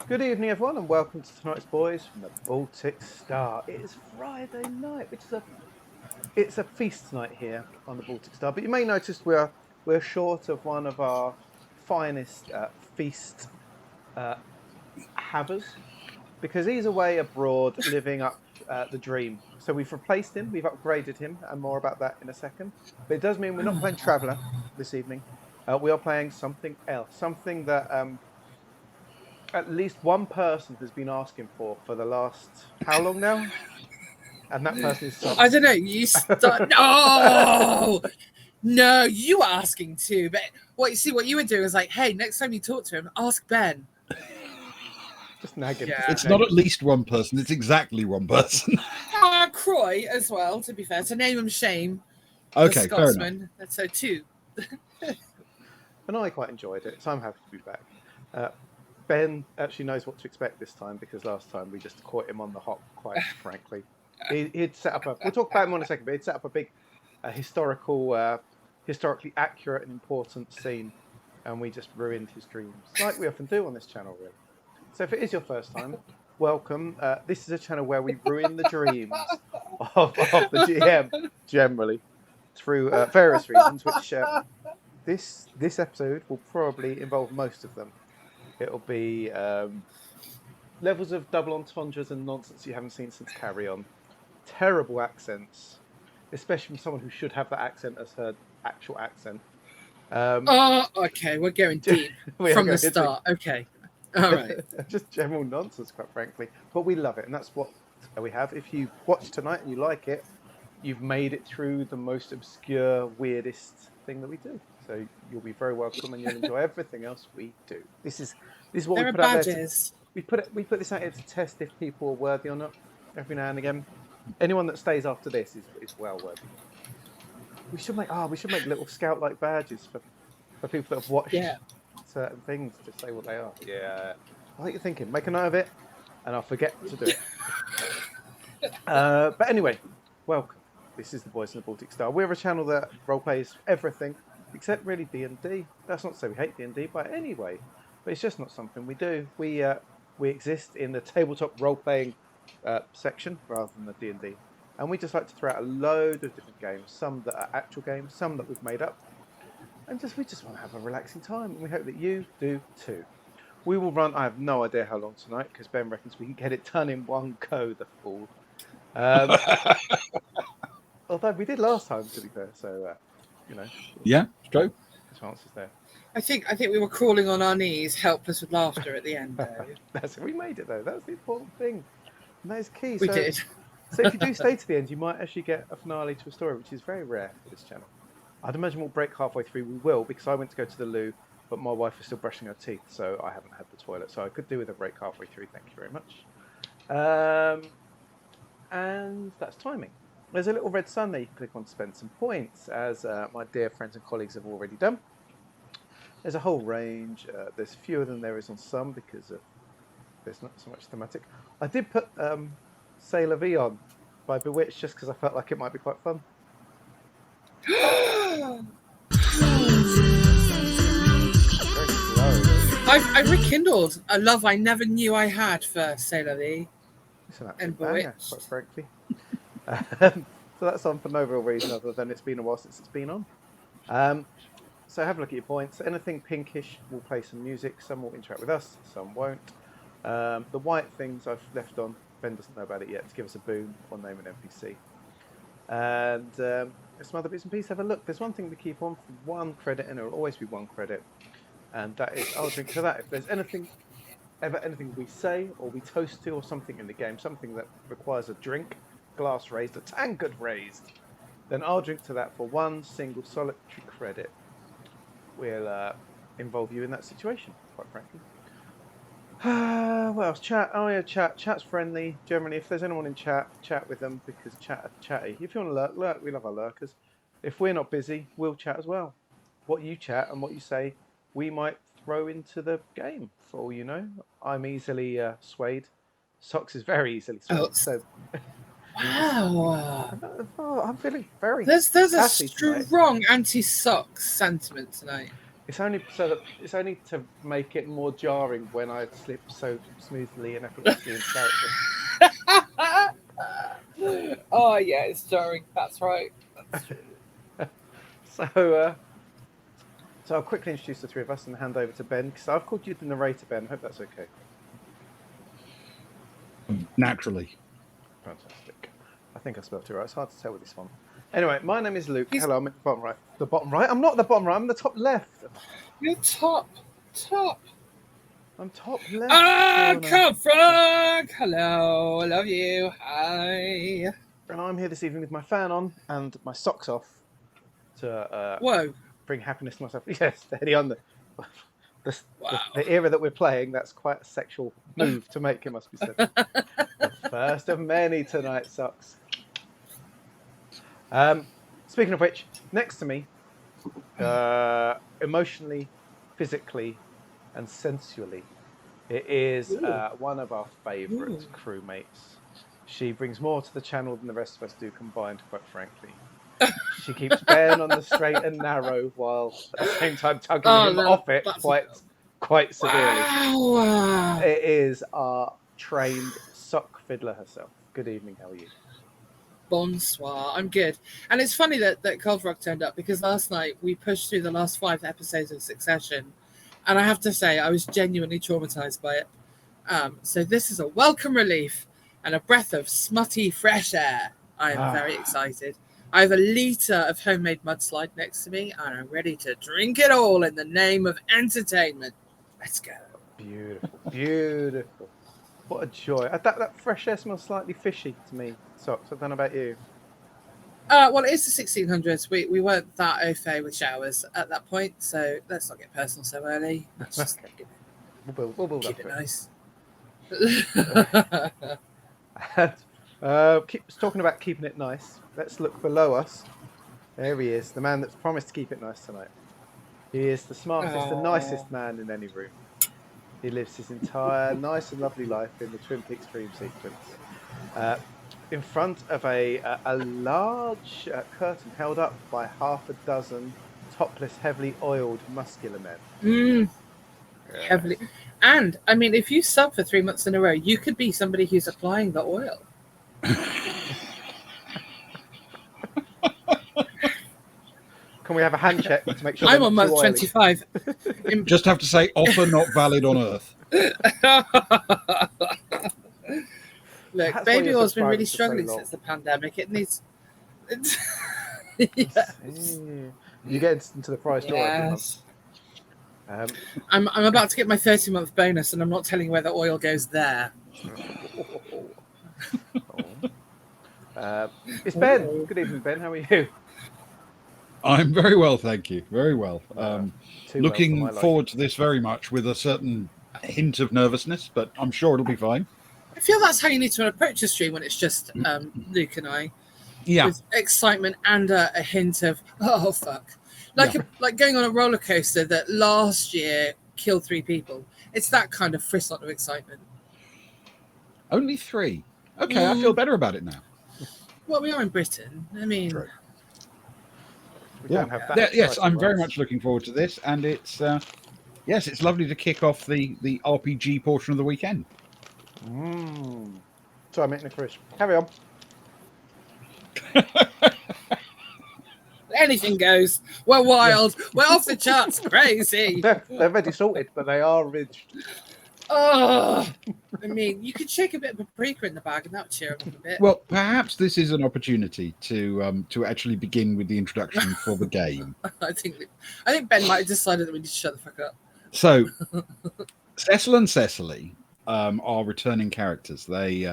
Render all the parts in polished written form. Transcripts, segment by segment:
Good evening, everyone, and welcome to tonight's Boys from the Baltic Star. It is Friday night, which is it's a feast tonight here on the Baltic Star. But you may notice we're short of one of our finest feast havers because he's away abroad living up the dream. So we've replaced him, we've upgraded him, and more about that in a second. But it does mean we're not playing Traveller this evening. We are playing something else, something that at least one person has been asking for the last how long now? And that person is I Socks. don't know. You start. No, no, you were asking too. But what you were doing was like, hey, next time you talk to him, ask Ben. Just nagging. Yeah. It's not at least one person, it's exactly one person. Croy as well. To be fair, to name him shame. Okay, the fair enough. Scotsman. So two. And I quite enjoyed it, so I'm happy to be back. Ben actually knows what to expect this time because last time we just caught him on the hop, quite frankly. He'd set up we'll talk about him in a second, but he'd set up a big historically accurate and important scene, and we just ruined his dreams, like we often do on this channel, really. So if it is your first time, welcome. This is a channel where we ruin the dreams of the GM generally through various reasons, which this episode will probably involve most of them. It'll be levels of double entendres and nonsense you haven't seen since Carry On. Terrible accents, especially from someone who should have that accent as her actual accent. Okay, we're going deep from the start. Okay, all right. Just general nonsense, quite frankly. But we love it, and that's what we have. If you watch tonight and you like it, you've made it through the most obscure, weirdest thing that we do. So you'll be very welcome, and you'll enjoy everything else we do. This is what There we are put out there. badges. We put this out here to test if people are worthy or not. Every now and again, anyone that stays after this is well worthy. We should make little scout-like badges for people that have watched certain things to say what they are. Yeah, I think you're thinking. Make a note of it, and I'll forget to do it. But anyway, welcome. This is the Boys in the Baltic Star. We're a channel that roleplays everything except really D&D. That's not to say we hate D&D by any way, but it's just not something we do. We exist in the tabletop role-playing section rather than the D&D, and we just like to throw out a load of different games. Some that are actual games, some that we've made up, and we just want to have a relaxing time, and we hope that you do too. We will run. I have no idea how long tonight because Ben reckons we can get it done in one go. The fool. Although we did last time, to be fair, so Yeah, true. the chances there. I think we were crawling on our knees, helpless with laughter at the end. Though. We made it though. That's the important thing. And that is key. We did. So if you do stay to the end, you might actually get a finale to a story, which is very rare for this channel. I'd imagine we'll break halfway through. We will, because I went to go to the loo, but my wife is still brushing her teeth, so I haven't had the toilet. So I could do with a break halfway through. Thank you very much. And that's timing. There's a little red sun there you can click on to spend some points, as my dear friends and colleagues have already done. There's a whole range. There's fewer than there is on some because there's not so much thematic. I did put Sailor V on by Bewitched just because I felt like it might be quite fun. I've rekindled a love I never knew I had for Sailor V. It's an And absolute banger, Bewitched. quite frankly. So that's on for no real reason other than it's been a while since it's been on. So have a look at your points. Anything pinkish will play some music. Some will interact with us, some won't. The white things I've left on, Ben doesn't know about it yet, to give us a boon or name an NPC. And some other bits and pieces. Have a look. There's one thing we keep on for 1 credit, and it will always be 1 credit. And that is, I'll drink to that. If there's anything we say or we toast to or something in the game, something that requires a drink, glass raised, a tankard raised, then I'll drink to that for 1 single solitary credit. We'll involve you in that situation, quite frankly. What else? Chat. Oh yeah, chat. Chat's friendly. Generally, if there's anyone in chat, chat with them because chat are chatty. If you want to lurk, we love our lurkers. If we're not busy, we'll chat as well. What you chat and what you say, we might throw into the game. For all you know, I'm easily swayed. Socks is very easily swayed. Oh. So Wow. I'm feeling very. There's a sassy tonight. strong anti-socks sentiment tonight. it's only to make it more jarring when I slip so smoothly and effortlessly into character. Oh yeah, it's jarring. That's right. That's true. So, so I'll quickly introduce the three of us and hand over to Ben because I've called you the narrator, Ben. I hope that's okay. Naturally. Fantastic. I think I spelled it right. It's hard to tell with this one. Anyway, my name is Luke. He's- Hello, I'm at the bottom right. The bottom right? I'm not the bottom right. I'm the top left. You're top. I'm top left. Ah, corner. come Frog. Hello, I love you. Hi. And I'm here this evening with my fan on and my socks off to Whoa. bring happiness to myself. Yes, steady on Wow. the era that we're playing. That's quite a sexual move to make, it must be said. The first of many tonight, socks. Speaking of which, next to me, emotionally, physically, and sensually, it is one of our favourite crewmates. She brings more to the channel than the rest of us do combined, quite frankly. She keeps Ben on the straight and narrow while at the same time tugging him off it quite severely. Wow. It is our trained sock fiddler herself. Good evening, how are you? Bonsoir. I'm good. And it's funny that Cold Rock turned up because last night we pushed through the last 5 episodes of Succession. And I have to say, I was genuinely traumatized by it. So this is a welcome relief and a breath of smutty fresh air. I am very excited. I have a litre of homemade mudslide next to me and I'm ready to drink it all in the name of entertainment. Let's go. Beautiful, beautiful. What a joy. That fresh air smells slightly fishy to me, Socks. I don't know about you. Well, it is the 1600s. We weren't that au fait with showers at that point, so let's not get personal so early. Let's just We'll build keep up it to nice. Talking about keeping it nice, let's look below us. There he is, the man that's promised to keep it nice tonight. He is the smartest and nicest man in any room. He lives his entire nice and lovely life in the Twin Peaks dream sequence. In front of a large curtain held up by half a dozen topless, heavily oiled, muscular men. Heavily. And, I mean, if you sub for 3 months in a row, you could be somebody who's applying the oil. Can we have a hand check to make sure I'm on month 25. Just have to say, offer not valid on Earth. Look, That's why baby your oil's been really subscribers are so struggling long. since the pandemic. It needs... You get into the prize draw every month. I'm about to get my 30-month bonus, and I'm not telling you where the oil goes there. It's Ben. Good evening, Ben. How are you? I'm very well, thank you. Very well. Looking well for my forward to this very much with a certain hint of nervousness, but I'm sure it'll be fine. I feel that's how you need to approach a stream when it's just Luke and I. Yeah. With excitement and a hint of, oh, fuck. Like going on a roller coaster that last year killed 3 people. It's that kind of frisson of excitement. Only 3. Okay, I feel better about it now. Well, we are in Britain. I mean... True. We don't have that Yes, I'm very rights. much looking forward to this, and it's it's lovely to kick off the RPG portion of the weekend. So I'm eating a crisp. Carry on. Anything goes. We're wild. We're off the charts. Crazy. They're already sorted, but they are ridged. Oh, I mean, you could shake a bit of paprika in the bag and that would cheer up a bit. Well, perhaps this is an opportunity to actually begin with the introduction for the game. I think Ben might have decided that we need to shut the fuck up. So, Cecil and Cecily are returning characters. They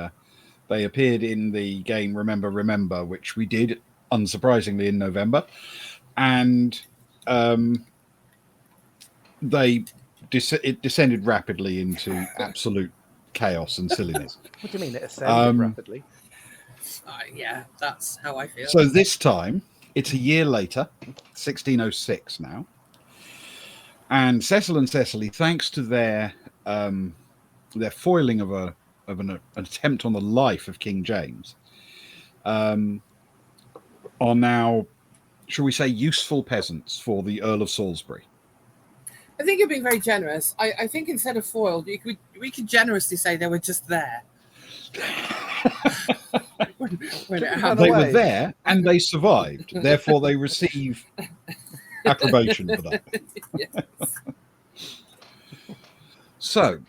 appeared in the game Remember, which we did unsurprisingly in November, and it descended rapidly into absolute chaos and silliness. What do you mean it ascended rapidly? Yeah, that's how I feel. So this time, it's a year later, 1606 now, and Cecil and Cecily, thanks to their foiling of an attempt on the life of King James, are now, shall we say, useful peasants for the Earl of Salisbury. I think you're being very generous. I think instead of foiled, we could generously say they were just there. when it Run happened. They were away. there and they survived. Therefore, they receive approbation for that. Yes. So,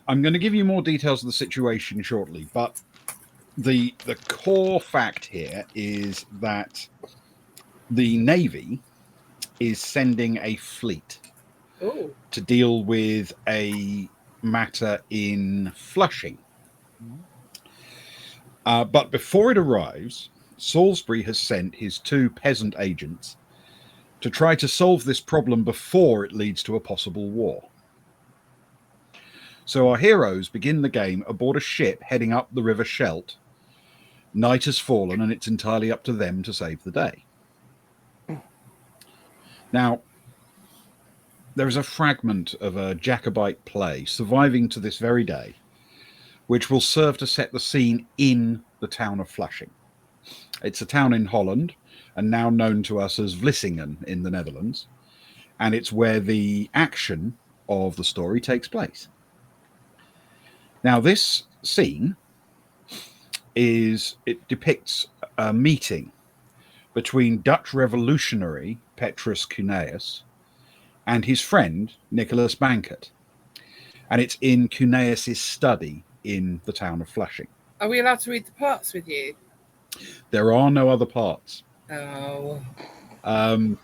I'm going to give you more details of the situation shortly, but the core fact here is that the Navy is sending a fleet Oh, to deal with a matter in Flushing. But before it arrives, Salisbury has sent his 2 peasant agents to try to solve this problem before it leads to a possible war. So our heroes begin the game aboard a ship heading up the River Scheldt. Night has fallen and it's entirely up to them to save the day. Now, there is a fragment of a Jacobite play surviving to this very day, which will serve to set the scene in the town of Flushing. It's a town in Holland and now known to us as Vlissingen in the Netherlands, and it's where the action of the story takes place. Now, this scene depicts a meeting between Dutch revolutionary Petrus Cuneus and his friend Nicholas Bankert, and it's in Cuneus's study in the town of Flushing. are we allowed to read the parts with you? There are no other parts. Oh, Um,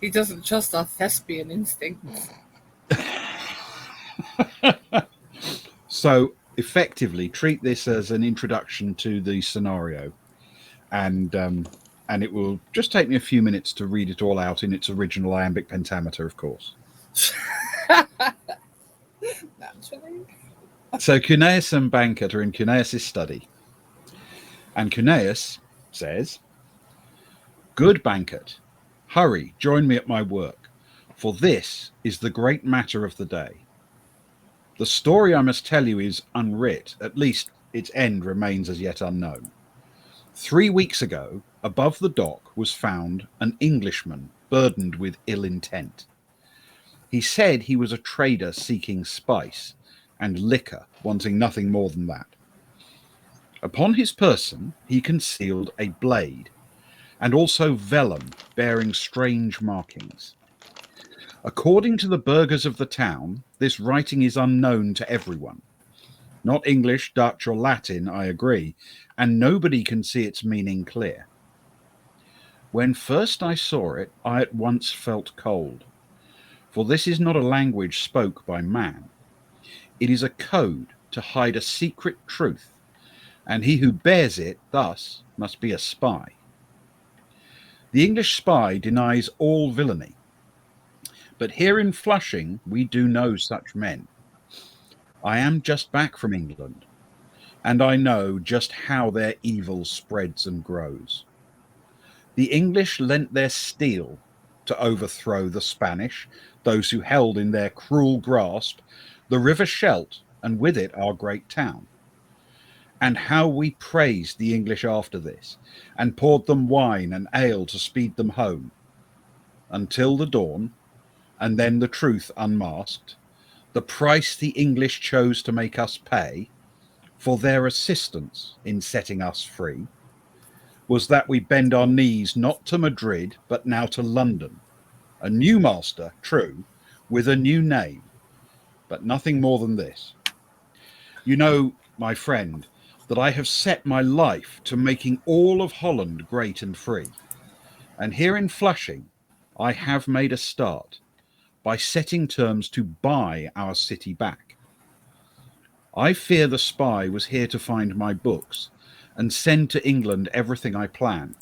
he doesn't trust our thespian instincts. so effectively, treat this as an introduction to the scenario, and it will just take me a few minutes to read it all out in its original iambic pentameter, of course. Naturally. So Cuneus and Bankert are in Cuneus's study, and Cuneus says, "Good Bankert, hurry, join me at my work, for this is the great matter of the day. The story I must tell you is unwrit, at least its end remains as yet unknown. 3 weeks ago, above the dock was found an Englishman burdened with ill intent. He said he was a trader seeking spice and liquor, wanting nothing more than that. Upon his person he concealed a blade, and also vellum bearing strange markings. According to the burghers of the town, this writing is unknown to everyone. Not English, Dutch, or Latin, I agree, and nobody can see its meaning clear. When first I saw it, I at once felt cold, for this is not a language spoke by man. It is a code to hide a secret truth, and he who bears it thus must be a spy. The English spy denies all villainy, but here in Flushing we do know such men. I am just back from England, and I know just how their evil spreads and grows. The English lent their steel to overthrow the Spanish, those who held in their cruel grasp the River Scheldt, and with it our great town. And how we praised the English after this, and poured them wine and ale to speed them home, until the dawn, and then the truth unmasked, the price the English chose to make us pay for their assistance in setting us free, was that we bend our knees not to Madrid, but now to London, a new master, true, with a new name, but nothing more than this. You know, my friend, that I have set my life to making all of Holland great and free, and here in Flushing I have made a start by setting terms to buy our city back. I fear the spy was here to find my books and send to England everything I plan.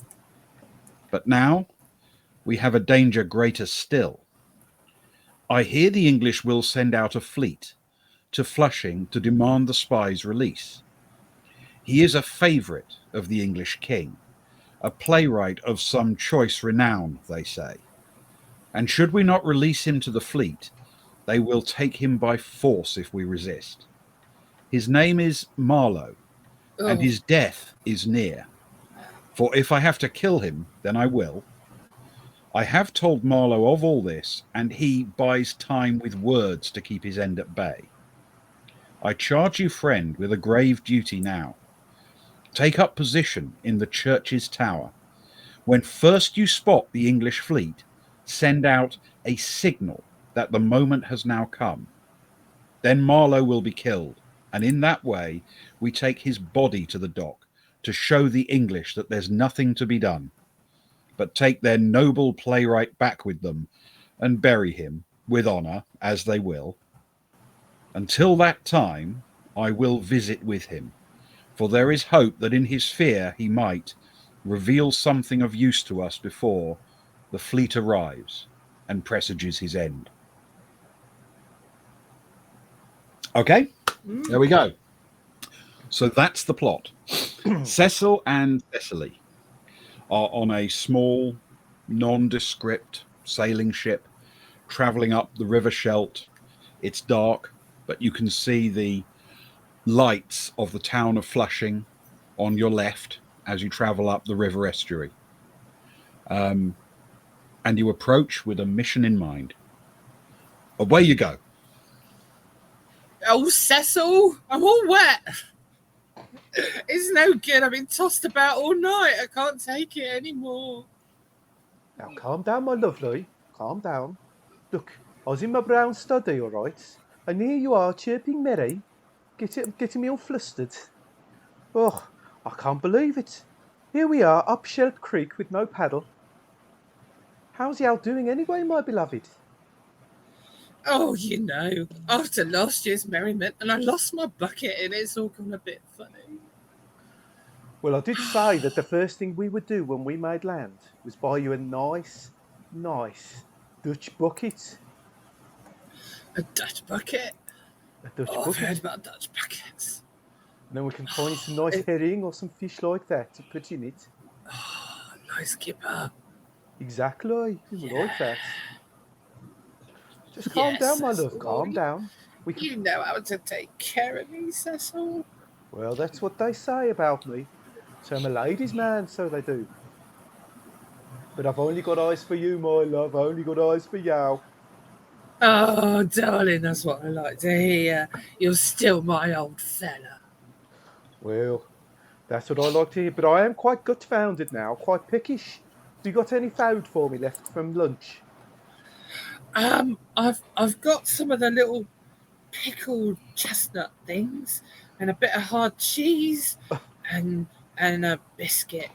But now we have a danger greater still. I hear the English will send out a fleet to Flushing to demand the spy's release. He is a favourite of the English king, a playwright of some choice renown, they say. And should we not release him to the fleet, they will take him by force if we resist. His name is Marlowe, and his death is near. For if I have to kill him, then I will. I have told Marlowe of all this, and he buys time with words to keep his end at bay. I charge you, friend, with a grave duty now. Take up position in the church's tower. When first you spot the English fleet, send out a signal that the moment has now come. Then Marlowe will be killed, and in that way we take his body to the dock to show the English that there's nothing to be done, but take their noble playwright back with them and bury him with honour as they will. Until that time I will visit with him, for there is hope that in his fear he might reveal something of use to us before the fleet arrives and presages his end. Okay, there we go. So that's the plot. Cecil and Cecily are on a small, nondescript sailing ship travelling up the River Scheldt. It's dark, but you can see the lights of the town of Flushing on your left as you travel up the river estuary. And you approach with a mission in mind. Away you go. Oh, Cecil, I'm all wet. It's no good. I've been tossed about all night. I can't take it anymore. Now, calm down, my lovely. Calm down. Look, I was in my brown study, all right? And here you are, chirping merry, getting me all flustered. Oh, I can't believe it. Here we are, up Scheldt Creek with no paddle. How's the out doing anyway, my beloved? Oh, you know, after last year's merriment, and I lost my bucket, and it's all gone a bit funny. Well, I did say that the first thing we would do when we made land was buy you a nice Dutch bucket. A Dutch bucket? A Dutch I've bucket. heard about Dutch buckets. And then we can find some nice herring or some fish like that to put in it. Oh, nice kipper. Exactly. You would like that. Just calm down, my love. Calm down. You know how to take care of me, Cecil. Well, that's what they say about me. So I'm a ladies' man, so they do. But I've only got eyes for you, my love. Only got eyes for you. Oh, darling, that's what I like to hear. You're still my old fella. Well, that's what I like to hear. But I am quite gut-founded now, quite pickish. Have you got any food for me left from lunch? I've got some of the little pickled chestnut things and a bit of hard cheese and a biscuit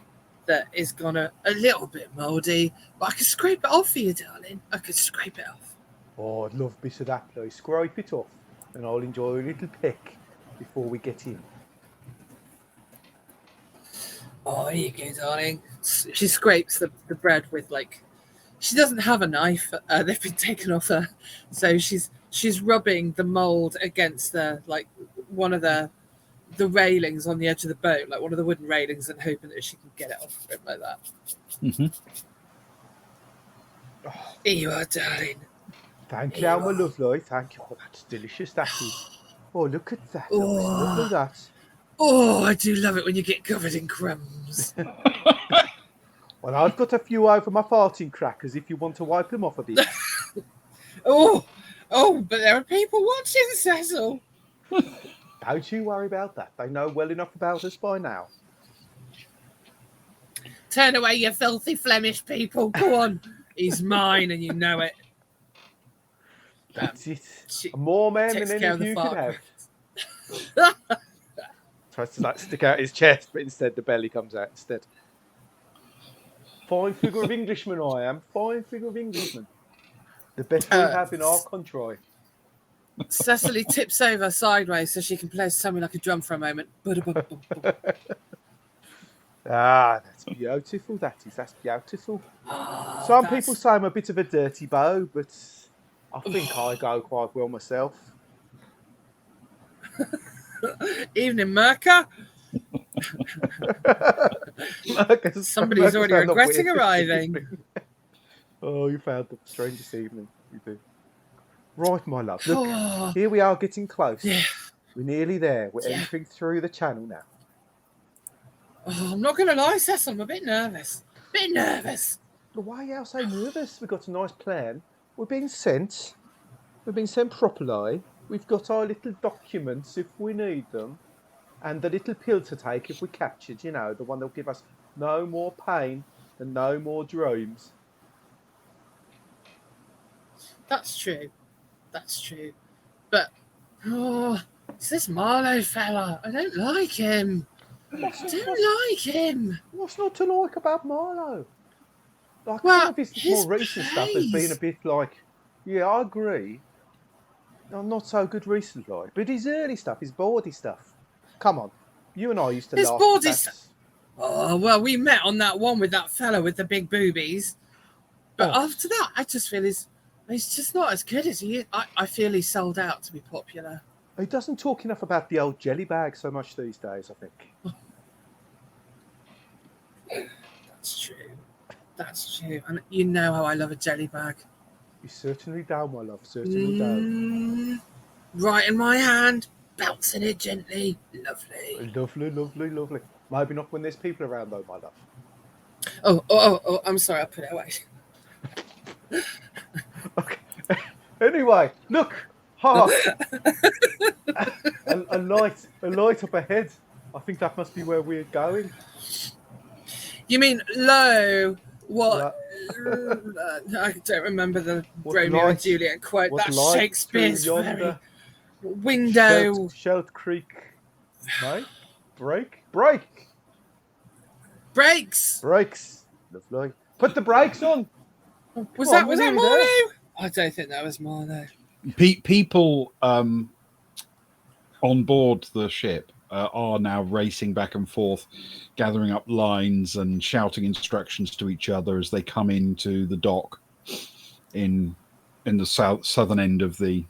that is gone a little bit mouldy, but I can scrape it off for you, darling. I can scrape it off. Oh, I'd love a bit of that, please. Scrape it off, and I'll enjoy a little peck before we get in. Oh, here you go, darling. She scrapes the bread with, like, she doesn't have a knife. They've been taken off her, so she's rubbing the mold against the, like, one of the railings on the edge of the boat, like one of the wooden railings, and hoping that she can get it off it like that. Mm-hmm. Oh, Here you are, darling. thank you, my lovely. Thank you. Oh, that's delicious, that is. Oh, look at that. That was lovely, that. Oh, I do love it when you get covered in crumbs. Well, I've got a few over my farting crackers if you want to wipe them off a bit. Oh, but there are people watching, Cecil. Don't you worry about that. They know well enough about us by now. Turn away, you filthy Flemish people. Go on. He's mine, and you know it. That's it. More men than any of you could have. Tries to like stick out his chest, but instead the belly comes out instead. Fine figure of Englishman I am. Fine figure of Englishman. The best we have in our country. Cecily tips over sideways so she can play something like a drum for a moment. Ah, that's beautiful. That is. That's beautiful. Oh, Some people say I'm a bit of a dirty beau, but I think I go quite well myself. Evening, Merca. Somebody's already regretting arriving. Oh, you found the strangest evening. You do. Right, my love. Look, here we are getting close. Yeah. We're nearly there. We're entering through the channel now. Oh, I'm not going to lie, Cecil. I'm a bit nervous. But why are you so nervous? We've got a nice plan. We're being sent. We've been sent properly. We've got our little documents if we need them. And the little pill to take if we're captured, you know, the one that'll give us no more pain and no more dreams. That's true. That's true. But, it's this Marlowe fella. I don't like him. What's not to like about Marlowe? Like, Well, some of his more recent stuff has been a plays. bit like, yeah, I agree. Not so good recently. But his early stuff, his bawdy stuff. Come on. You and I used to His laugh bawdy at stuff. that. Oh, well, we met on that one with that fella with the big boobies. But Oh. after that, I just feel he's just not as good as he is. I feel he's sold out to be popular. He doesn't talk enough about the old jelly bag so much these days, I think. That's true. That's true. And you know how I love a jelly bag. You certainly do, my love, certainly do. Right in my hand, bouncing it gently. Lovely. Lovely, lovely, lovely. Maybe not when there's people around, though, my love. Oh, I'm sorry, I put it away. Okay. Anyway, look, hark! a light up ahead. I think that must be where we're going. You mean low? What? Yeah. I don't remember the What Romeo light- and Juliet quote. what That's light Shakespeare's through very yonder window. Shelt Creek. Mate? Break? Brakes. Brakes. Lovely. Put the brakes on. Was Come on, that we're nearly Marlowe? there. I don't think that was Marlowe. People on board the ship are now racing back and forth, gathering up lines and shouting instructions to each other as they come into the dock in the southern end of the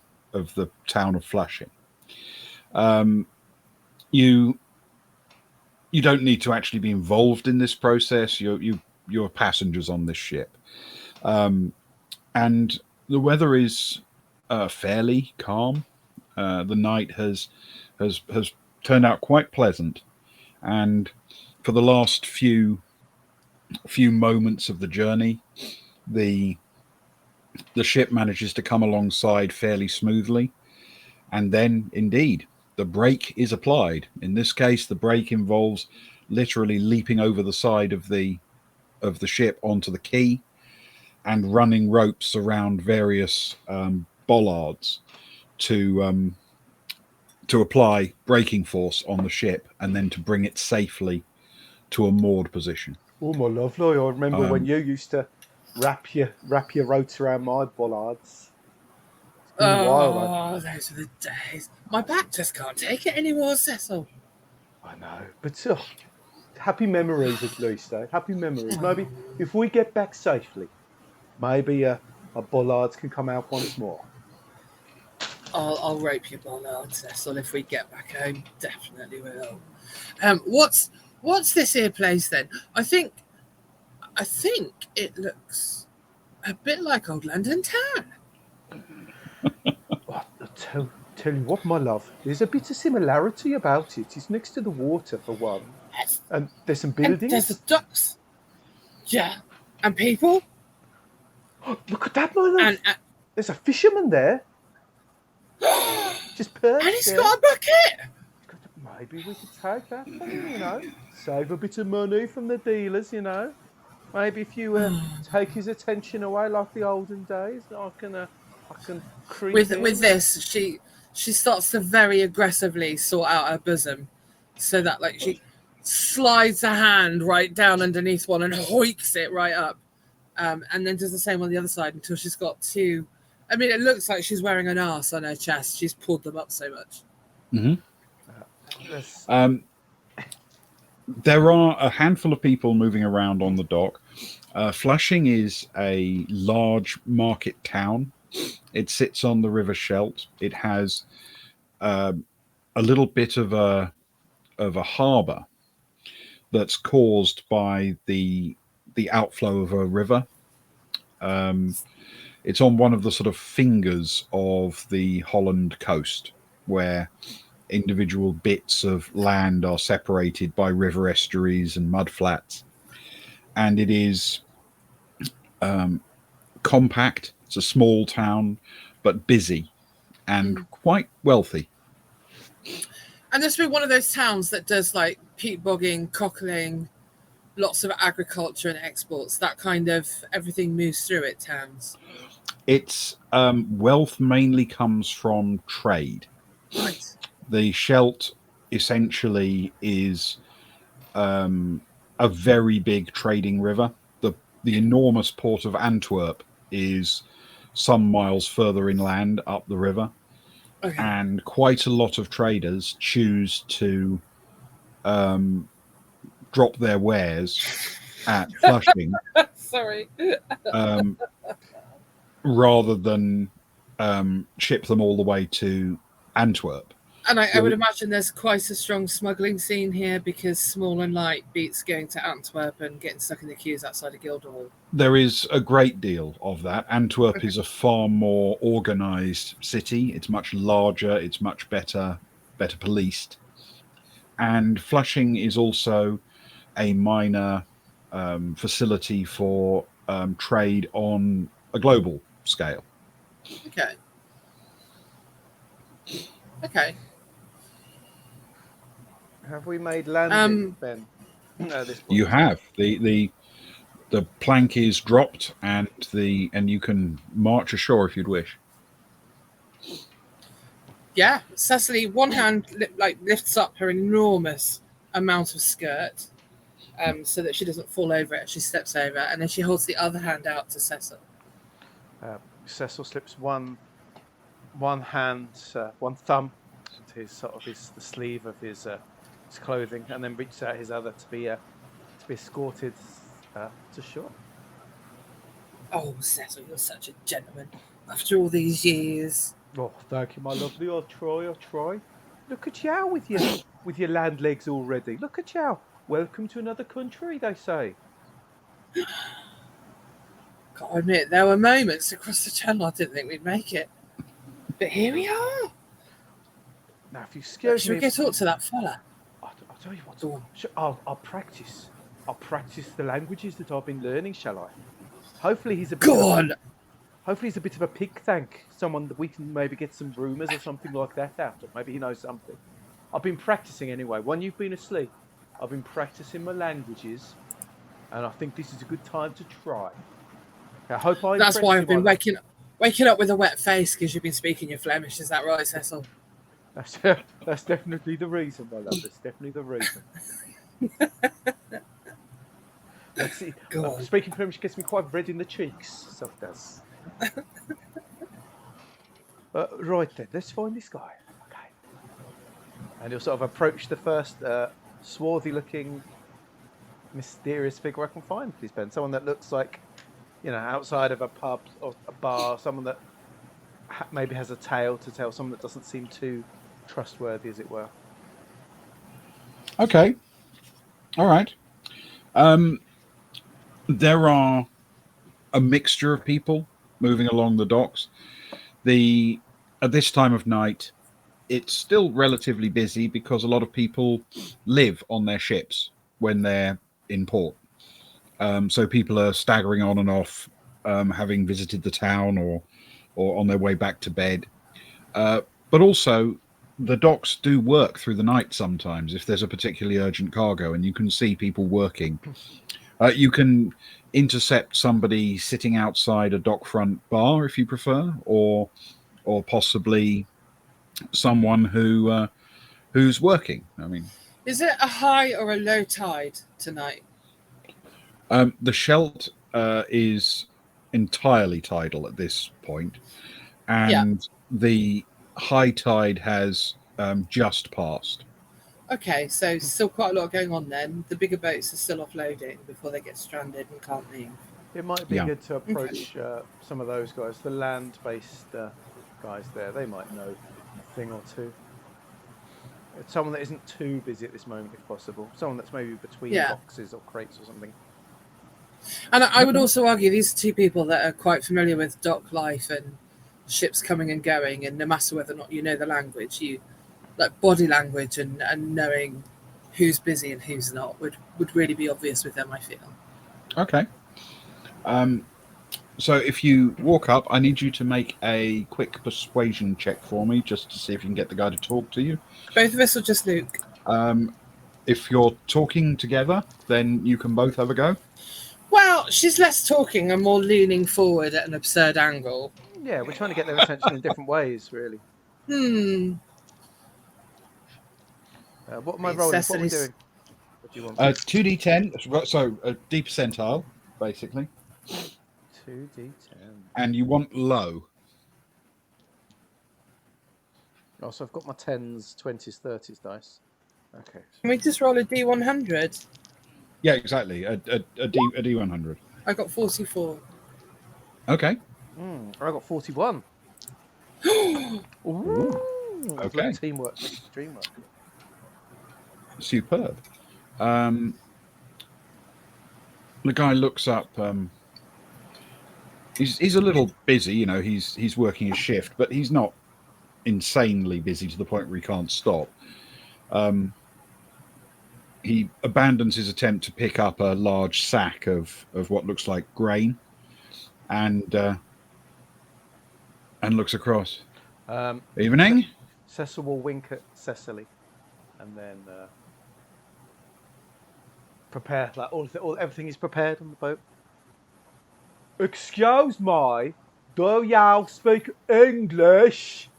town of Flushing. You don't need to actually be involved in this process. You're passengers on this ship, and the weather is fairly calm. The night has turned out quite pleasant, and for the last few moments of the journey, the ship manages to come alongside fairly smoothly, and then indeed the brake is applied. In this case, the brake involves literally leaping over the side of the ship onto the quay and running ropes around various bollards to apply braking force on the ship and then to bring it safely to a moored position. Oh, my lovely. I remember when you used to wrap your ropes around my bollards. It's been a while, though. Those are the days. My back just can't take it anymore, Cecil. I know. But happy memories at least, eh? Happy memories. Maybe if we get back safely, maybe our bollards can come out once more. I'll rope your bollard, Cecil, if we get back home. Definitely will. What's this here place then? I think it looks a bit like old London town. Tell you what, my love, there's a bit of similarity about it. It's next to the water, for one. Yes. And there's some And buildings. there's the ducks. Yeah. And people. Look at that, my love. And there's a fisherman there. Just perched and he's there. got a bucket. Maybe we could take that from him, you know. Save a bit of money from the dealers, you know. Maybe if you take his attention away like the olden days, I can creep in. With this, she starts to very aggressively sort out her bosom, so that like she slides her hand right down underneath one and hoiks it right up, and then does the same on the other side until she's got two. I mean, it looks like she's wearing an arse on her chest. She's pulled them up so much. Mm-hmm. There are a handful of people moving around on the dock. Flushing is a large market town. It sits on the River Scheldt. It has a little bit of a harbour that's caused by the outflow of a river. It's on one of the sort of fingers of the Holland coast, where individual bits of land are separated by river estuaries and mud flats. And it is compact. It's a small town, but busy and quite wealthy. And this will be one of those towns that does like peat bogging, cockling, lots of agriculture and exports. That kind of everything moves through it. Towns, Its wealth mainly comes from trade. right? The Scheldt essentially is a very big trading river. The enormous port of Antwerp is some miles further inland up the river, Okay. and quite a lot of traders choose to drop their wares at Flushing Sorry. um, rather than ship them all the way to Antwerp. And I would So imagine there's quite a strong smuggling scene here because Small and Light beats going to Antwerp and getting stuck in the queues outside of Guildhall. there is a great deal of that. Antwerp Okay. is a far more organized city. It's much larger. It's much better policed. And Flushing is also a minor facility for trade on a global scale. Okay. Okay. Have we made landing, Ben? At this point, You have the plank is dropped, and you can march ashore if you'd wish. Yeah, Cecily, one hand lifts up her enormous amount of skirt, so that she doesn't fall over it as she steps over, and then she holds the other hand out to Cecil. Cecil slips one hand, one thumb into the sleeve of his clothing, and then reaches out his other to be escorted to shore. Oh, Cecil, you're such a gentleman. After all these years. Oh, thank you, my lovely. I'll try. Look at you with your land legs already. Look at you. Welcome to another country, they say. Gotta admit, there were moments across the channel I didn't think we'd make it. But here we are. Now, if you excuse Should me, we go talk to that fella? I'll tell you what. Go on. I'll practice. I'll practice the languages that I've been learning, shall I? Hopefully he's a bit Go on. Hopefully he's a bit of a pig thank. Someone that we can maybe get some rumours or something like that out of. Maybe he knows something. I've been practicing anyway. When you've been asleep, I've been practicing my languages, and I think this is a good time to try. I hope I. That's why I've been waking up with a wet face because you've been speaking your Flemish. Is that right, Cecil? That's definitely the reason, my love. That's definitely the reason. Let's see. Speaking Flemish gets me quite red in the cheeks. So it does. Right then, let's find this guy. Okay. And he'll sort of approach the first swarthy-looking, mysterious figure I can find, please, Ben. Someone that looks like, outside of a pub or a bar, someone that maybe has a tale to tell, someone that doesn't seem too trustworthy, as it were. Okay. All right. There are a mixture of people moving along the docks. At this time of night, it's still relatively busy because a lot of people live on their ships when they're in port. So people are staggering on and off, having visited the town or on their way back to bed. But also, the docks do work through the night sometimes if there's a particularly urgent cargo, and you can see people working. You can intercept somebody sitting outside a dockfront bar if you prefer, or possibly someone who's working. I mean, is it a high or a low tide tonight? The Scheldt is entirely tidal at this point, and the high tide has just passed. Okay, so still quite a lot going on then. The bigger boats are still offloading before they get stranded and can't leave. It might be good to approach some of those guys, the land-based guys there. They might know a thing or two. It's someone that isn't too busy at this moment, if possible. Someone that's maybe between boxes or crates or something. And I would also argue these are two people that are quite familiar with dock life and ships coming and going, and no matter whether or not you know the language, you like body language and knowing who's busy and who's not would really be obvious with them, I feel. Okay. So if you walk up, I need you to make a quick persuasion check for me, just to see if you can get the guy to talk to you. Both of us or just Luke? If you're talking together, then you can both have a go. Well, she's less talking and more leaning forward at an absurd angle. Yeah, we're trying to get their attention in different ways, really. What am I rolling? What are we Cecily's- doing? What do you want? 2d10, so a D percentile, basically. 2d10. And you want low. Oh, so I've got my 10s, 20s, 30s dice. Okay. Can we just roll a D100? Yeah, exactly. A D100. I got 44. Okay. I got 41. Ooh. Okay. Teamwork makes the dream work. Superb. The guy looks up. He's a little busy, you know. He's working a shift, but he's not insanely busy to the point where he can't stop. He abandons his attempt to pick up a large sack of what looks like grain, and looks across. Evening. Cecil will wink at Cecily, and then prepare. Like everything is prepared on the boat. Excuse me, do y'all speak English?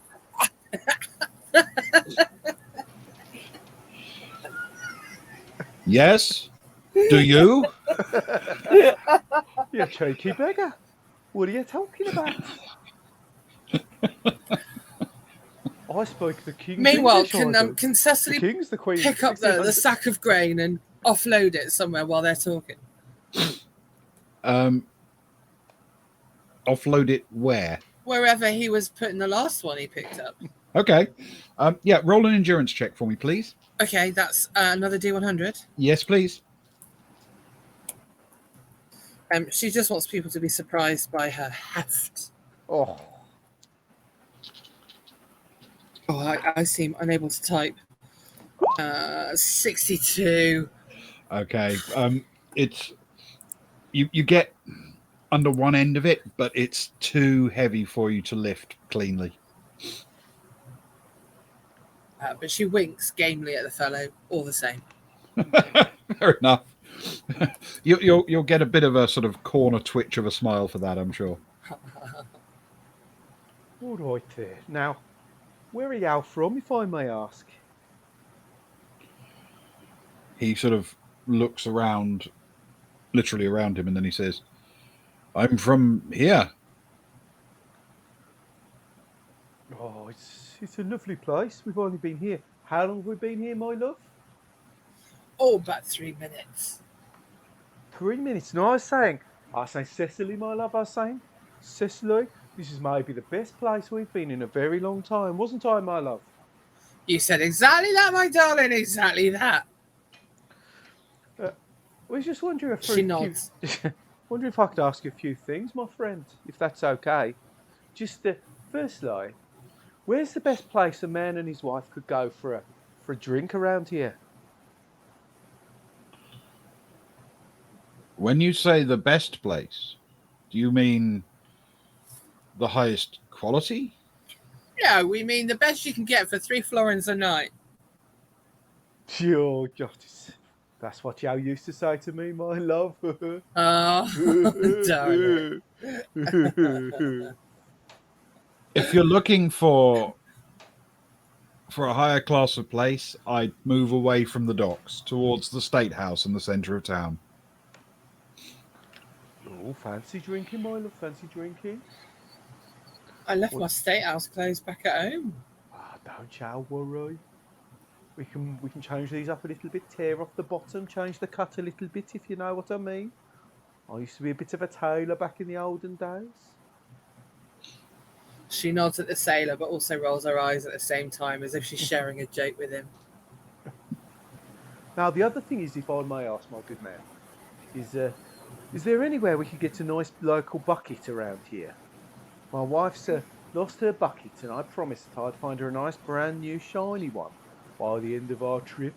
Yes. Do you? You cheeky beggar. What are you talking about? I spoke the king's Meanwhile, English. can Cecily the king's the queen. pick up the sack of grain and offload it somewhere while they're talking? Offload it where? Wherever he was putting the last one he picked up. Okay. Yeah, roll an endurance check for me, please. Okay, that's another D100. Yes, please. She just wants people to be surprised by her heft. Oh. Oh, I seem unable to type. 62. Okay. It's you get under one end of it, but it's too heavy for you to lift cleanly. But she winks gamely at the fellow, all the same. Fair enough. You'll get a bit of a sort of corner twitch of a smile for that, I'm sure. All right there. Now, where are y'all from, if I may ask? He sort of looks around, literally around him, and then he says, "I'm from here." Oh, it's a lovely place. We've only been here. How long have we been here, my love? Oh, about 3 minutes. 3 minutes. No, I was saying, Cecily, my love, I was saying, Cecily, this is maybe the best place we've been in a very long time, wasn't I, my love? You said exactly that, my darling, exactly that. I was just wondering if She nods. wondering if I could ask you a few things, my friend, if that's okay. Just firstly, where's the best place a man and his wife could go for a drink around here? When you say the best place, do you mean the highest quality? Yeah, we mean the best you can get for 3 florins a night. Oh, God, that's what y'all used to say to me, my love. Oh, darling. If you're looking for a higher class of place, I'd move away from the docks towards the State House in the centre of town. Oh, fancy drinking, my love, fancy drinking. I left my state house clothes back at home. Don't y'all worry. We can change these up a little bit, tear off the bottom, change the cut a little bit, if you know what I mean. I used to be a bit of a tailor back in the olden days. She nods at the sailor, but also rolls her eyes at the same time, as if she's sharing a joke with him. Now, the other thing is, if I may ask, my good man, is there anywhere we could get a nice local bucket around here? My wife's lost her bucket, and I promised that I'd find her a nice brand new shiny one by the end of our trip.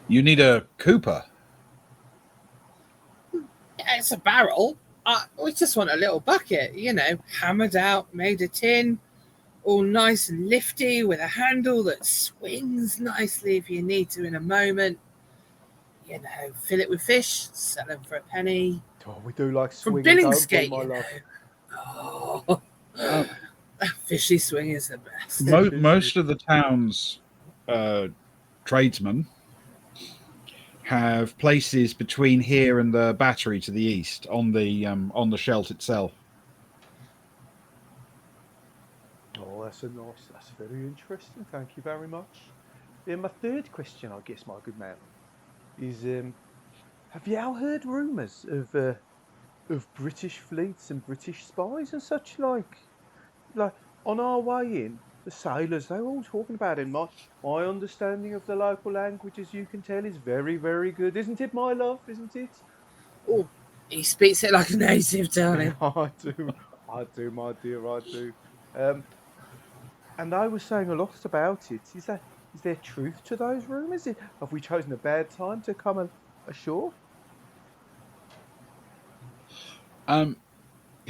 You need a Cooper. it's a barrel. We just want a little bucket, hammered out, made of tin, all nice and lifty with a handle that swings nicely if you need to in a moment. Fill it with fish, sell them for a penny. Oh, we do like From swinging, don't we, Billingsgate, my love? Oh, Uh, fishy swing is the best. Most of the town's tradesmen have places between here and the battery to the east on the Scheldt itself. Oh, that's very interesting. Thank you very much. Yeah, my third question, I guess, my good man, is have you all heard rumours of British fleets and British spies and such like? Like on our way in, the sailors they were all talking about it. My understanding of the local language, as you can tell, is very, very good, isn't it, my love? Isn't it? Oh, he speaks it like a native, darling. I do, my dear, I do. Um, and I was saying a lot about it. Is there truth to those rumours? Have we chosen a bad time to come ashore? Can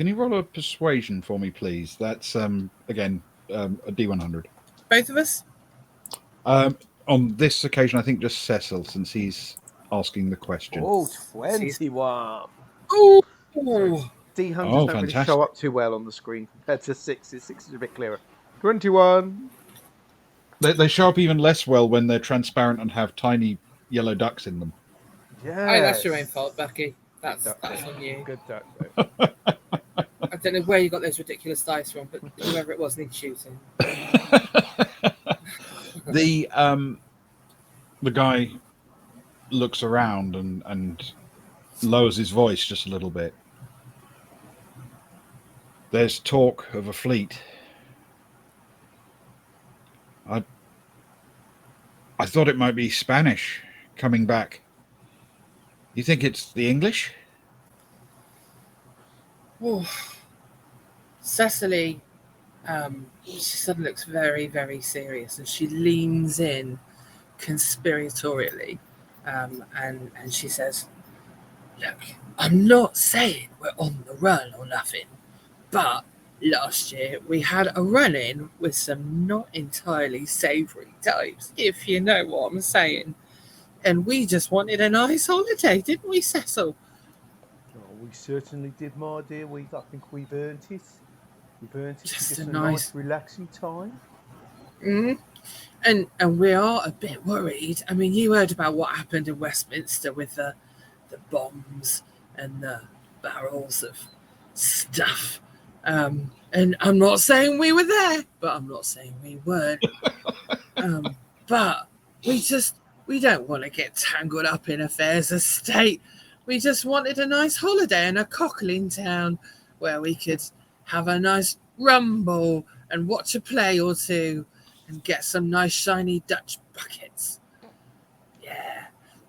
you roll a persuasion for me, please? That's again a D100. Both of us? On this occasion, I think just Cecil, since he's asking the question. Oh, 21. Oh, D100s Oh, don't really fantastic. show up too well on the screen compared to 6s. 6 is a bit clearer. 21. They show up even less well when they're transparent and have tiny yellow ducks in them. Yeah. that's your own fault, Becky. That's on you. Good duck, though. I don't know where you got those ridiculous dice from, but whoever it was needs shooting. The guy looks around and lowers his voice just a little bit. There's talk of a fleet. I thought it might be Spanish coming back. You think it's the English? Oh. Cecily, she suddenly looks very, very serious, and she leans in conspiratorially, and she says, "Look, I'm not saying we're on the run or nothing, but last year we had a run-in with some not entirely savoury types, if you know what I'm saying. And we just wanted a nice holiday, didn't we, Cecil?" Oh, we certainly did, my dear. I think we've earned it. We've earned it. Just Just a a nice- nice, relaxing time. Mm. And we are a bit worried. I mean, you heard about what happened in Westminster with the bombs and the barrels of stuff. And I'm not saying we were there, but I'm not saying we weren't. But we don't want to get tangled up in affairs of state. We just wanted a nice holiday in a cockling town where we could have a nice rumble and watch a play or two and get some nice shiny Dutch buckets. Yeah.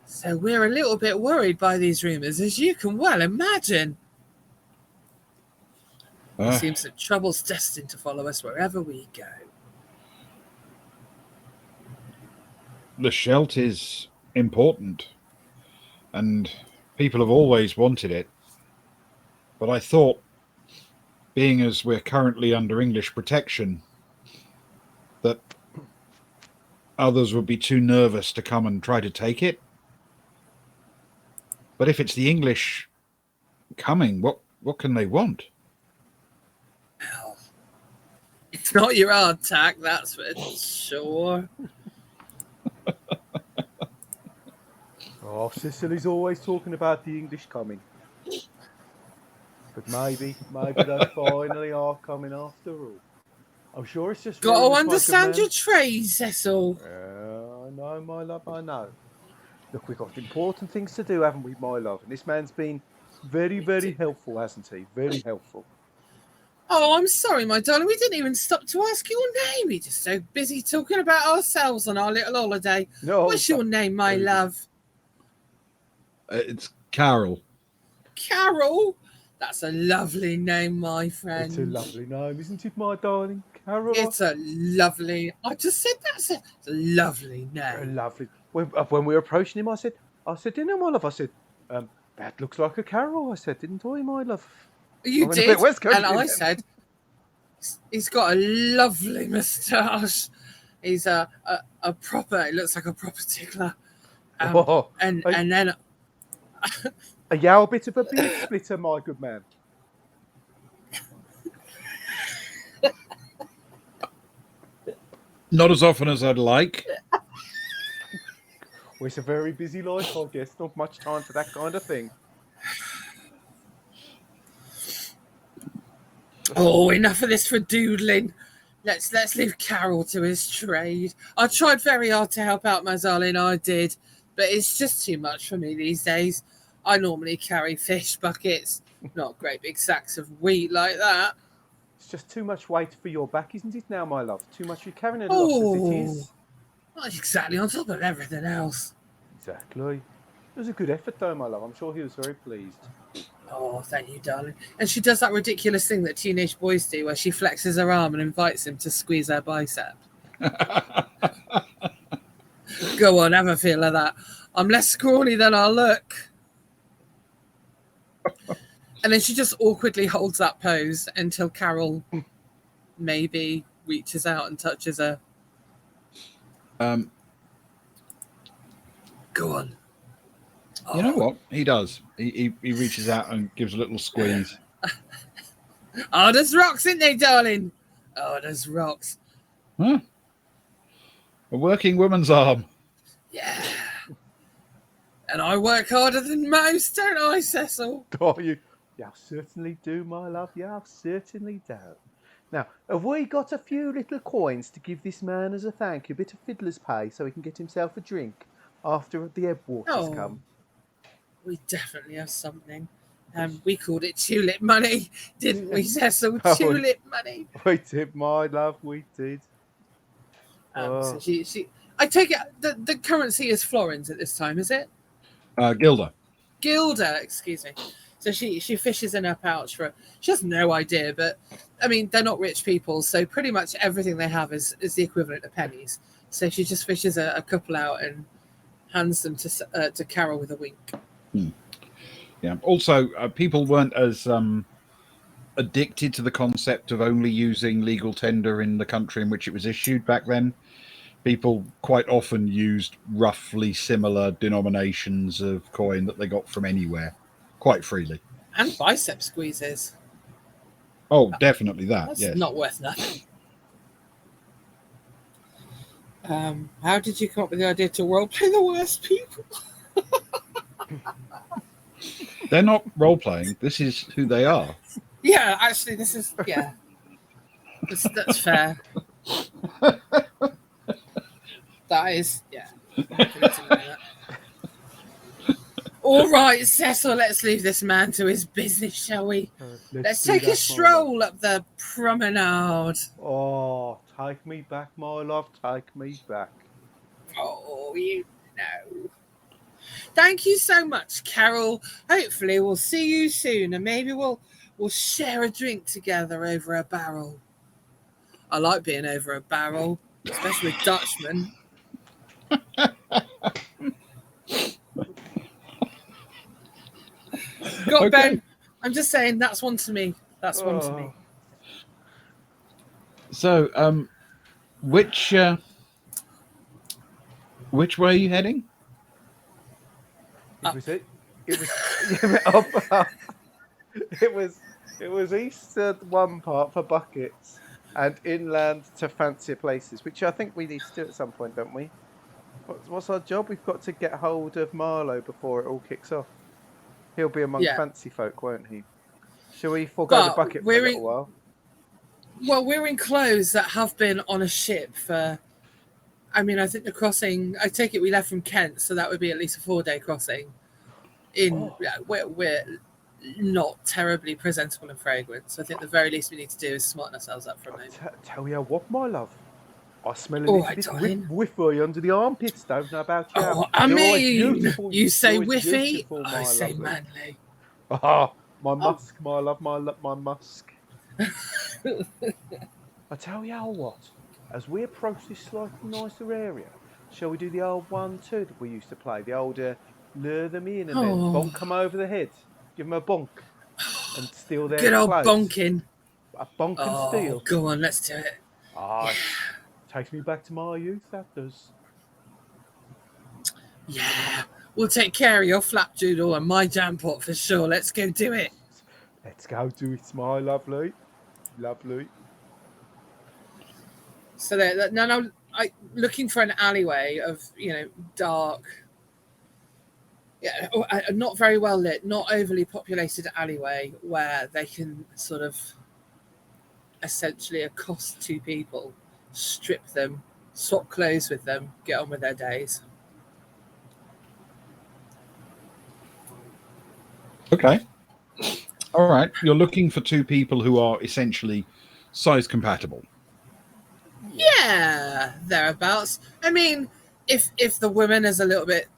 So we're a little bit worried by these rumours, as you can well imagine. It seems that trouble's destined to follow us wherever we go. The Scheldt is important, and people have always wanted it. But I thought, being as we're currently under English protection, that others would be too nervous to come and try to take it. But if it's the English coming, what can they want? Well, it's not your hardtack, that's for sure. Oh, Cecily's always talking about the English coming. But maybe they finally are coming after all. I'm sure it's just Got to rumours, my good understand man. your trade, Cecil. I know, my love, I know. Look, we've got important things to do, haven't we, my love? And this man's been very, very helpful, hasn't he? Very helpful. Oh, I'm sorry, my darling. We didn't even stop to ask your name. We're just so busy talking about ourselves on our little holiday. No, What's your name, my very good. love? It's Carol. Carol? That's a lovely name, my friend. It's a lovely name, isn't it, my darling? Carol. It's a lovely... I just said it's a lovely Very name. lovely. When we were approaching him, I said, you know, my love, I said, That looks like a carol, I said, didn't I, my love? You I'm in a did, bit West and Country I then. said, he's got a lovely moustache. He's a proper. It looks like a proper tickler. Oh, And then a yow bit of a beard splitter, my good man. Not as often as I'd like. Well, it's a very busy life, I guess. Not much time for that kind of thing. oh, enough of this for doodling. Let's leave Carol to his trade. I tried very hard to help out my darling, I did, but it's just too much for me these days. I normally carry fish buckets, not great big sacks of wheat like that. It's just too much weight for your back, isn't it now, my love? Too much. You're carrying a lot as it Oh, is. not exactly on top of everything else. Exactly. It was a good effort, though, my love. I'm sure he was very pleased. Oh, thank you, darling. And she does that ridiculous thing that teenage boys do where she flexes her arm and invites him to squeeze her bicep. Go on, have a feel of that. I'm less scrawny than I look. And then she just awkwardly holds that pose until Carol maybe reaches out and touches her. Go on. You know what? He does. He reaches out and gives a little squeeze. Oh, there's rocks, isn't there, darling? Oh, there's rocks. Huh? A working woman's arm. Yeah. And I work harder than most, don't I, Cecil? Oh, you certainly do, my love. You certainly do. Now, have we got a few little coins to give this man as a thank you? A bit of fiddler's pay so he can get himself a drink after the ebb water's come? We definitely have something. We called it tulip money, didn't we, Cecil? Oh, tulip money. We did, my love, we did. So she I take it the currency is florins at this time, is it? Gilda. Gilda, excuse me. So she fishes in her pouch for she has no idea, but I mean they're not rich people, so pretty much everything they have is the equivalent of pennies. So she just fishes a couple out and hands them to Carol with a wink. Yeah. Also, people weren't as addicted to the concept of only using legal tender in the country in which it was issued back then. People quite often used roughly similar denominations of coin that they got from anywhere, quite freely. And bicep squeezes. Oh, definitely that. That's yes. not worth nothing. How did you come up with the idea to roleplay the worst people? They're not role playing. This is who they are. Yeah, actually, this is that's fair. That is All right, Cecil, let's leave this man to his business, shall we? Let's take a stroll up the promenade. Oh, take me back, my love, take me back. Oh, you know. Thank you so much, Carol. Hopefully we'll see you soon and maybe we'll share a drink together over a barrel. I like being over a barrel, especially with Dutchmen. Got Ben. I'm just saying that's one to me. That's one to me. So, which way are you heading? It was east to one part for buckets and inland to fancier places, which I think we need to do at some point, don't we? What's our job? We've got to get hold of Marlowe before it all kicks off. He'll be among fancy folk, won't he? Shall we forego the bucket for a little while? Well, we're in clothes that have been on a ship for... I mean, I think the crossing... I take it we left from Kent, so that would be at least a 4-day crossing. We're not terribly presentable and fragrant, so I think the very least we need to do is smarten ourselves up for a moment. Tell you what, my love. I smell a little bit whiffy under the armpits. Don't know about you. Oh, I mean, you say whiffy, I say manly. Ah, my musk, my love, my musk. I tell you what, as we approach this slightly nicer area, shall we do the old 1-2 that we used to play? The old lure them in, and then Oh. bonk them over the head. Give them a bonk and steal their Good old clothes. bonking. A bonk and steal. Go on, let's do it. Ah, takes me back to my youth, that does. Yeah. We'll take care of your flapdoodle and my jam pot for sure. Let's go do it. Let's go do it, my lovely. Lovely. So now I looking for an alleyway of, dark, a not very well lit, not overly populated alleyway where they can sort of essentially accost two people, strip them, swap clothes with them, get on with their days. Okay. All right. You're looking for two people who are essentially size compatible. Yeah, thereabouts. I mean, if the woman is a little bit,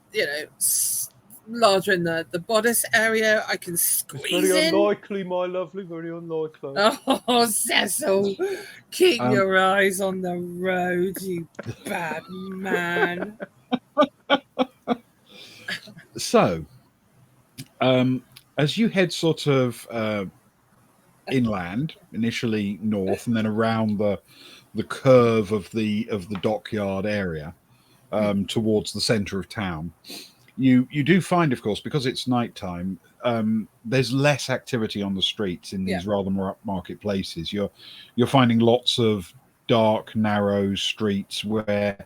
larger in the bodice area, I can squeeze It's very in. unlikely, my lovely, very unlikely. Oh, Cecil, keep your eyes on the road, you bad man. So, as you head sort of inland, initially north, and then around the curve of the dockyard area towards the centre of town, you do find, of course, because it's nighttime, there's less activity on the streets in these rather more upmarket places. You're finding lots of dark, narrow streets where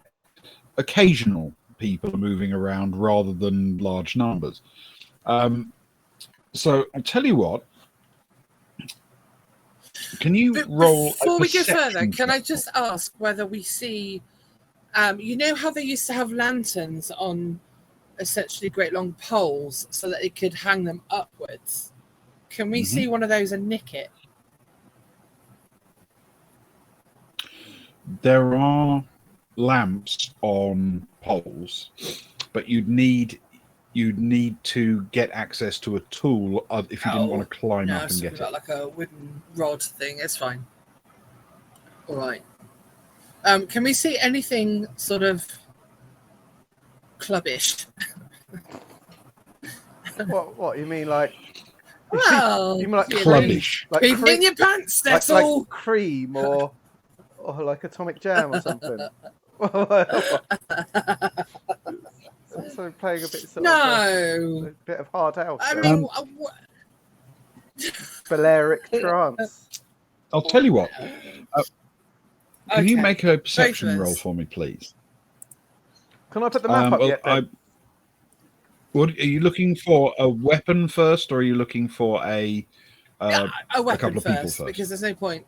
occasional people are moving around rather than large numbers. So I'll tell you what. Can you roll? Before we go further, can I just ask whether we see, you know how they used to have lanterns on essentially great long poles so that it could hang them upwards? Can we see one of those and nick it? There are lamps on poles, but you'd need to get access to a tool if you didn't want to climb up and get it. Like a wooden rod thing. It's fine. All right. Can we see anything sort of clubbish? What you mean, like? Well, you mean like clubbish? Like Keep in your pants, that's like all. Cream or like atomic jam or something. So playing a bit a bit of hard house. I mean, Balearic trance. I'll tell you what. Can you make a perception roll for me, please? Can I put the map up yet? What are you looking for? A weapon first, or are you looking for a weapon couple of people first? Because there's no point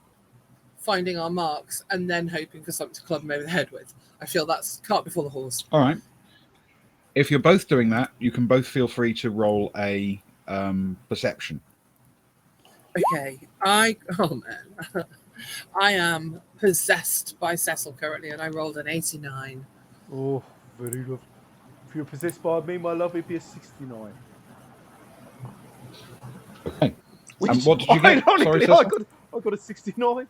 finding our marks and then hoping for something to club them over the head with. I feel that's cart before the horse. All right. If you're both doing that, you can both feel free to roll a perception. Okay. Oh man. I am possessed by Cecil currently, and I rolled an 89. Oh, very lovely. If you're possessed by me, my love, it'd be a 69. Okay. And what did you get? Ironically, Sorry, I got a 69.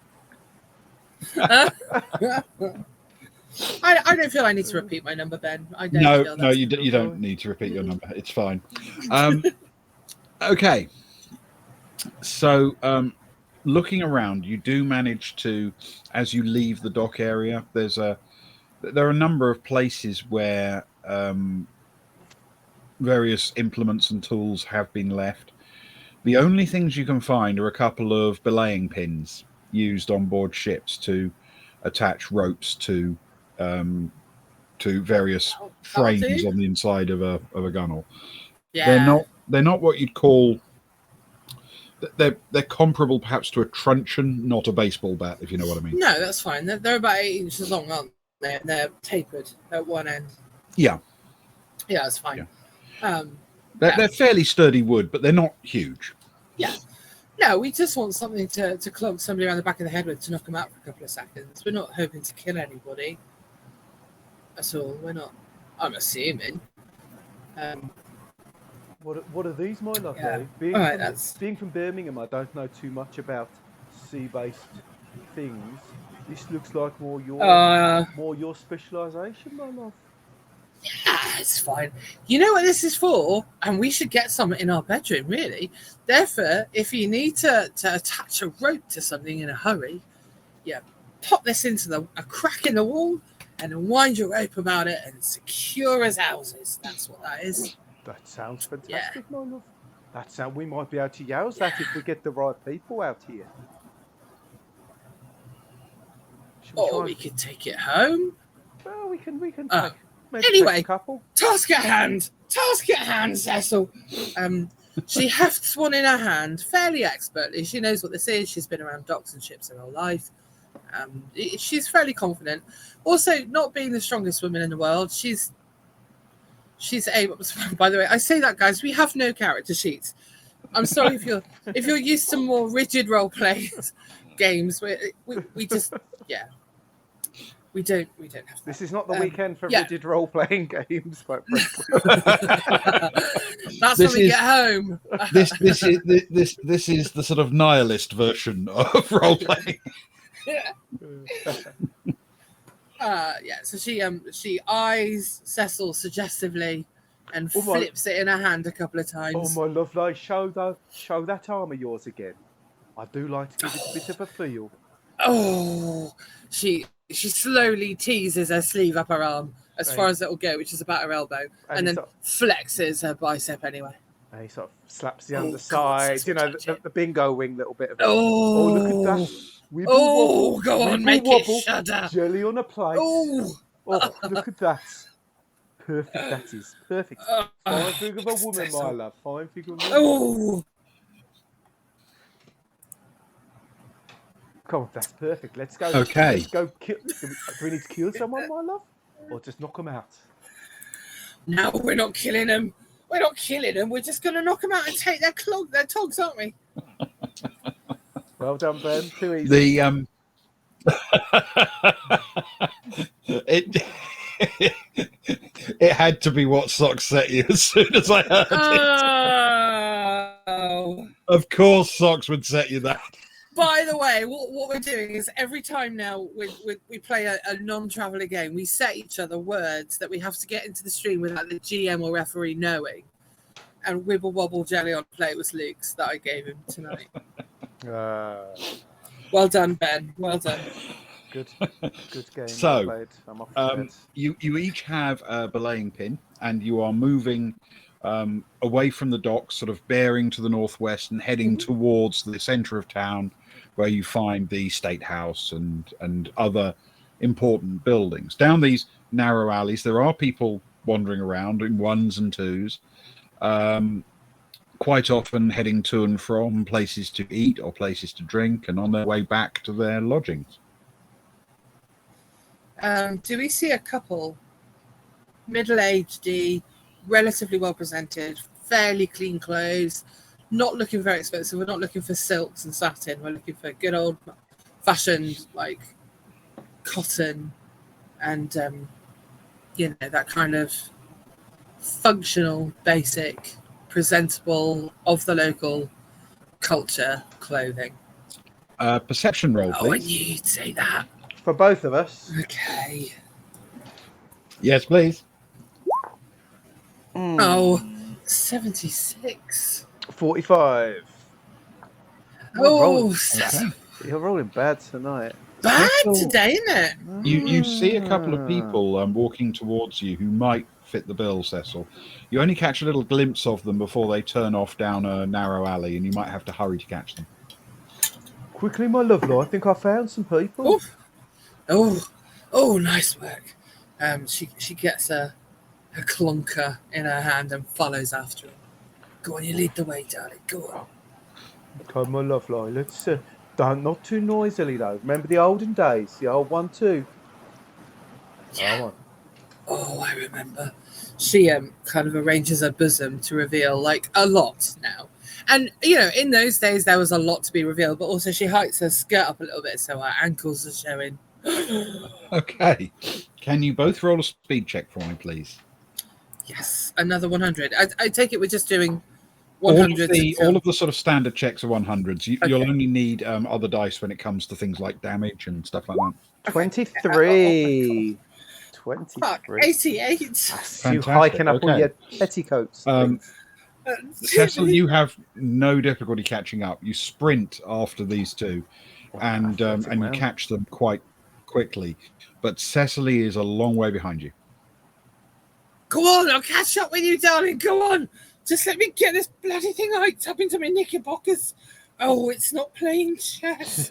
I don't feel I need to repeat my number, Ben. I don't No, you don't need to repeat your number. It's fine. Okay. So, looking around, you do manage to, as you leave the dock area, there are a number of places where various implements and tools have been left. The only things you can find are a couple of belaying pins used on board ships to attach ropes to various frames on the inside of a gunwale. Yeah. They're not what you'd call. They're comparable perhaps to a truncheon, not a baseball bat, if you know what I mean. No, that's fine. They're about 8 inches long, aren't they? They're tapered at one end. Yeah. Yeah, that's fine. Yeah. They're fairly sturdy wood, but they're not huge. Yeah. No, we just want something to clunk somebody around the back of the head with to knock them out for a couple of seconds. We're not hoping to kill anybody. That's all. We're not. I'm assuming. What are these, my lovely? Yeah. Being from Birmingham, I don't know too much about sea-based things. This looks like more your specialisation, my love. Yeah. it's fine. You know what this is for? And we should get some in our bedroom, really. Therefore, if you need to attach a rope to something in a hurry, yeah, pop this into a crack in the wall and then wind your rope about it and secure as houses. That's what that is. That sounds fantastic, my love. We might be able to use that if we get the right people out here. Or we could take it home. Well, we can take maybe Anyway, take a couple. Task at hand, Cecil. She hefts one in her hand fairly expertly. She knows what this is. She's been around docks and ships her whole life. She's fairly confident. Also, not being the strongest woman in the world, she's able. By the way, I say that, guys. We have no character sheets. I'm sorry if you're used to more rigid role play games. We just We don't have that. This is not the weekend for rigid role playing games, quite frankly. That's when we get home. This is the sort of nihilist version of role playing. So she eyes Cecil suggestively and flips it in her hand a couple of times. Oh my lovely, show that arm of yours again. I do like to give it a bit of a feel. Oh, she slowly teases her sleeve up her arm as far as it'll go, which is about her elbow, and then flexes her bicep anyway. And he sort of slaps the underside, the bingo wing little bit of it. Oh, look at that. Wibble, go on, make it shudder. Jelly on a plate. Oh, look at that. Perfect, that is. Perfect. Fine figure of a woman, my love. Fine figure of a woman. Oh. Come on, that's perfect. Let's go. Okay. Let's go. Do we need to kill someone, my love? Or just knock them out? No, we're not killing them. We're not killing them. We're just going to knock them out and take their togs, aren't we? Well done, Ben. Too easy. It had to be what Socks set you as soon as I heard it. Of course, Socks would set you that. By the way, what we're doing is every time now we play a non-traveler game, we set each other words that we have to get into the stream without the GM or referee knowing. And Wibble Wobble Jelly on plate was Luke's that I gave him tonight. Well done, Ben. Well done. Good game. So, well I'm off you each have a belaying pin, and you are moving away from the docks, sort of bearing to the northwest and heading towards the centre of town, where you find the State House and other important buildings. Down these narrow alleys, there are people wandering around in ones and twos, quite often heading to and from places to eat or places to drink, and on their way back to their lodgings. Do we see a couple, middle-aged, relatively well-presented, fairly clean clothes, not looking very expensive? We're not looking for silks and satin. We're looking for good old-fashioned, like, cotton and, that kind of functional, basic, presentable, of the local culture clothing. Perception roll, please. Oh, I knew you'd say that. For both of us. Okay. Yes, please. Oh, 76. 45. Oh, Okay. You're rolling bad tonight. Bad today, isn't it? You see a couple of people walking towards you who might fit the bill, Cecil. You only catch a little glimpse of them before they turn off down a narrow alley, and you might have to hurry to catch them. Quickly, my lovely. I think I found some people. Oh, nice work. She gets her clunker in her hand and follows after him. Go on, you lead the way, darling. Go on. Okay, my lovely. Let's not too noisily though. Remember the olden days, the old 1-2. Yeah. Oh, I remember. She kind of arranges her bosom to reveal like a lot now. And, in those days, there was a lot to be revealed, but also she hikes her skirt up a little bit so her ankles are showing. Okay. Can you both roll a speed check for me, please? Yes, another 100. I take it we're just doing 100. All of the sort of standard checks are 100s. You'll only need other dice when it comes to things like damage and stuff like that. 23. Fuck, 23. 88. That's you Fantastic, hiking up all okay. your petticoats. Cecil, you have no difficulty catching up. You sprint after these two, and you catch them quite quickly. But Cecily is a long way behind you. Go on, I'll catch up with you, darling. Go on. Just let me get this bloody thing hiked up into my knickerbockers. Oh, it's not playing chess.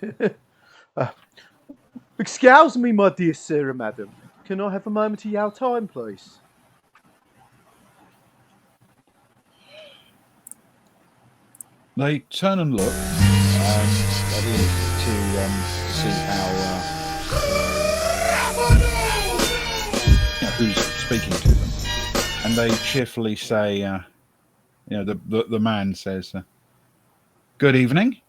Excuse me, my dear sir and madam. Can I have a moment of your time, please? They turn and look to see how who's speaking to them, and they cheerfully say, the man says, "Good evening.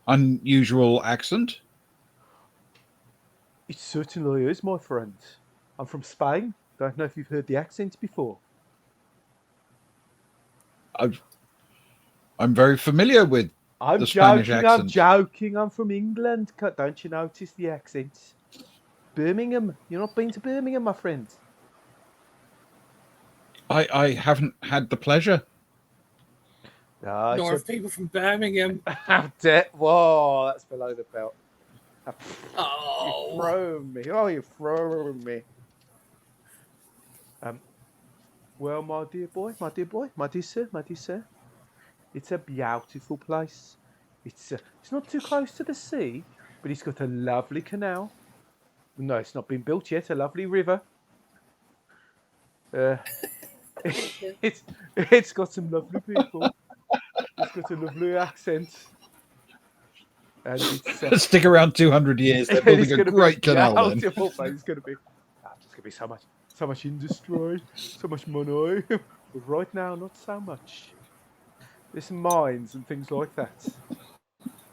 Unusual accent." It certainly is, my friend. I'm from Spain. Don't know if you've heard the accent before. I'm very familiar with I'm the Spanish joking, accent. I'm joking. I'm from England. Don't you notice the accent? Birmingham. You're not been to Birmingham, my friend. I haven't had the pleasure. Nor of people from Birmingham. Whoa, that's below the belt. Oh. You thrown me. Oh, you thrown me. Well, my dear boy, my dear sir, it's a beautiful place. It's not too close to the sea, but it's got a lovely canal. No, it's not been built yet. A lovely river. It's got some lovely people. It's got a lovely accent. And it's Stick around 200 years. They're building a great canal. Then it's going to be. There's going to be so much industry, so much money. But right now, not so much. There's some mines and things like that.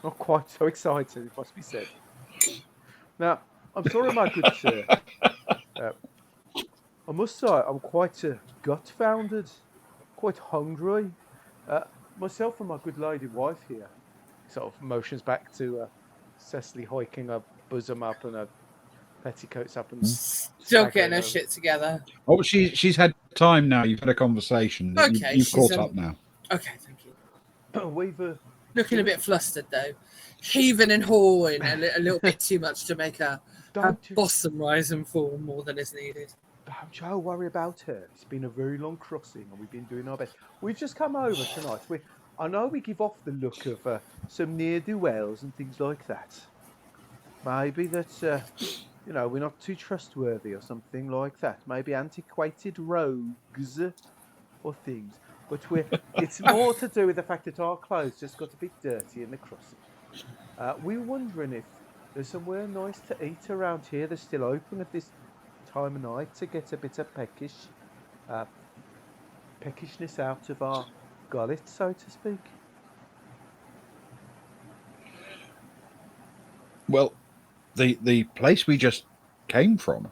Not quite so exciting, it must be said. Now, I'm sorry, my good sir. I must say, I'm quite gut-founded, quite hungry. Myself and my good lady wife here sort of motions back to Cecily hiking her bosom up and her petticoats up and Still getting her shit together. Oh, she's had time now. You've had a conversation. Okay, you've caught up now. Okay, thank you. We've looking a bit flustered though, heaving and hawing a little bit too much to make her bosom rise and fall more than is needed. Don't you worry about her. It's been a very long crossing and we've been doing our best. We've just come over tonight. I know we give off the look of some ne'er-do-wells and things like that. Maybe that, we're not too trustworthy or something like that. Maybe antiquated rogues or things. But it's more to do with the fact that our clothes just got a bit dirty in the crossing. We're wondering if there's somewhere nice to eat around here that's still open at this time of night to get a bit of peckishness out of our gullet, so to speak. Well, the place we just came from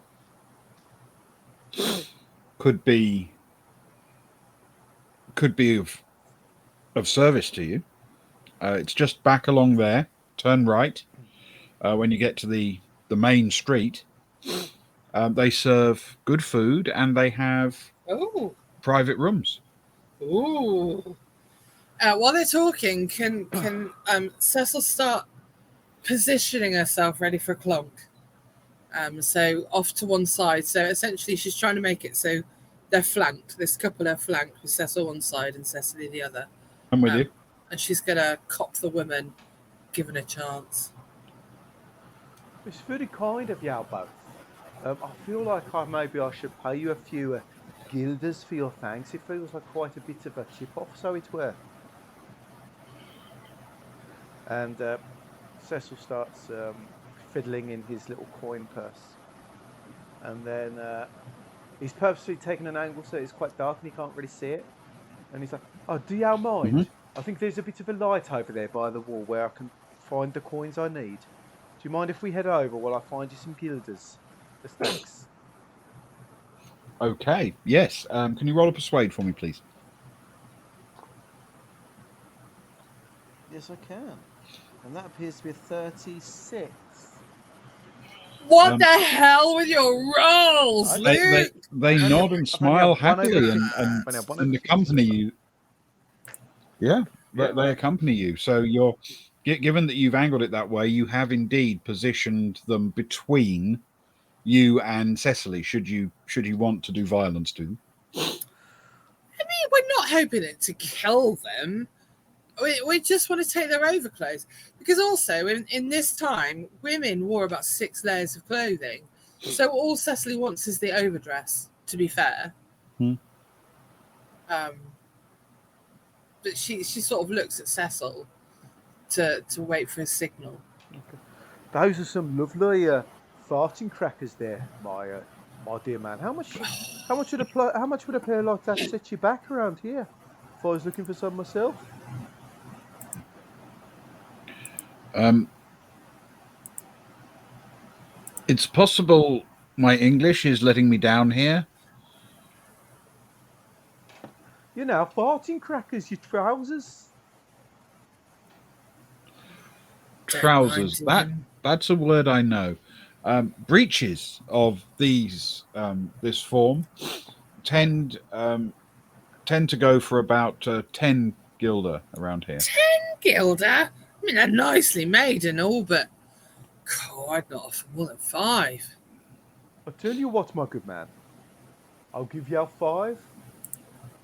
could be of service to you. It's just back along there. Turn right when you get to the main street. They serve good food and they have private rooms. Ooh. While they're talking, can Cecil start positioning herself ready for clonk? So off to one side. So essentially, she's trying to make it so they're flanked. This couple are flanked with Cecil one side and Cecily the other. I'm with you. And she's gonna cop the woman, given a chance. It's very kind of you both. I feel like maybe I should pay you a few guilders for your thanks. It feels like quite a bit of a chip-off, so it were. And Cecil starts fiddling in his little coin purse. And then he's purposely taken an angle so it's quite dark and he can't really see it. And he's like, oh, do you mind? Mm-hmm. I think there's a bit of a light over there by the wall where I can find the coins I need. Do you mind if we head over while I find you some guilders? Just thanks. Okay, yes. Can you roll a persuade for me, please? Yes, I can. And that appears to be a 36. What the hell with your rolls, Luke? They nod and smile I've only had one happily over and six. I've only had one over six. accompany you. Yeah, Yeah. they accompany you. So given that you've angled it that way, you have indeed positioned them between you and Cecily. Should you want to do violence to them? I mean, we're not hoping it to kill them. We just want to take their overclothes. Because also, in this time, women wore about 6 layers of clothing. So all Cecily wants is the overdress, to be fair. But she sort of looks at Cecil to wait for a signal. Okay. Those are some lovely farting crackers there, my dear man. How much would a pair like that set you back around here? If I was looking for some myself. It's possible my English is letting me down here. You know, farting crackers, your trousers. Trousers. That's a word I know. Breeches of this form tend to go for about 10 guilder around here. 10 guilder? I mean, they're nicely made and all, but I'd not offer more than 5. I'll tell you what, my good man. I'll give you 5.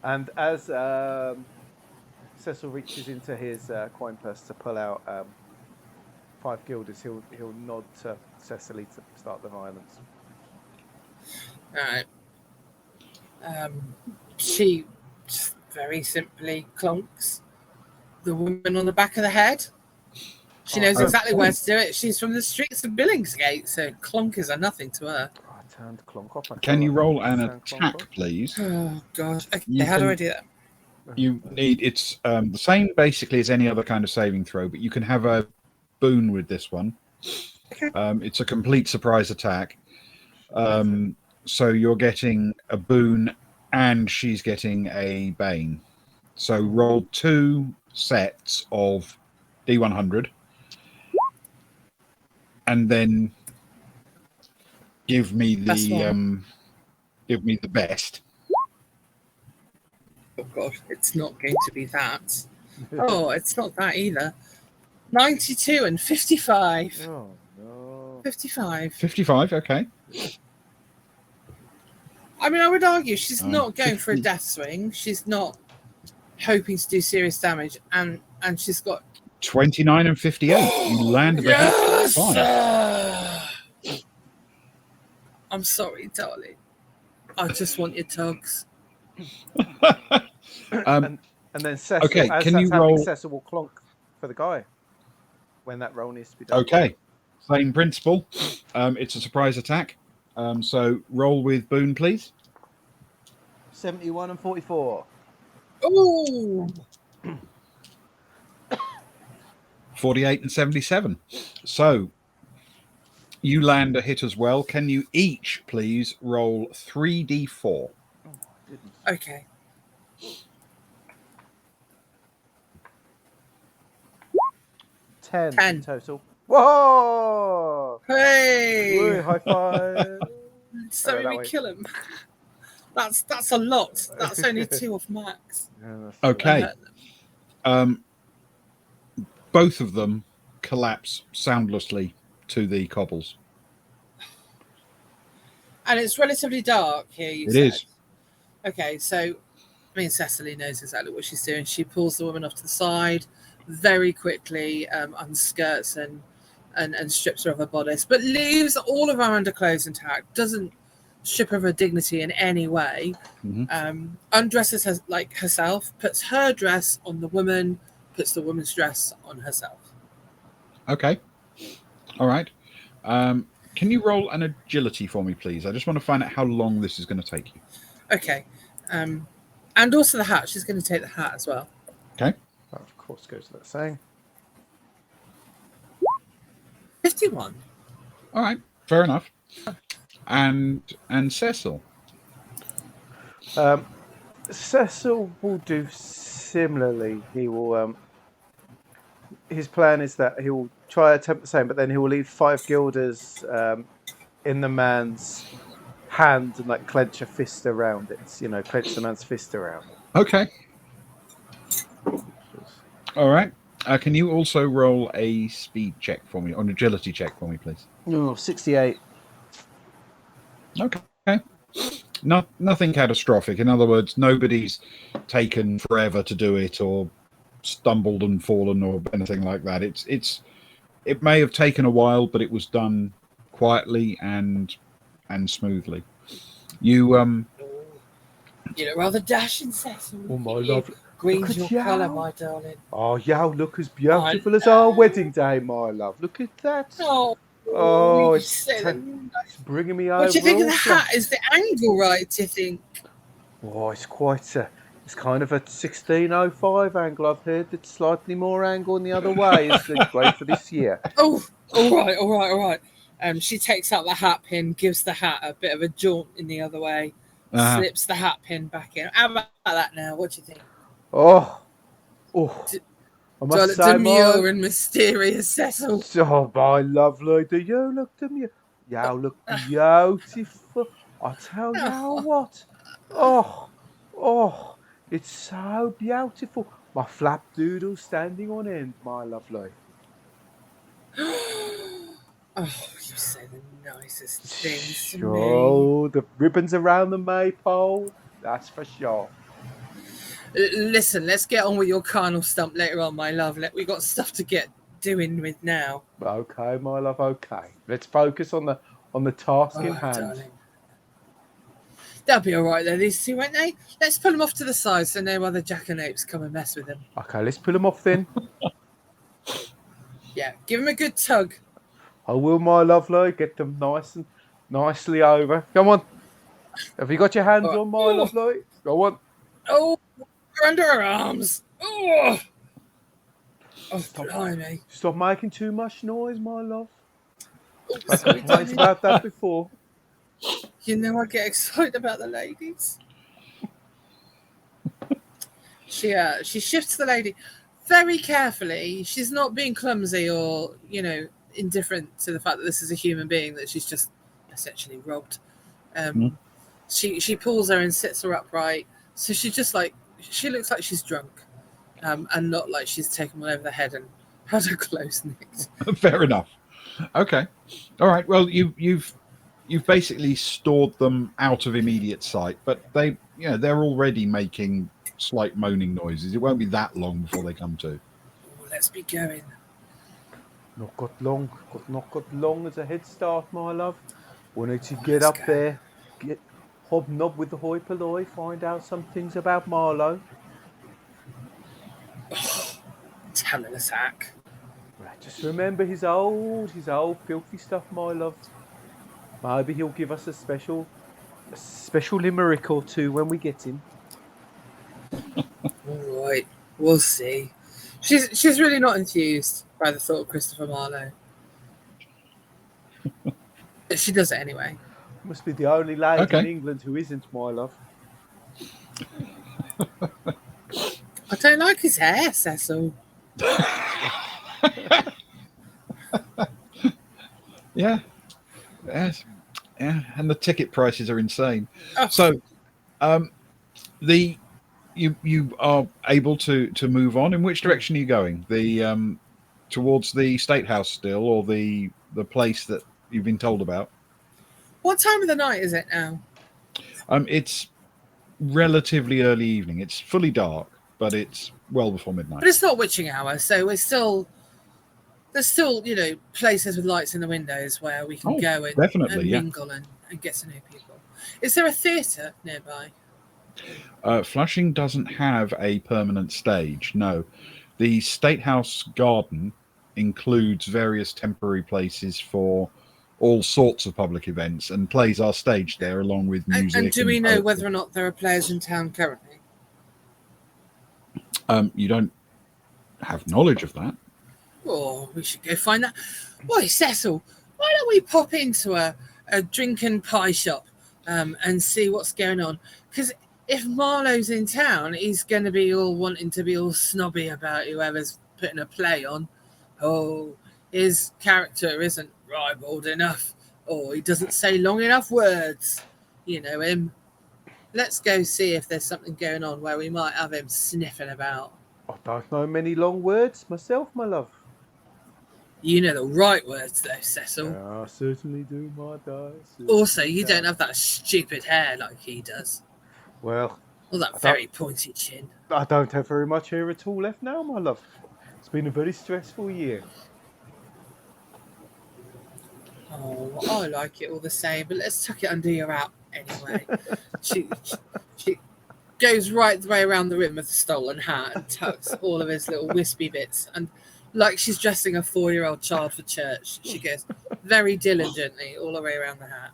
And as Cecil reaches into his coin purse to pull out 5 guilders, he'll nod to Cecily to start the violence. All right. She just very simply clunks the woman on the back of the head. She knows exactly where to do it. She's from the streets of Billingsgate, so clunkers are nothing to her. Oh, I turned clonk off. Can you roll an attack, please? Oh, God. Okay, how do I do that? You need, it's the same basically as any other kind of saving throw, but you can have a boon with this one. Okay. It's a complete surprise attack. So you're getting a boon and she's getting a bane. So roll 2 sets of D100 and then give me the best. Oh, God, it's not going to be that. Oh, it's not that either. 92 and 55. Oh, no. 55. 55, okay. I mean, I would argue she's not going for a death swing. She's not hoping to do serious damage, and she's got 29 and 58. You land the yes! hit. I'm sorry, darling. I just want your tugs. And then Cecil, okay, as can that's you happening, roll? Cecil will clonk for the guy when that roll needs to be done. Okay, same principle. It's a surprise attack. So roll with boon, please. 71 and 44. Ooh. 48 and 77. So you land a hit as well. Can you each please roll 3d4? Okay. 10 total. Whoa! Hey! Woo, high five! So we kill him. That's a lot. That's only 2 off max. Yeah, okay. Both of them collapse soundlessly to the cobbles. And it's relatively dark here, you said. It is. Okay, so I mean, Cecily knows exactly what she's doing. She pulls the woman off to the side, very quickly unskirts and strips her of her bodice, but leaves all of her underclothes intact. Doesn't strip of her dignity in any way. Mm-hmm. Undresses her, like herself, puts her dress on the woman, puts the woman's dress on herself. Okay. All right. Can you roll an agility for me, please? I just want to find out how long this is going to take you. Okay. And also the hat. She's going to take the hat as well. Okay. That of course goes without saying. 51. All right. Fair enough. And Cecil. Cecil will do similarly. He will. His plan is that he will try attempt the same, but then he will leave 5 guilders in the man's hand and like clench a fist around it. Clench the man's fist around it. Okay. All right. Can you also roll a speed check for me, or an agility check for me, please? Oh, 68. Okay. Nothing catastrophic. In other words, nobody's taken forever to do it, or stumbled and fallen, or anything like that. It may have taken a while, but it was done quietly and smoothly. You rather dashing, Cecil. Oh, my love. Green's Look your at colour, Yao. my darling. Oh, Yao, look as beautiful as our wedding day, my love. Look at that. Oh, it's bringing me over. What do you think of the also. hat? Is the angle right, do you think? Oh, it's it's kind of a 1605 angle. I've heard that's slightly more angle in the other way. It's great for this year. Oh, all right. She takes out the hat pin, gives the hat a bit of a jaunt in the other way, slips the hat pin back in. How about that now? What do you think? Oh, I must say, demure and mysterious, Cecil. Oh, my lovely, do you look demure? You look beautiful. I tell you what. Oh, it's so beautiful. My flap doodle standing on end, my lovely. Oh, you say the nicest things to me. Sure, the ribbons around the maypole, that's for sure. Listen, let's get on with your carnal stump later on, my love. We got stuff to get doing with now. Okay, my love, okay. Let's focus on the task in hand. Darling. They'll be all right, though, these two, won't they? Let's pull them off to the side so no other jackanapes come and mess with them. Okay, let's pull them off then. Yeah, give them a good tug. I will, my lovely. Get them nicely over. Come on. Have you got your hands on, my lovely? Go on. Oh, they're under her arms. Oh, blimey. Stop making too much noise, my love. I complained about that before. You know I get excited about the ladies. She shifts the lady very carefully. She's not being clumsy or, indifferent to the fact that this is a human being that she's just essentially robbed. She pulls her and sits her upright. So she looks like she's drunk, and not like she's taken one over the head and had her clothes nicked. Fair enough. Okay. All right. Well, you've basically stored them out of immediate sight, but they're already making slight moaning noises. It won't be that long before they come to. Oh, let's be going. Not got long as a head start, my love. We need to get up there, get hobnob with the hoi polloi, find out some things about Marlowe. Tell us, Hack. Right, just remember his old filthy stuff, my love. Maybe he'll give us a special limerick or two when we get him. All right, we'll see. She's really not enthused by the thought of Christopher Marlowe. She does it anyway. Must be the only lady in England who isn't, my love. I don't like his hair, Cecil. Yeah. Yes. Yeah, and the ticket prices are insane. Oh. So, you are able to move on. In which direction are you going? The towards the State House still, or the place that you've been told about? What time of the night is it now? It's relatively early evening. It's fully dark, but it's well before midnight. But it's not witching hour, so there's still places with lights in the windows where we can go and mingle and get to know people. Is there a theatre nearby? Flushing doesn't have a permanent stage, no. The State House garden includes various temporary places for all sorts of public events, and plays are staged there along with music. And do we know whether or not there are players in town currently? You don't have knowledge of that. Oh, we should go find that. Boy, Cecil, why don't we pop into a drink and pie shop and see what's going on? Because if Marlowe's in town, he's going to be all wanting to be all snobby about whoever's putting a play on. Oh, his character isn't ribald enough, or he doesn't say long enough words. You know him. Let's go see if there's something going on where we might have him sniffing about. I don't know many long words myself, my love. You know the right words, though, Cecil. I certainly do, my best. Also, you don't have that stupid hair like he does. Well, Or that very pointy chin. I don't have very much hair at all left now, my love. It's been a very stressful year. Oh, I like it all the same, but let's tuck it under your hat anyway. she goes right the way around the rim of the stolen hat and tucks all of his little wispy bits. And like she's dressing a 4-year-old child for church, she goes very diligently all the way around the hat.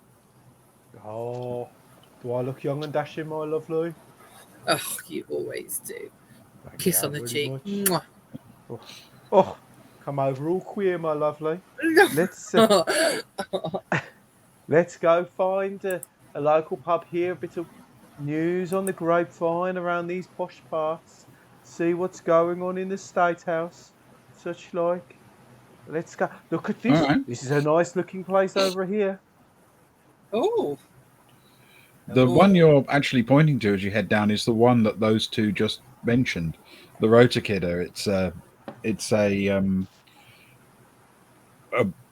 Oh, do I look young and dashing, my lovely? Oh, you always do. Thank Kiss you on the very cheek. much. Mwah. Oh, come over all queer, my lovely. Let's go find a local pub here, a bit of news on the grapevine around these posh parts, see what's going on in the State House, such like. Let's go. Look at this. Right. This is a nice looking place over here. Oh. The one you're actually pointing to as you head down is the one that those two just mentioned, the Rota Kidder. It's a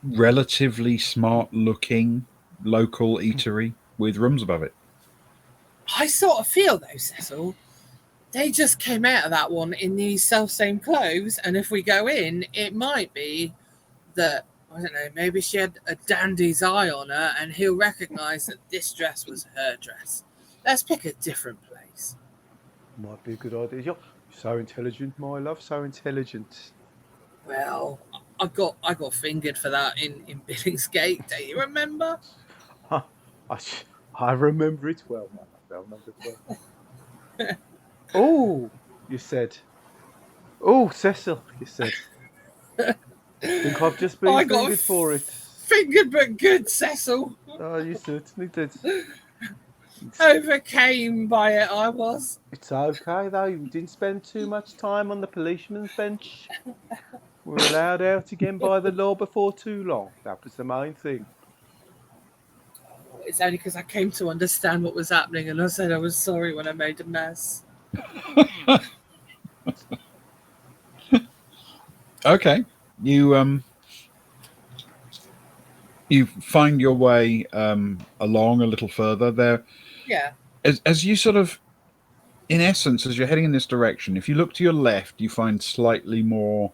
relatively smart-looking local eatery with rooms above it. I sort of feel, though, Cecil, they just came out of that one in these self-same clothes, and if we go in, it might be that, I don't know, maybe she had a dandy's eye on her, and he'll recognise that this dress was her dress. Let's pick a different place. Might be a good idea. You're so intelligent, my love, so intelligent. Well, I got fingered for that in Billingsgate. Do you remember? I remember it well, my love. Number 12. Oh, you said. Oh, Cecil, you said. I think I've just been fingered for it. Fingered but good, Cecil. Oh, you certainly did. Overcame by it, I was. It's okay, though. You didn't spend too much time on the policeman's bench. We were allowed out again by the law before too long. That was the main thing. It's only because I came to understand what was happening, and I said I was sorry when I made a mess. Okay, you find your way along a little further there. Yeah. As you sort of, in essence, as you're heading in this direction, if you look to your left, you find slightly more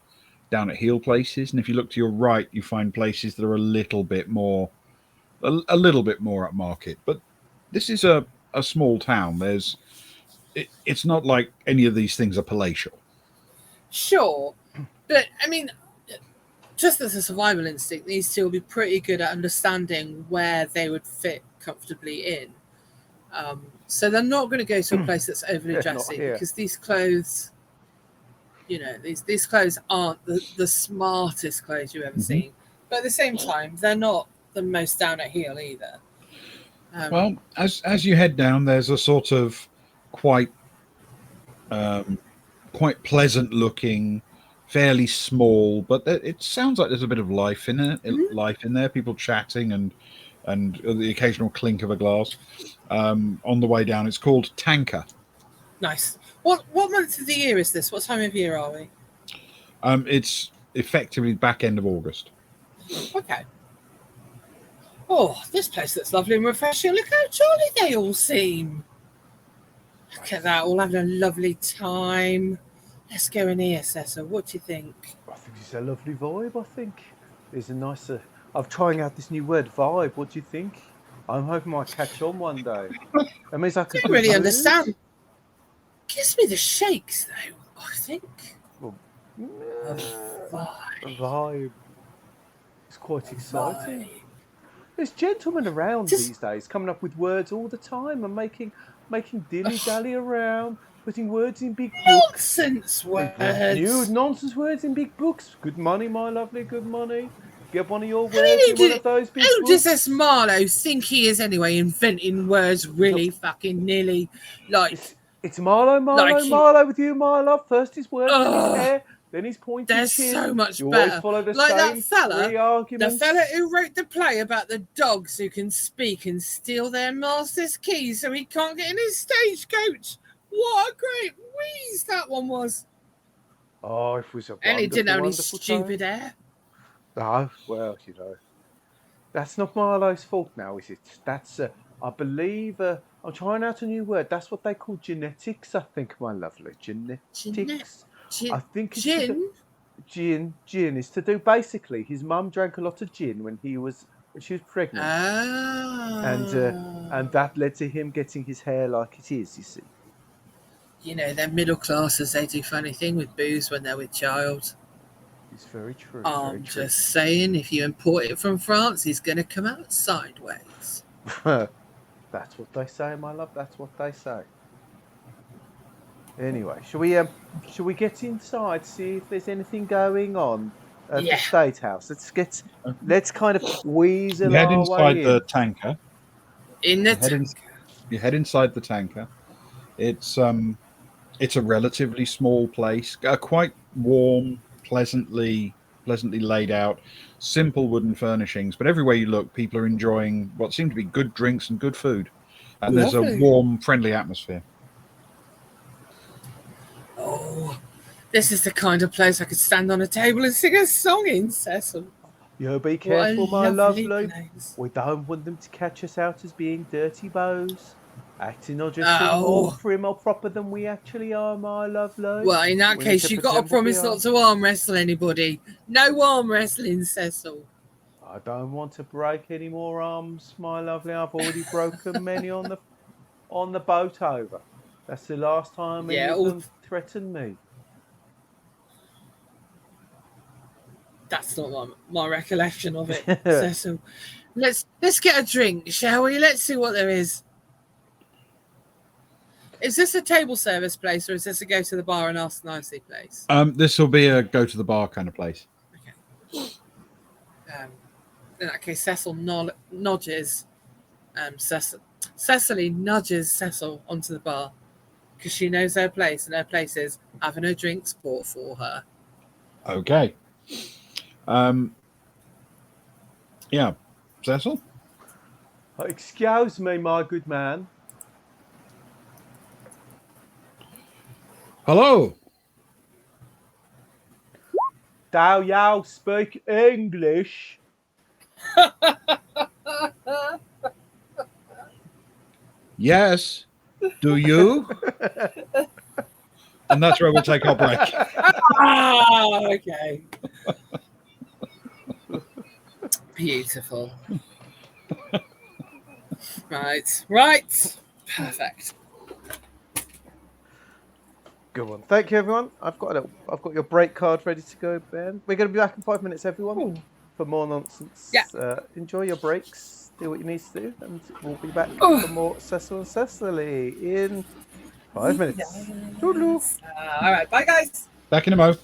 down at heel places, and if you look to your right, you find places that are a little bit more upmarket. But this is a small town. It's not like any of these things are palatial. Sure, but I mean, just as a survival instinct, these two will be pretty good at understanding where they would fit comfortably in. So they're not going to go to a place that's overly dressy, because these clothes, you know, these clothes aren't the smartest clothes you've ever seen. But at the same time, they're not the most down at heel either. Well, as you head down, there's a sort of quite pleasant looking, fairly small, but it sounds like there's a bit of life in it. Life in there, people chatting and the occasional clink of a glass. On the way down, it's called Tanker. Nice. What month of the year is this? What time of year are we? It's effectively back end of August. Okay. Oh, this place looks lovely and refreshing. Look how jolly they all seem. Look at that, all having a lovely time. Let's go in here, Cecil. What do you think? I think it's a lovely vibe, I think. There's a nicer... I'm trying out this new word, vibe. What do you think? I'm hoping I might catch on one day. That means I could... I don't really understand. Gives me the shakes, though, I think. Well, Vibe. vibe. It's quite exciting. There's gentlemen around these days coming up with words all the time and making dilly-dally around, putting words in big books. Nonsense words. New nonsense words in big books. Good money, my lovely, good money. Get one of your words in one of those big who books. does this Marlowe think he is anyway, inventing words really fucking nearly like... It's Marlowe with you, my love. First his words, then his hair, then his pointed They're chin. so much You always better. follow the Like that same fella, three the arguments. fella who wrote the play about the dogs who can speak and steal their master's keys so he can't get in his stagecoach. What a great wheeze that one was. Oh, it was a And he didn't have any wonderful stupid time. hair. Oh, well, you know. That's not Marlowe's fault now, is it? That's, I believe, I'm trying out a new word. That's what they call genetics, I think, my lovely. Genetics. I think it's to do, gin is to do, basically, his mum drank a lot of gin when she was pregnant. And that led to him getting his hair like it is, you see. You know, they're middle classes. They do funny thing with booze when they're with child. It's very true. I'm just saying, if you import it from France, he's going to come out sideways. That's what they say, my love. That's what they say. Anyway, shall we get inside, see if there's anything going on at the State House? Let's kind of weasel You head our inside way the in. tanker. You head inside the tanker. It's a relatively small place, quite warm, pleasantly laid out, simple wooden furnishings. But everywhere you look, people are enjoying what seem to be good drinks and good food, and there's a warm, friendly atmosphere. Oh, this is the kind of place I could stand on a table and sing a song in, Cecil. You be careful, my lovely. Place. We don't want them to catch us out as being dirty bows, acting or dressing more prim or proper than we actually are, my lovely. Well, in that case, you've got to promise not to arm wrestle anybody. No arm wrestling, Cecil. I don't want to break any more arms, my lovely. I've already broken many on the boat over. That's the last time any of them threatened me. That's not my recollection of it, Cecil. Let's get a drink, shall we? Let's see what there is. Is this a table service place, or is this a go to the bar and ask nicely place? This will be a go to the bar kind of place. Okay. In that case, Cecil nudges. Cecily nudges Cecil onto the bar because she knows her place, and her place is having her drinks bought for her. Okay. Yeah, Cecil? Excuse me, my good man. Hello. Do you speak English? Yes. Do you? And that's where we'll take our break. Okay. Beautiful. Right. Perfect. Good one. Thank you, everyone. I've got your break card ready to go, Ben. We're going to be back in 5 minutes, everyone, for more nonsense. Yeah. Enjoy your breaks. Do what you need to do, and we'll be back for more Cecil and Cecily in 5 minutes. Toodaloo. All right. Bye, guys. Back in a mo.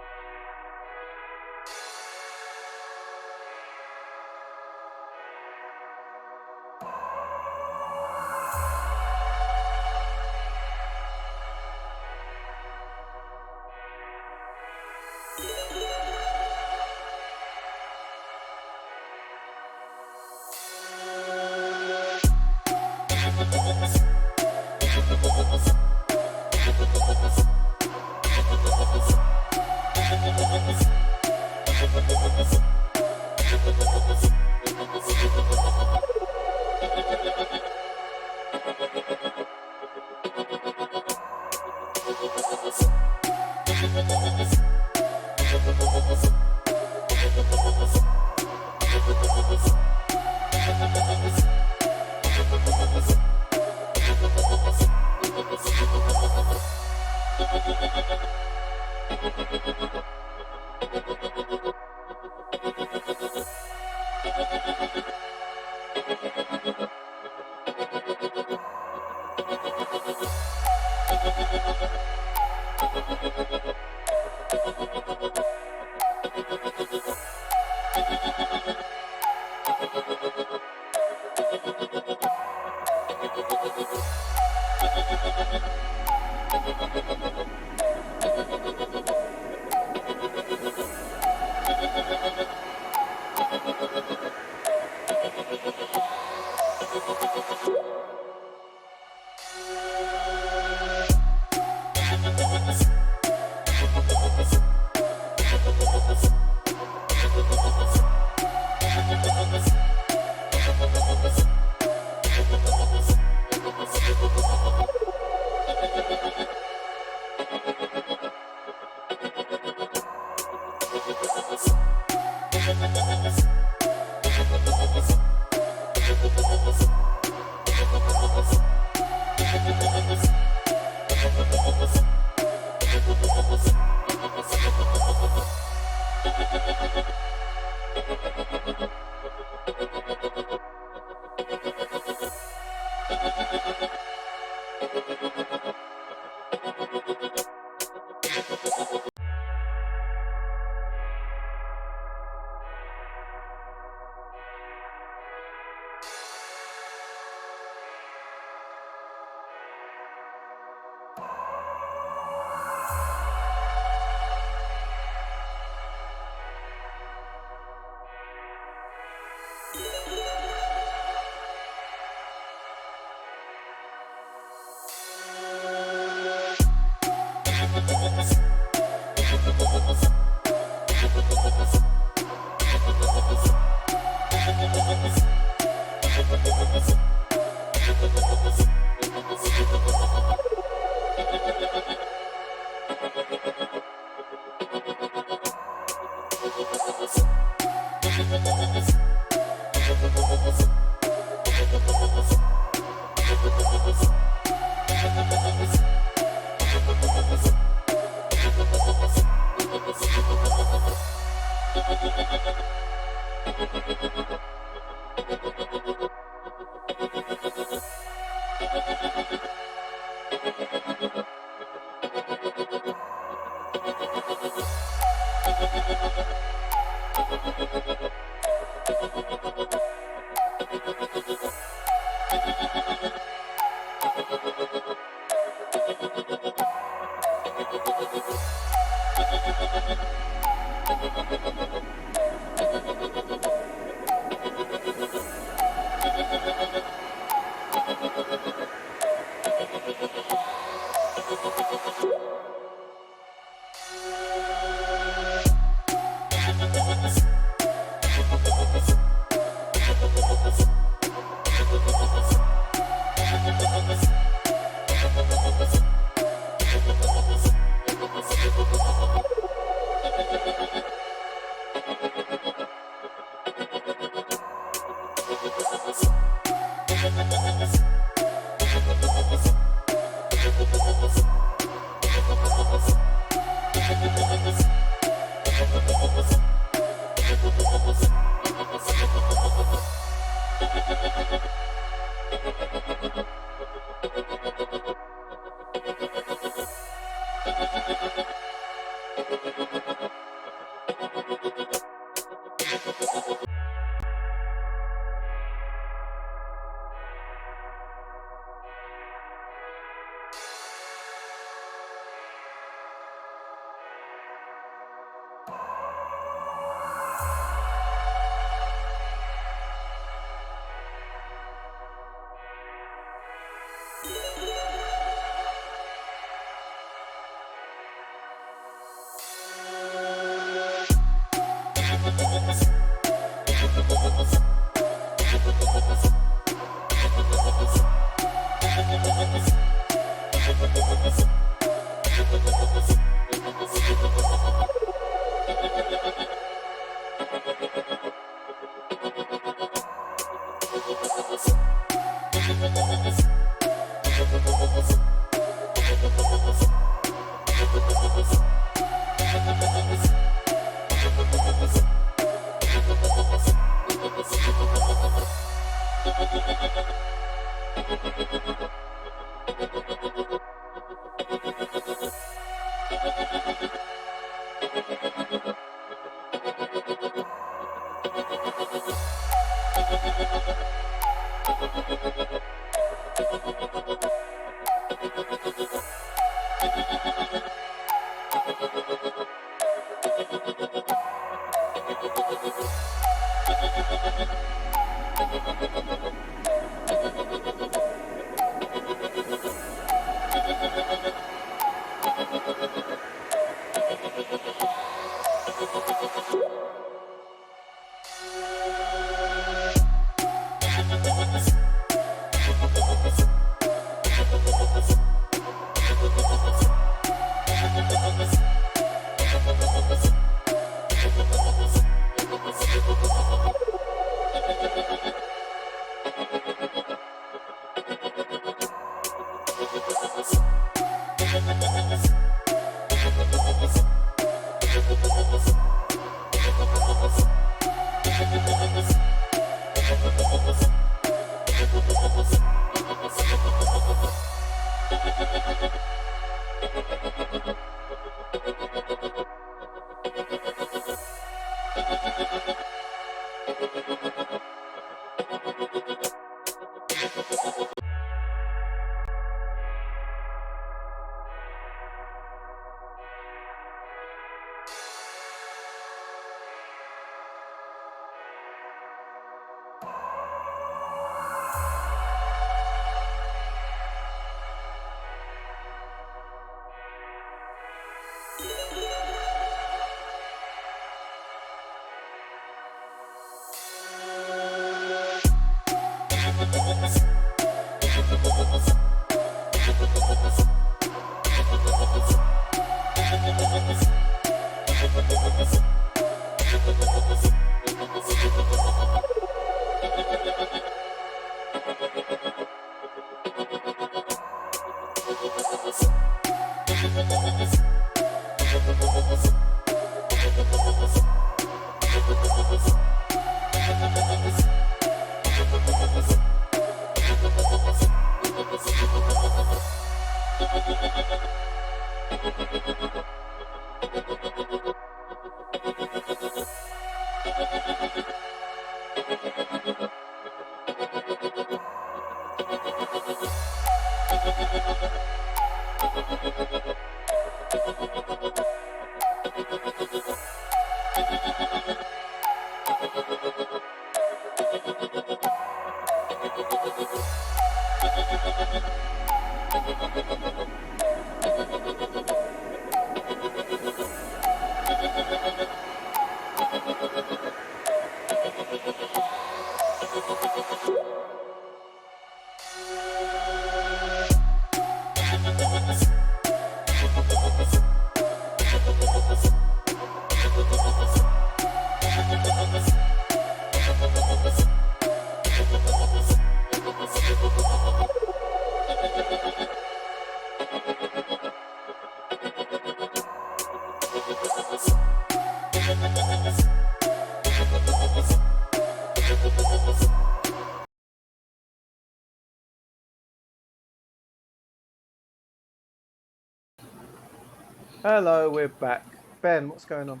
Hello, we're back. Ben, what's going on?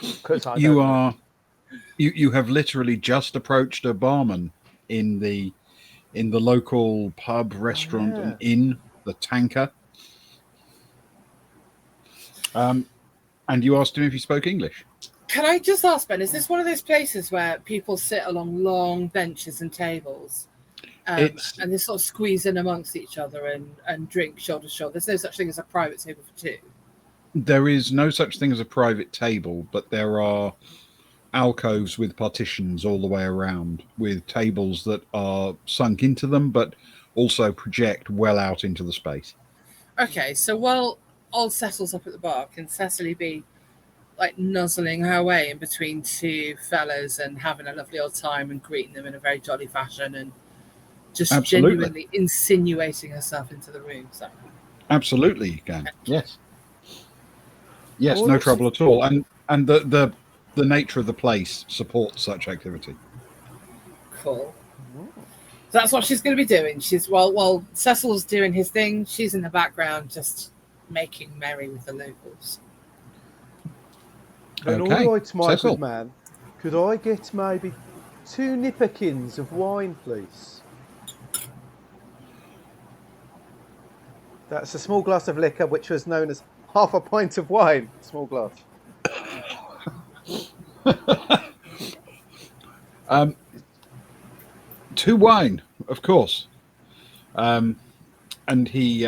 Because I You don't know. are you have literally just approached a barman in the local pub, restaurant, yeah. and inn, the Tanker. And you asked him if he spoke English. Can I just ask, Ben, is this one of those places where people sit along long benches and tables and they sort of squeeze in amongst each other and drink shoulder to shoulder? There's no such thing as a private table for two. There is no such thing as a private table, but there are alcoves with partitions all the way around, with tables that are sunk into them, but also project well out into the space. Okay, so while old Cecil's up at the bar, can Cecily be like nuzzling her way in between two fellas and having a lovely old time and greeting them in a very jolly fashion and just Absolutely. genuinely insinuating herself into the room? So. Absolutely, you can. Yes. Yes, Well, no that's- trouble at all. And the nature of the place supports such activity. Cool. So that's what she's going to be doing. She's while Cecil's doing his thing, she's in the background just making merry with the locals. Then Okay, all right, my Cecil. good man. Could I get maybe 2 nipperkins of wine, please? That's a small glass of liquor, which was known as half a pint of wine. Small glass. To wine, of course. And he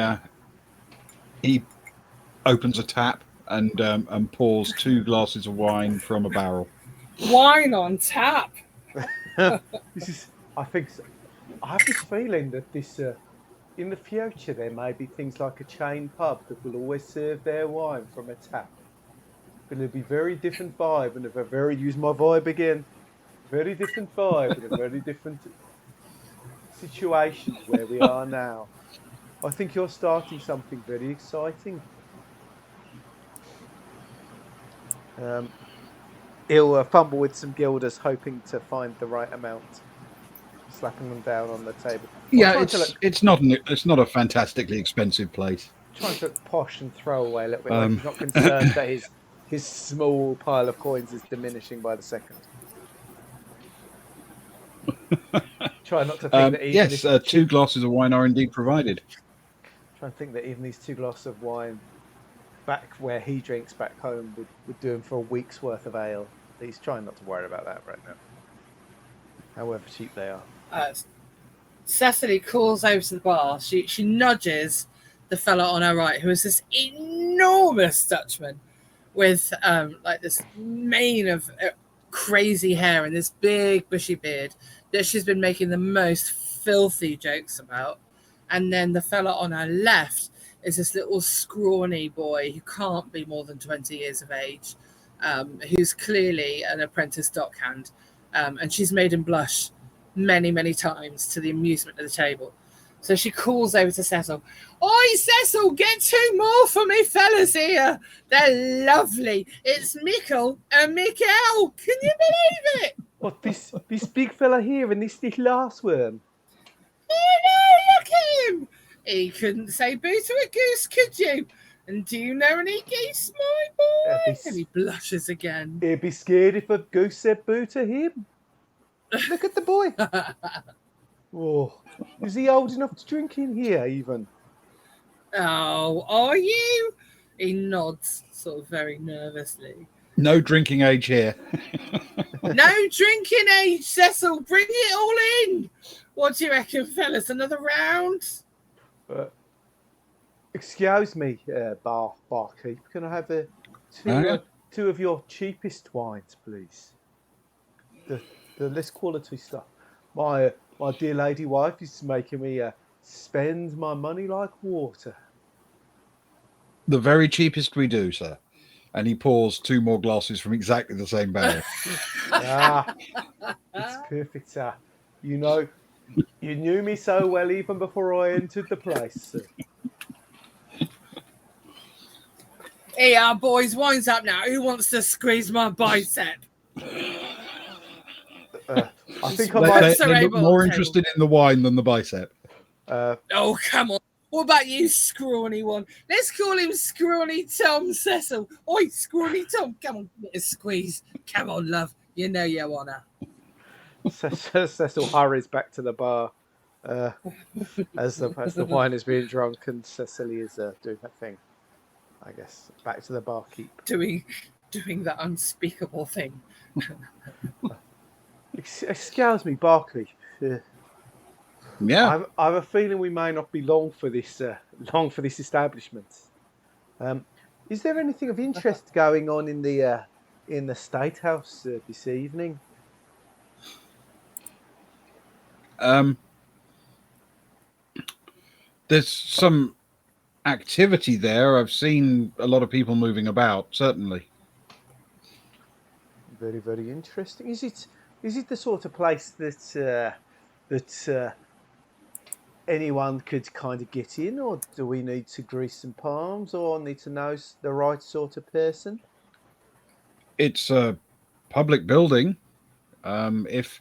opens a tap and pours 2 glasses of wine from a barrel. Wine on tap. This is. I think. I have this feeling that this. In the future, there may be things like a chain pub that will always serve their wine from a tap. But it'll be very different vibe and a very use my vibe again. Very different vibe and a very different situation to where we are now. I think you're starting something very exciting. Um, he'll fumble with some guilders, hoping to find the right amount, slapping them down on the table. Yeah, it's not a fantastically expensive place. Trying to look posh and throw away a little bit, like he's not concerned that his small pile of coins is diminishing by the second. Try not to think that even yes, 2 glasses of wine are indeed provided. Try and think that even these 2 glasses of wine, back where he drinks back home, would do him for a week's worth of ale. He's trying not to worry about that right now, however cheap they are. Cecily calls over to the bar. She nudges the fella on her right, who is this enormous Dutchman with like this mane of crazy hair and this big bushy beard that she's been making the most filthy jokes about. And then the fella on her left is this little scrawny boy who can't be more than 20 years of age, who's clearly an apprentice dockhand. And she's made him blush many, many times to the amusement of the table. So she calls over to Cecil. Oi, Cecil, get 2 more for me fellas here. They're lovely. It's Mikkel and Mikkel. Can you believe it? What, this big fella here and this little arse worm? Oh, no, look at him. He couldn't say boo to a goose, could you? And do you know any geese, my boy? And he blushes again. He'd be scared if a goose said boo to him. Look at the boy. Oh, is he old enough to drink in here even? Oh, are you? He nods sort of very nervously. No drinking age here. No drinking age, Cecil. Bring it all in. What do you reckon, fellas? Another round? Excuse me, barkeep. Can I have two of your cheapest wines, please? The less quality stuff. My dear lady wife is making me spend my money like water. The very cheapest we do, sir. And he pours 2 more glasses from exactly the same barrel. It's perfect, sir. You know, you knew me so well even before I entered the place, sir. Hey, our boys, wine's up now. Who wants to squeeze my bicep? I think I might. They look more interested in the wine than the bicep. Oh, come on. What about you, scrawny one? Let's call him Scrawny Tom, Cecil. Oi, Scrawny Tom, come on, get a squeeze. Come on, love. You know you wanna. Cecil hurries back to the bar as the wine is being drunk and Cecily is doing her thing. I guess back to the barkeep. Doing that unspeakable thing. Excuse me, barkeep. Yeah, I have a feeling we may not be long for this establishment. Is there anything of interest going on in the State House this evening? there's some activity there. I've seen a lot of people moving about, certainly. Very, very interesting. Is it the sort of place that anyone could kind of get in, or do we need to grease some palms, or need to know the right sort of person? It's a public building. If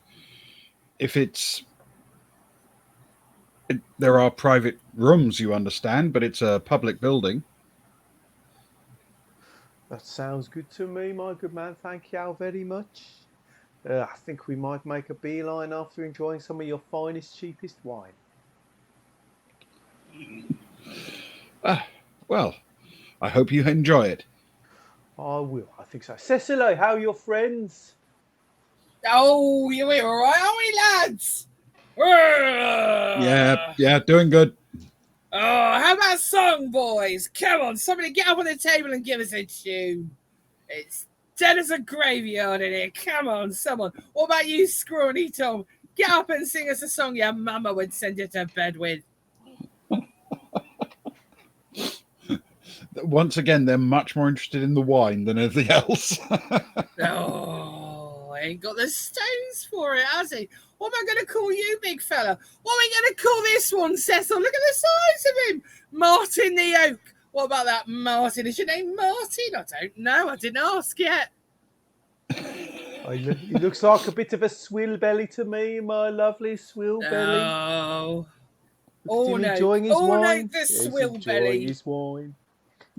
there are private rooms, you understand, but it's a public building. That sounds good to me, my good man. Thank you all very much. I think we might make a beeline after enjoying some of your finest, cheapest wine. Well, I hope you enjoy it. I will. I think so. Cecily, how are your friends? Oh, you're all right, are we, lads? Yeah, doing good. Oh, how about song, boys? Come on, somebody get up on the table and give us a tune. It's dead as a graveyard in here. Come on, someone. What about you, scrawny Tom? Get up and sing us a song your mama would send you to bed with. Once again, they're much more interested in the wine than anything else. Oh, ain't got the stones for it, has he? What am I going to call you, big fella? What are we going to call this one, Cecil? Look at the size of him. Martin the Oak. What about that, Martin? Is your name Martin? I don't know. I didn't ask yet. He looks like a bit of a swill belly to me, my lovely swill belly. Oh. Look at him no. enjoying his wine. The He's swill enjoying belly. his wine.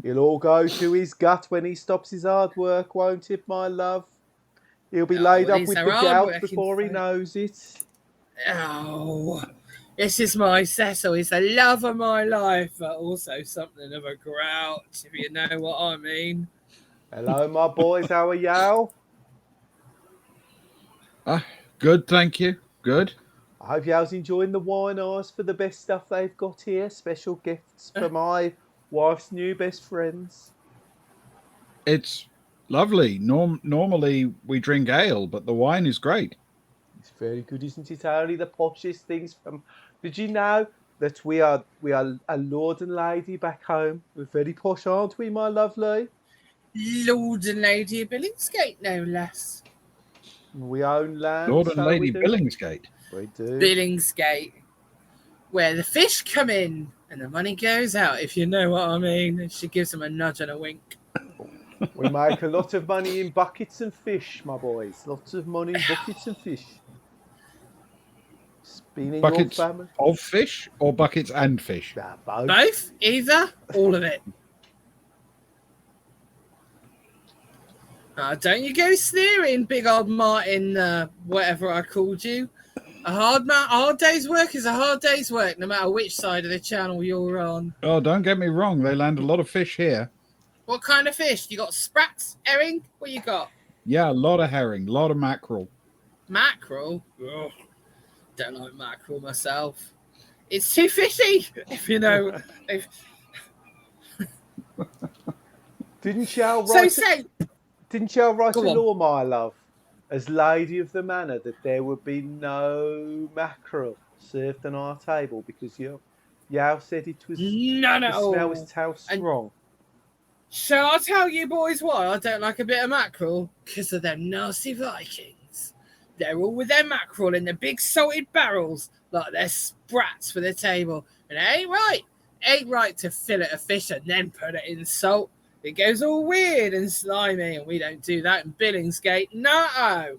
He'll all go to his gut when he stops his hard work, won't it, my love? He'll be laid up with the gout before he knows it. Oh, this is my Cecil. He's the love of my life, but also something of a grouch, if you know what I mean. Hello, my boys. How are y'all? Good, thank you. Good. I hope y'all's enjoying the wine. Ask for the best stuff they've got here. Special gifts for my wife's new best friends. It's lovely. Normally we drink ale, but the wine is great. It's very good, isn't it? Only the poshest things from. Did you know that we are a lord and lady back home? We're very posh, aren't we, my lovely? Lord and Lady of Billingsgate, no less. We own land. Lord and Lady Billingsgate. We do. Billingsgate, where the fish come in and the money goes out, if you know what I mean. She gives them a nudge and a wink. We make a lot of money in buckets and fish, my boys. Lots of money in buckets and fish. It's been in Buckets your family. of fish or buckets and fish? Both. Both, either, all of it. Don't you go sneering, big old Martin, whatever I called you. A hard day's work is a hard day's work, no matter which side of the channel you're on. Oh, don't get me wrong. They land a lot of fish here. What kind of fish? You got sprats, herring? What you got? Yeah, a lot of herring, a lot of mackerel. Mackerel? Ugh. Don't like mackerel myself. It's too fishy, if you know. Didn't y'all write a law, my love, as lady of the manor, that there would be no mackerel served on our table because y'all said it was no. The smell was too strong. Shall I tell you boys why I don't like a bit of mackerel? Because of them nasty Vikings. They're all with their mackerel in the big salted barrels like they're sprats for the table. And it ain't right. It ain't right to fillet a fish and then put it in salt. It goes all weird and slimy, and we don't do that in Billingsgate. No.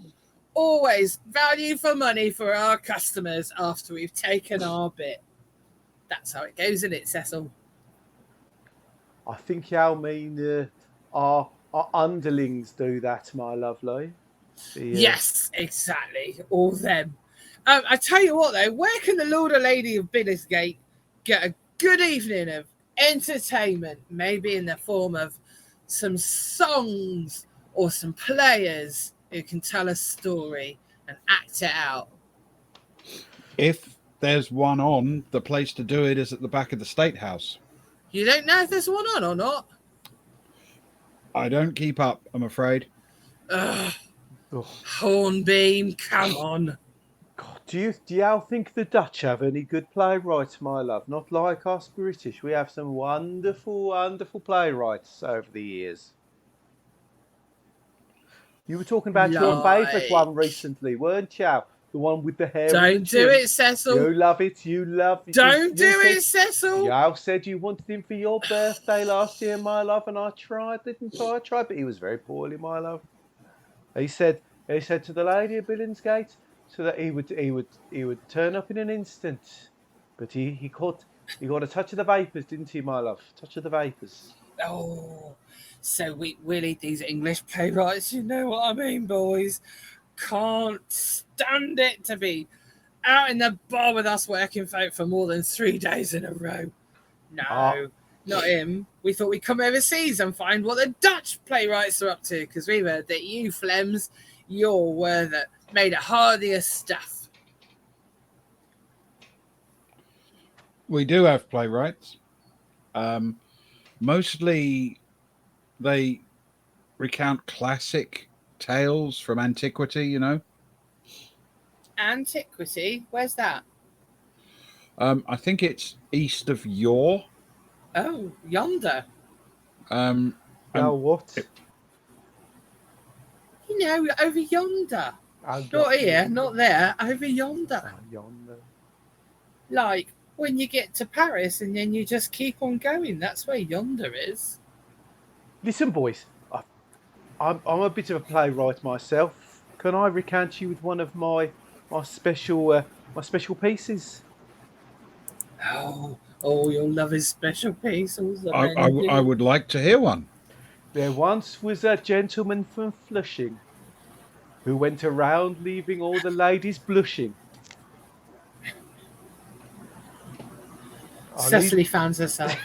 Always value for money for our customers after we've taken our bit. That's how it goes, isn't it, Cecil? I think y'all mean our underlings do that, my lovely. Yes, exactly. All them. I tell you what, though, where can the Lord and Lady of Billingsgate get a good evening of entertainment, maybe in the form of some songs or some players who can tell a story and act it out? If there's one on, the place to do it is at the back of the State House. You don't know if there's one on or not? I don't keep up, I'm afraid. Ugh. Hornbeam, come on. God, do y'all think the Dutch have any good playwrights, my love? Not like us British. We have some wonderful, wonderful playwrights over the years. You were talking about your favourite one recently, weren't you? The one with the hair. Don't do it, Cecil. You love it. You love it. Don't do it, Cecil. Y'all said you wanted him for your birthday last year, my love, and I tried, didn't I? I tried, but he was very poorly, my love. He said to the lady of Billingsgate so that he would turn up in an instant, but he got a touch of the vapors, didn't he, my love? Touch of the vapors. Oh, so we need these English playwrights. You know what I mean, boys? Can't stand it to be out in the bar with us working folk for more than 3 days in a row. No, not him. We thought we'd come overseas and find what the Dutch playwrights are up to, because we've heard that you Flems, you're were that made it hardier stuff. We do have playwrights. Mostly they recount classic tales from antiquity, you know. Antiquity? Where's that? I think it's east of Yore. Oh, yonder. Um, Oh, and what? You know, over yonder. Oh, Not here, yonder. not there, over yonder. Oh, yonder. Like when you get to Paris and then you just keep on going. That's where yonder is. Listen, boys. I'm a bit of a playwright myself. Can I recount you with one of my special pieces? Oh, you'll love his special pieces, the I, men I, I do. would like to hear one. There once was a gentleman from Flushing who went around leaving all the ladies blushing. I'll leave, Cecily found herself.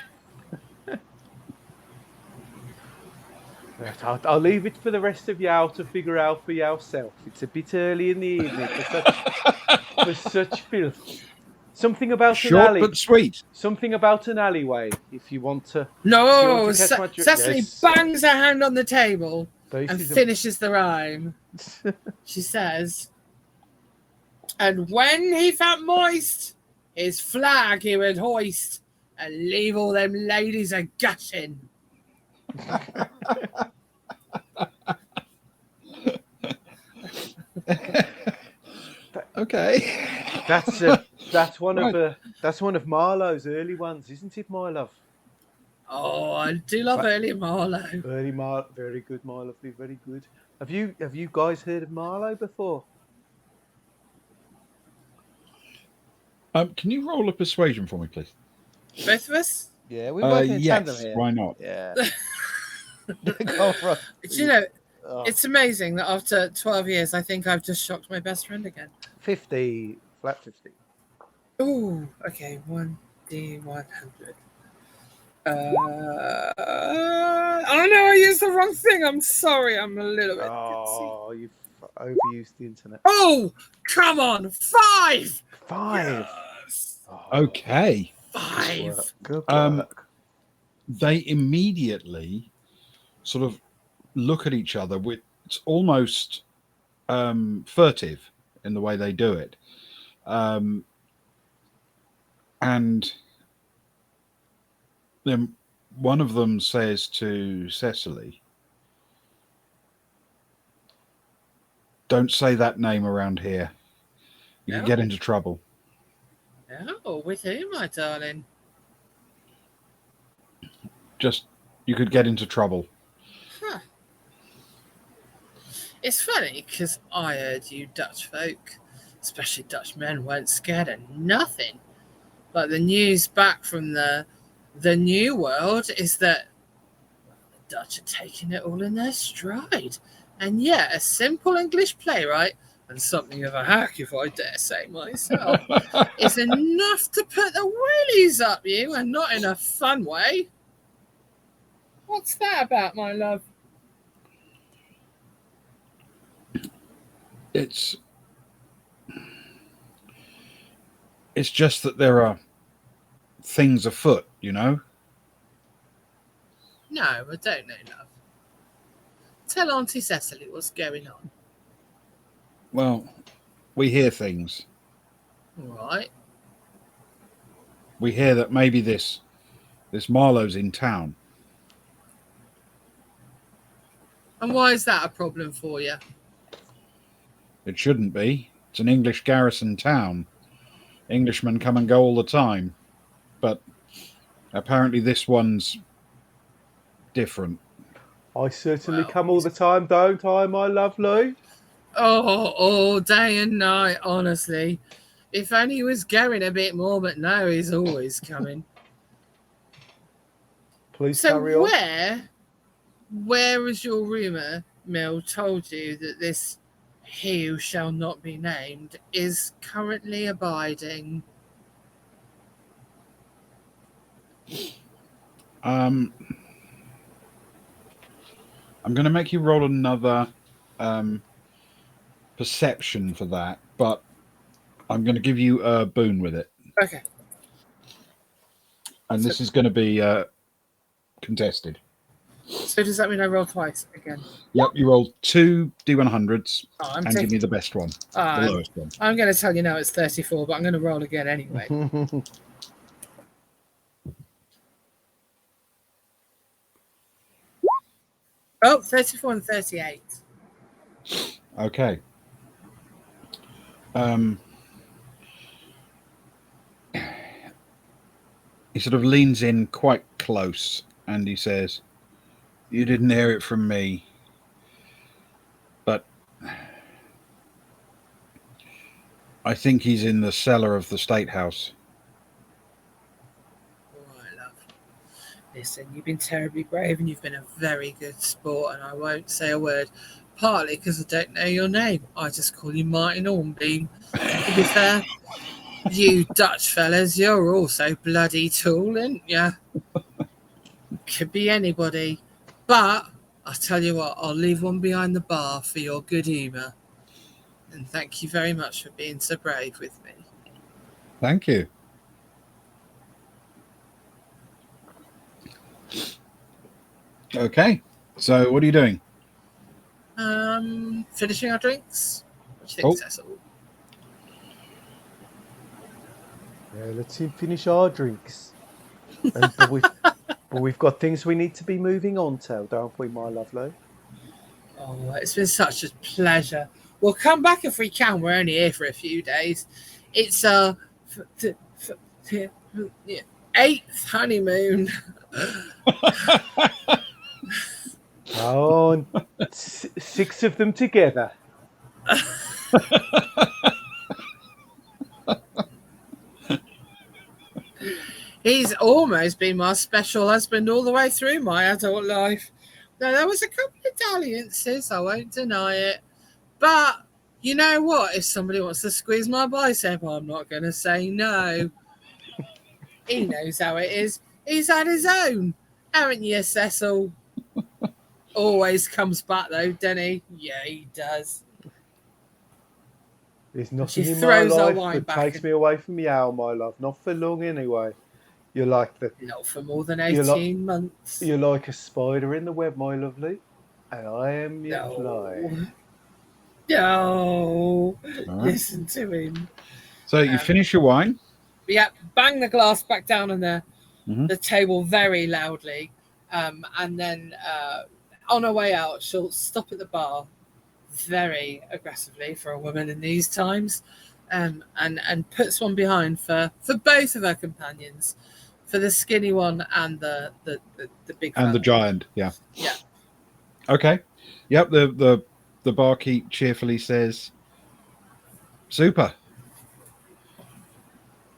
I'll leave it for the rest of y'all to figure out for yourself. It's a bit early in the evening for such filth. Something about an Short alley. but sweet. Something about an alleyway. If you want to No, catch my drift. Cecily Yes. bangs her hand on the table This and is finishes the rhyme. She says, and when he felt moist, his flag he would hoist and leave all them ladies a gushing. Okay. that's one Right. of that's one of Marlowe's early ones, isn't it, my love? Oh, I do love Right. early Marlowe. Very good, my lovely, very good. Have you guys heard of Marlowe before? Can you roll a persuasion for me, please? Both of us? Yeah, we're working in tandem Yes. here. Why not? Yeah. Go on, right. Do you know, Oh, it's amazing that after 12 years, I think I've just shocked my best friend again. 50, flat 50. Ooh, okay, 1D100. Oh no, I used the wrong thing. I'm sorry. I'm a little bit. Oh, you've overused the internet. Oh, come on. 5. 5. Yes. Oh, Okay. good 5. work. Good Um, work. They immediately sort of look at each other with it's almost furtive in the way they do it. And then one of them says to Cecily, don't say that name around here. You No? can get into trouble. Oh, with who, my darling? Just, you could get into trouble. Huh. It's funny because I heard you Dutch folk, especially Dutch men, weren't scared of nothing. Like the news back from the New World is that the Dutch are taking it all in their stride. And yet, a simple English playwright, and something of a hack, if I dare say myself, is enough to put the willies up you, and not in a fun way. What's that about, my love? It's just that there are things afoot, you know. No, I don't know, love. Tell Auntie Cecily what's going on. Well, we hear things. All right. We hear that maybe this Marlowe's in town. And why is that a problem for you? It shouldn't be. It's an English garrison town. Englishmen come and go all the time. But apparently this one's different. I certainly Well, come all the time, don't I, my lovely? Oh, all day and night, honestly. If only he was going a bit more, but no, he's always coming. Please So carry on. where has your rumour mill told you that this he who shall not be named is currently abiding? I'm going to make you roll another perception for that, but I'm going to give you a boon with it. Okay. And this is going to be contested. So does that mean I roll twice again? Yep, you roll 2 D100s Oh, I'm and give me taking. the best one, the lowest one. I'm going to tell you now it's 34, but I'm going to roll again anyway. Oh, 34 and 38. Okay. He sort of leans in quite close and he says, "You didn't hear it from me, but I think he's in the cellar of the State House." All right, love. Listen, you've been terribly brave and you've been a very good sport, and I won't say a word. Partly because I don't know your name. I just call you Martin Hornbeam. To be fair, you Dutch fellas, you're also bloody tall, ain't ya? Could be anybody. But I'll tell you what, I'll leave one behind the bar for your good humour. And thank you very much for being so brave with me. Thank you. Okay, so what are you doing? Finishing our drinks? What do you think, Cecil? Yeah, let's finish our drinks. But we've got things we need to be moving on to, don't we, my lovely? Oh, it's been such a pleasure. We'll come back if we can. We're only here for a few days. It's our 8th honeymoon. Oh, and 6 of them together. He's almost been my special husband all the way through my adult life. Now, there was a couple of dalliances, I won't deny it. But you know what? If somebody wants to squeeze my bicep, I'm not going to say no. He knows how it is. He's had his own. Haven't you, Cecil? Always comes back, though, doesn't he? Yeah, he does. There's nothing She in my throws her life wine that back takes in. me away from you, my love. Not for long, anyway. You're like Not for more than 18 months. You're like a spider in the web, my lovely, and I am your fly. No, Right. listen to him. So you finish your wine. Yeah, bang the glass back down on the table very loudly, and then on her way out, she'll stop at the bar very aggressively for a woman in these times, and puts one behind for both of her companions, for the skinny one and the big And the fella. giant, yeah. Yeah. Okay. Yep, the barkeep cheerfully says, "Super.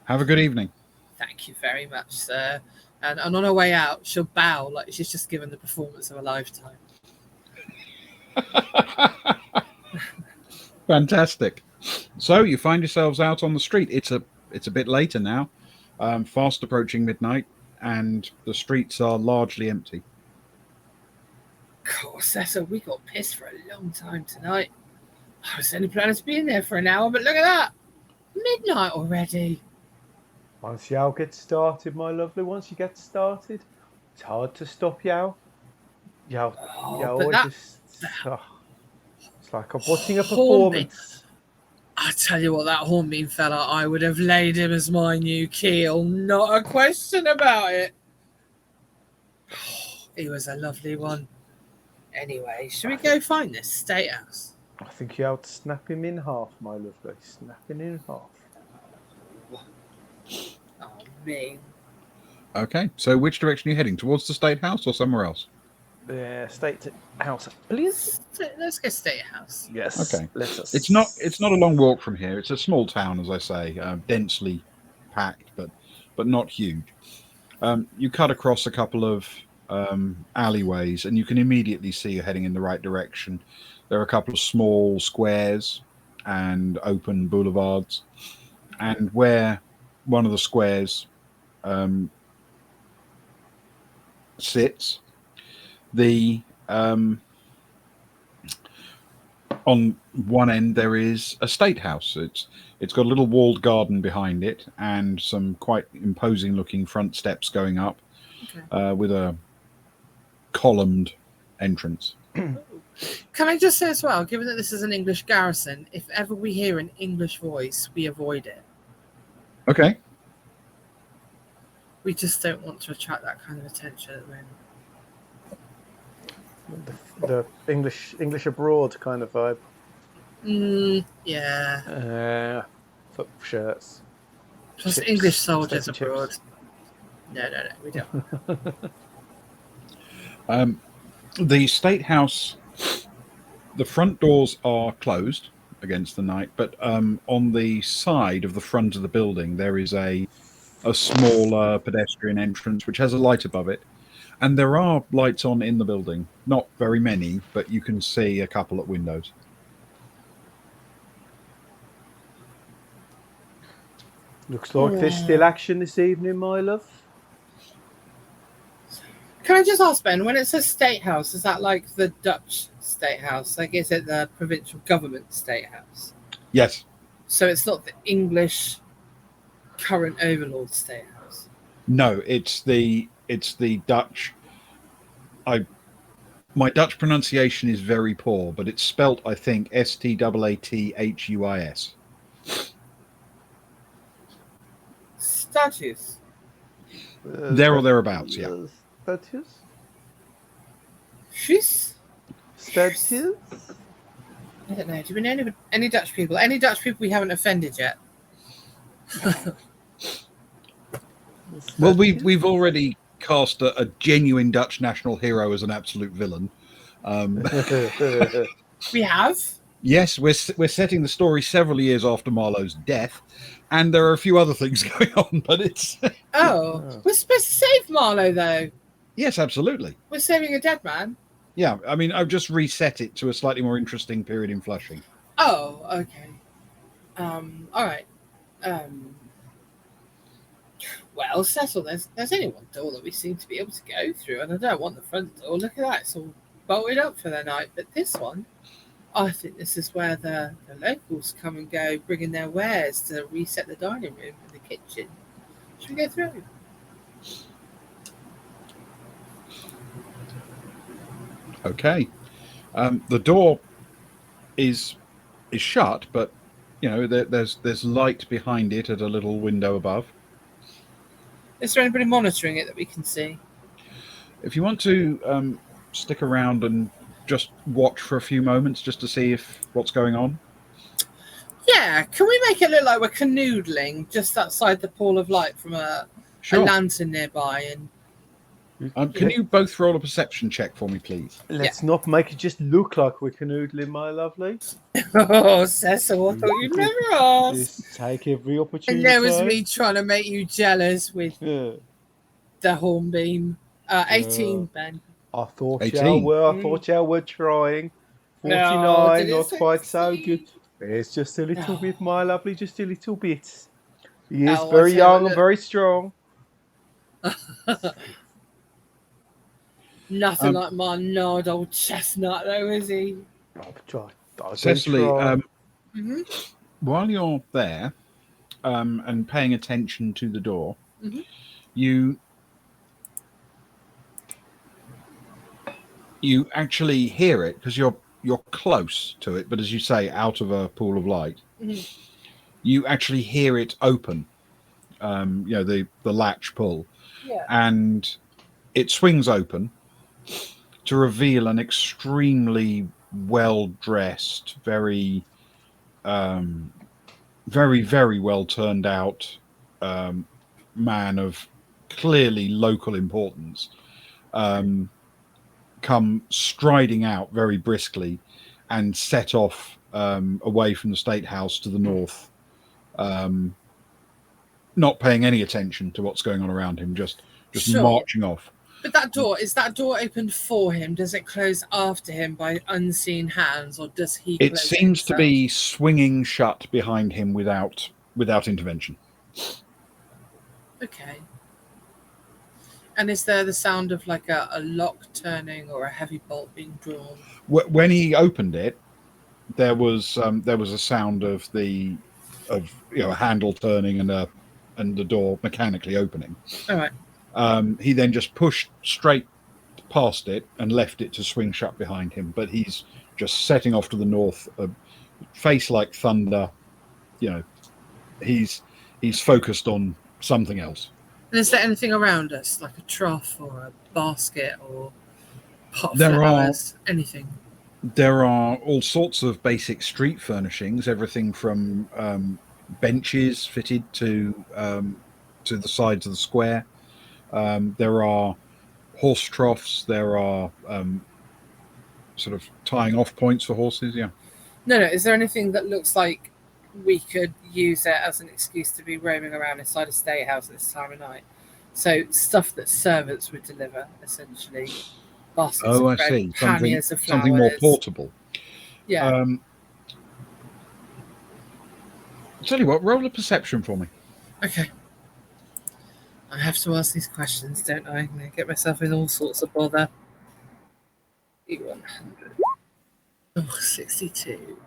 Have a good evening." Thank you very much, sir. And on her way out, she'll bow like she's just given the performance of a lifetime. Fantastic. So you find yourselves out on the street. It's a bit later now, fast approaching midnight, and the streets are largely empty. Cool, Cecil, we got pissed for a long time tonight. I was only planning to be in there for an hour, but look at that. Midnight already. Once y'all get started, my lovely, once you get started, it's hard to stop y'all. It's like I'm watching a performance. I tell you what, that Hornbeam fella, I would have laid him as my new keel. Not a question about it. He was a lovely one. Anyway, should we go find this State House? I think you ought to snap him in half, my lovely. Snap him in half. Oh, me. Okay, so which direction are you heading? Towards the State House or somewhere else? The State House, please. Let's go State House. Yes. Okay. Let us. It's not a long walk from here. It's a small town, as I say, densely packed, but not huge. You cut across a couple of alleyways, and you can immediately see you're heading in the right direction. There are a couple of small squares and open boulevards, and where one of the squares sits, the on one end there is a state house. It's got a little walled garden behind it and some quite imposing looking front steps going up, with a columned entrance. Can I just say as well, given that this is an English garrison, if ever we hear an English voice, we avoid it. Okay. We just don't want to attract that kind of attention at the moment. The English abroad kind of vibe. Yeah. Foot shirts. Plus Chips, English soldiers steak and abroad. chips. No, we don't. The State House, the front doors are closed against the night, but on the side of the front of the building there is a smaller pedestrian entrance which has a light above it, and there are lights on in the building. Not very many, but you can see a couple at windows. Looks like there's still action this evening, my love. Can I just ask, Ben, when it says State House, is that like the Dutch State House? Like, is it the provincial government State House? Yes. So it's not the English current overlord State House? No, it's the Dutch. My Dutch pronunciation is very poor, but it's spelt, I think, Staathuis. Statues. There or thereabouts, yeah. Statues? She's. Statues? I don't know. Do we know any Dutch people? Any Dutch people we haven't offended yet? Well, we've already cast a genuine Dutch national hero as an absolute villain. We have. Yes, we're setting the story several years after Marlowe's death, and there are a few other things going on, but it's... We're supposed to save Marlowe, though. Yes, absolutely. We're saving a dead man. Yeah, I mean, I've just reset it to a slightly more interesting period in Flushing. Oh, okay. All right. Well, Cecil, there's only one door that we seem to be able to go through, and I don't want the front door. Look at that. It's all bolted up for the night. But this one, I think this is where the locals come and go, bringing their wares to reset the dining room and the kitchen. Should we go through? Okay. The door is shut, but you know there's light behind it at a little window above. Is there anybody monitoring it that we can see? If you want to stick around and just watch for a few moments, just to see what's going on. Yeah, can we make it look like we're canoodling just outside the pool of light from a lantern nearby? And can you both roll a perception check for me, please? Let's not make it just look like we're canoodling, my lovely. Oh, Cecil, I thought you'd never ask. Just take every opportunity. And there was me trying to make you jealous with the hornbeam. 18, Ben. I thought 18. you were trying. 49, not quite so good. It's just a little bit, my lovely, just a little bit. He is very young and very strong. Nothing like my gnarled old chestnut, though, is he? Cecily, while you're there and paying attention to the door, you actually hear it because you're close to it, but as you say, out of a pool of light. You actually hear it open. The latch pull, and it swings open to reveal an extremely well-dressed, very, very well turned out man of clearly local importance. Come striding out very briskly and set off away from the State House to the north, not paying any attention to what's going on around him, just marching off. But is that door opened for him? Does it close after him by unseen hands, or does he close it seems to be swinging shut behind him without intervention. Okay. And is there the sound of like a lock turning or a heavy bolt being drawn? When he opened it, there was a sound of a handle turning and the door mechanically opening. All right. He then just pushed straight past it and left it to swing shut behind him. But he's just setting off to the north, a face like thunder. He's focused on something else. And is there anything around us, like a trough or a basket or pot of There flowers, anything? There are all sorts of basic street furnishings, everything from benches fitted to the sides of the square. There are horse troughs. There are sort of tying off points for horses. Yeah. No. Is there anything that looks like we could use it as an excuse to be roaming around inside a state house at this time of night? So stuff that servants would deliver, essentially. Baskets Oh, of I bread, see. panniers of flowers. Something more portable. Yeah. Tell you what, roll a perception for me. Okay. I have to ask these questions, don't I? I'm going to get myself in all sorts of bother. E100. Oh, 62.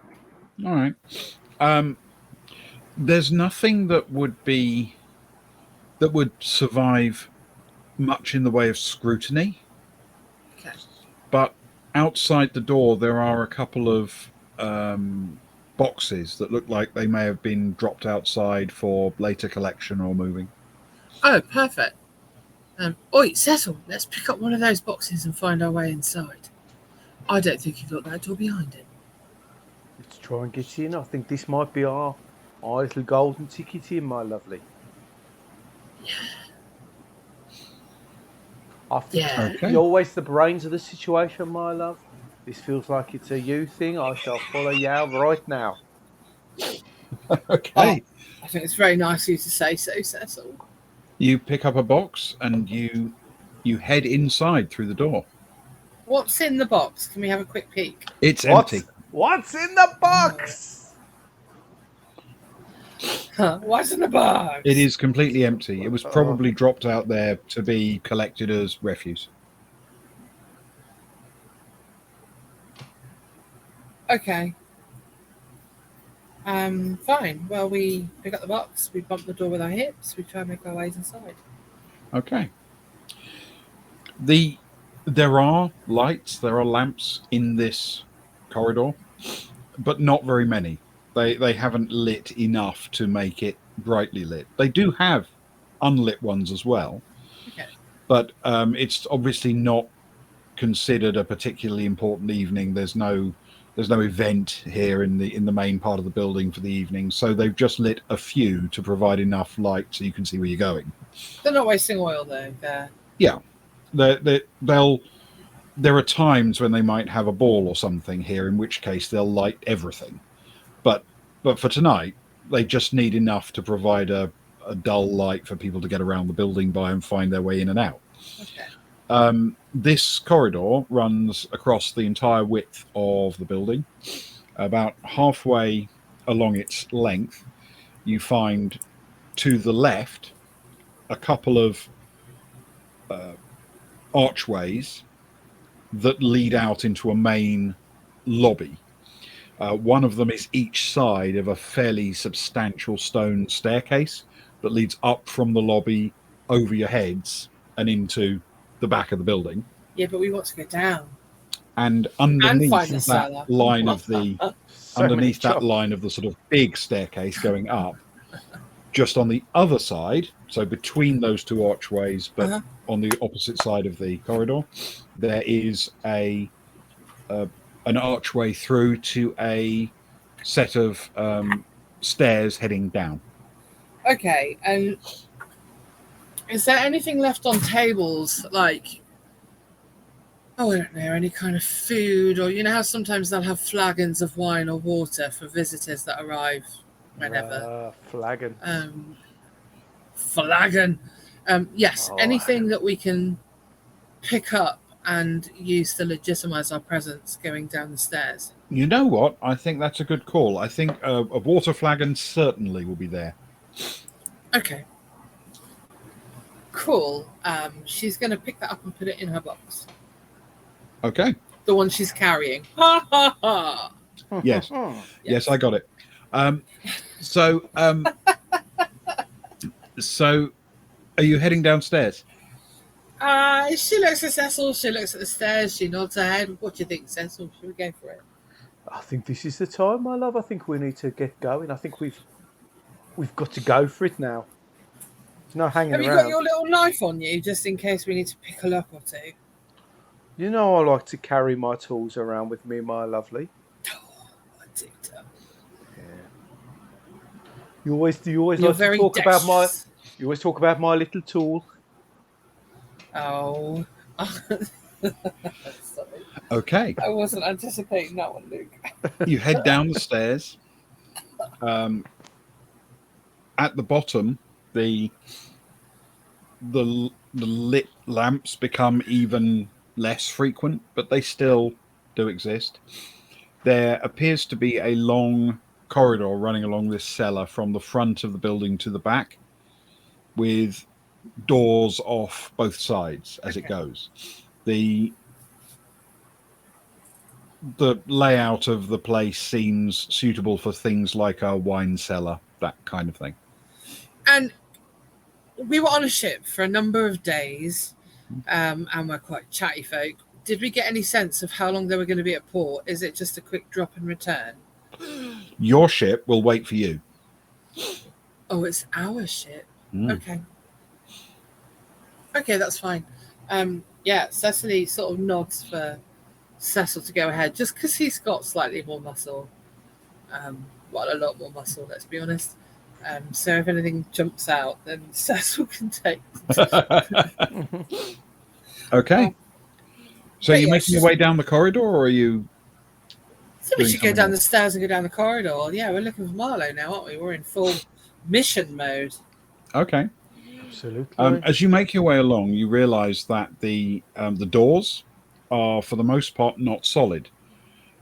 All right. There's nothing that would survive much in the way of scrutiny. Okay. But outside the door, there are a couple of boxes that look like they may have been dropped outside for later collection or moving. Oh, perfect. Oi, Cecil, let's pick up one of those boxes and find our way inside. I don't think you've got that door behind it. Let's try and get in. I think this might be our little golden ticket in, my lovely. Yeah. I think Okay. you're always the brains of the situation, my love. This feels like it's a you thing. I shall follow you right now. Okay. I think it's very nice of you to say so, Cecil. You pick up a box and you head inside through the door. What's in the box? Can we have a quick peek? It's empty. What's in the box? What's in the box? It is completely empty. It was probably dropped out there to be collected as refuse. Okay. Fine. Well, we pick up the box, we bump the door with our hips, we try and make our ways inside. Okay. There are lights, there are lamps in this corridor, but not very many. They haven't lit enough to make it brightly lit. They do have unlit ones as well, Okay. but it's obviously not considered a particularly important evening. There's no event here in the main part of the building for the evening, so they've just lit a few to provide enough light so you can see where you're going. They're not wasting oil, though. Yeah, there are times when they might have a ball or something here, in which case they'll light everything. But for tonight, they just need enough to provide a dull light for people to get around the building by and find their way in and out. Okay. This corridor runs across the entire width of the building. About halfway along its length, you find to the left a couple of archways that lead out into a main lobby. One of them is each side of a fairly substantial stone staircase that leads up from the lobby over your heads and into the back of the building. Yeah, but we want to go down. And underneath find the that cellar. line of the underneath that jobs. line of the sort of big staircase going up, just on the other side, so between those two archways, but on the opposite side of the corridor, there is an archway through to a set of stairs heading down. Okay, and is there anything left on tables, like, oh, I don't know, any kind of food, or you know how sometimes they'll have flagons of wine or water for visitors that arrive whenever? Flagon. Flagon. Yes, anything that we can pick up and use to legitimize our presence going down the stairs. You know what? I think that's a good call. I think a water flagon certainly will be there. Okay. Cool. She's going to pick that up and put it in her box. Okay. The one she's carrying. Ha ha ha. Yes. Yes, I got it. So are you heading downstairs? She looks at Cecil. She looks at the stairs. She nods her head. What do you think, Cecil? Should we go for it? I think this is the time, my love. I think we need to get going. I think we've got to go for it now. There's no hanging Have you got around. your little knife on you, just in case we need to pick a lock or two? You know I like to carry my tools around with me, my lovely. Oh, I do too. Yeah. You always You're like to very talk about my. dexterous. You always talk about my little tool. Oh. Sorry. Okay. I wasn't anticipating that one, Luke. You head down the stairs. At the bottom, the lit lamps become even less frequent, but they still do exist. There appears to be a long corridor running along this cellar from the front of the building to the back, with doors off both sides as it goes. The layout of the place seems suitable for things like a wine cellar, that kind of thing. And we were on a ship for a number of days, and we're quite chatty folk. Did we get any sense of how long they were going to be at port? Is it just a quick drop and return? Your ship will wait for you. Oh, it's our ship. Okay. Okay, that's fine. Yeah, Cecily sort of nods for Cecil to go ahead, just because he's got slightly more muscle. Well, a lot more muscle, let's be honest. So if anything jumps out, then Cecil can take. Okay. So But you're yeah, making your way down the corridor, or are you? So we doing should go something down else? the stairs and go down the corridor. Yeah, we're looking for Marlowe now, aren't we? We're in full mission mode. Okay. Absolutely. As you make your way along, you realise that the doors are, for the most part, not solid.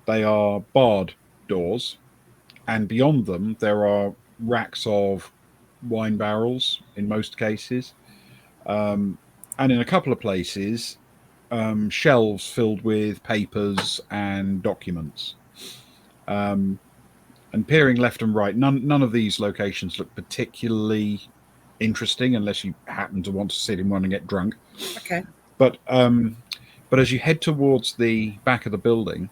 They are barred doors, and beyond them there are racks of wine barrels in most cases, and in a couple of places, shelves filled with papers and documents. And peering left and right, none of these locations look particularly interesting unless you happen to want to sit in one and get drunk. Okay. But as you head towards the back of the building,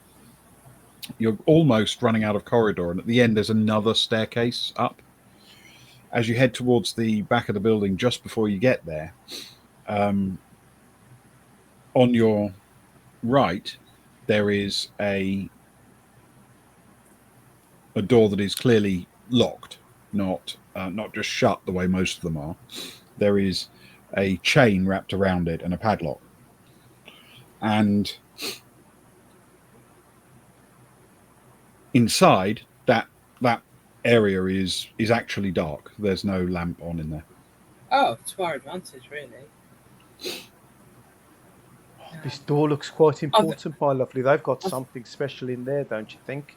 you're almost running out of corridor, and at the end there's another staircase up. As you head towards the back of the building, just before you get there, on your right, there is a door that is clearly locked, not just shut the way most of them are. There is a chain wrapped around it and a padlock. And inside that area is actually dark. There's no lamp on in there. Oh, to our advantage, really. This door looks quite important, my lovely. They've got something special in there, don't you think?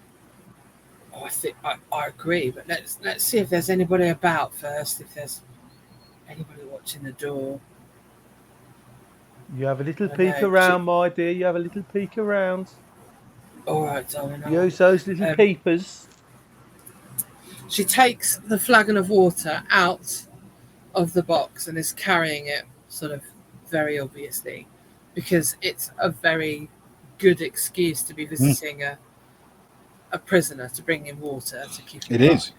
Oh, I think I agree, but let's see if there's anybody about first. If there's anybody watching the door. You have a little I peek know, around, my dear. You have a little peek around. All right, darling. Use those little peepers. She takes the flagon of water out of the box and is carrying it sort of very obviously, because it's a very good excuse to be visiting a prisoner, to bring him water to keep him alive.